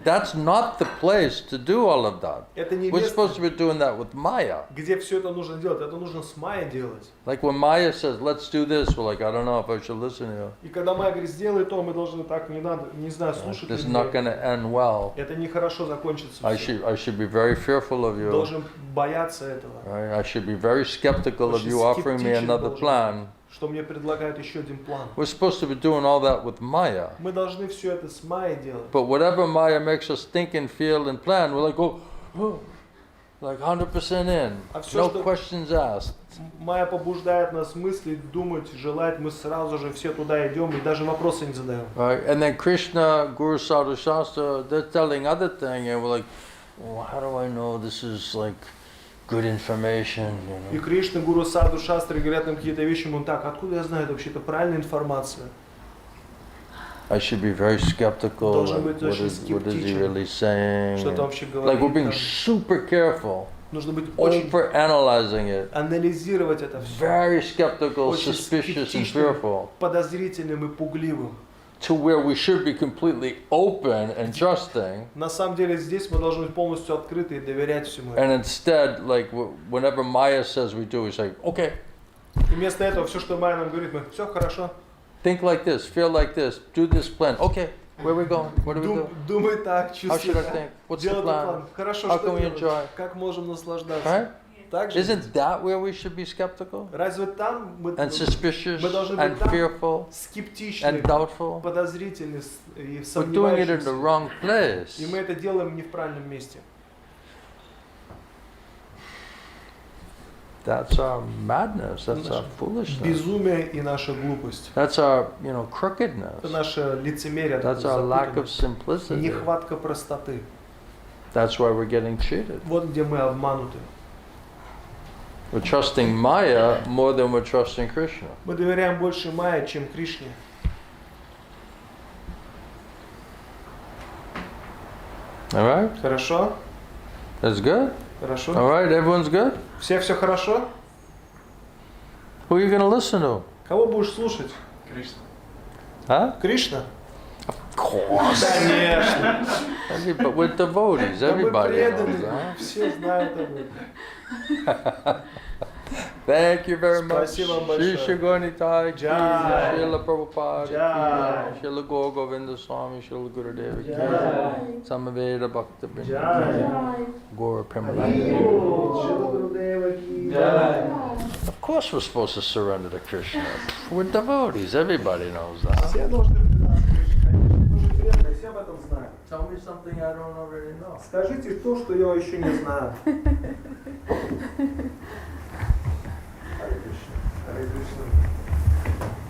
That's not the place to do all of that.
Это не
We're
место,
supposed to be doing that with Maya.
где все это нужно делать. Это нужно с Майей делать.
Like when Maya says, let's do this, we're like, I don't know if I should listen to you.
И когда Майя говорит, сделай то, мы должны так, не надо, не знаю, слушать
This is
людей.
not going to end well.
Это нехорошо закончится.
I
всё.
should be very fearful of you.
Должен бояться этого.
Right? I should be very skeptical of
Очень
you offering me
скептичен
another
должен
plan.
Что мне предлагают еще один план.
We're supposed to be doing all that with Maya.
Мы должны все это с Майей делать.
But whatever Maya makes us think and feel and plan, we're like, oh, like 100% in.
А всё,
No
что-
questions asked.
Майя побуждает нас мыслить, думать, желать. Мы сразу же все туда идем и даже вопросы не задаем.
Right? And then Krishna, Guru Sadhu Shastra, they're telling other thing, and we're like, oh, how do I know this is like good information?
И Кришна, Гуру, Саду, Шастры говорят нам какие-то вещи, мы так, откуда я знаю, это вообще-то правильная информация?
I should be very skeptical.
Должен
Like,
быть
what
очень
is he
скептичен.
really saying?
Что-то вообще
Like we're being
говорит.
super careful,
Нужно быть очень
over analyzing it,
анализировать это все.
very skeptical,
Очень
suspicious, and
скептичным,
fearful,
подозрительным и пугливым.
to where we should be completely open and trusting.
На самом деле здесь мы должны быть полностью открыты и доверять всему этому.
And instead, like whenever Maya says we do, we say, okay,
И вместо этого все, что Майя нам говорит, мы все хорошо.
think like this, feel like this, do this plan. Okay, where are we going? What do we do?
Думай так,
How
чувствуй
should I
так.
think? What's the
Делай этот план.
plan?
Хорошо,
How
что
can we
делать?
enjoy?
Как можем наслаждаться?
Right?
Так же.
Isn't that where we should be skeptical
Разве там мы
and suspicious
мы должны быть
and
там
fearful
скептичны,
and doubtful?
подозрительны и
We're doing it in the
сомневающиеся?
wrong place.
И мы это делаем не в правильном месте.
That's our madness. That's our foolishness.
Безумие и наша глупость.
That's our,
Это
crookedness.
наше лицемерие,
That's our lack of
запутанность,
simplicity.
нехватка простоты.
That's why we're getting cheated.
Вот где мы обмануты.
We're trusting Maya more than we're trusting Krishna.
Мы доверяем больше Майе, чем Кришне.
All right?
Хорошо?
That's good?
Хорошо?
All right, everyone's good?
Все хорошо?
Who are you going to listen to?
Кого будешь слушать?
Huh?
Кришна?
Of course.
Конечно.
But we're devotees.
Да мы
Everybody
преданы.
knows that.
Все знают об этом.
Thank you very much.
Спасибо вам большое.
Shri Gauranitai ki,
Jai.
Srila Prabhupada
Jai.
ki, Srila Gaur Govinda Swami, Srila Gurudeva ki,
Jai.
Samaveda Bhakta Vrinda,
Jai.
Gaur Premalaya.
Шила Гурудева ки.
Of course we're supposed to surrender to Krishna. We're devotees. Everybody knows that.
Все должны предаться Кришне. Конечно, мы же преданные, все об этом знают.
Tell me something I don't already know.
Скажите то, что я еще не знаю.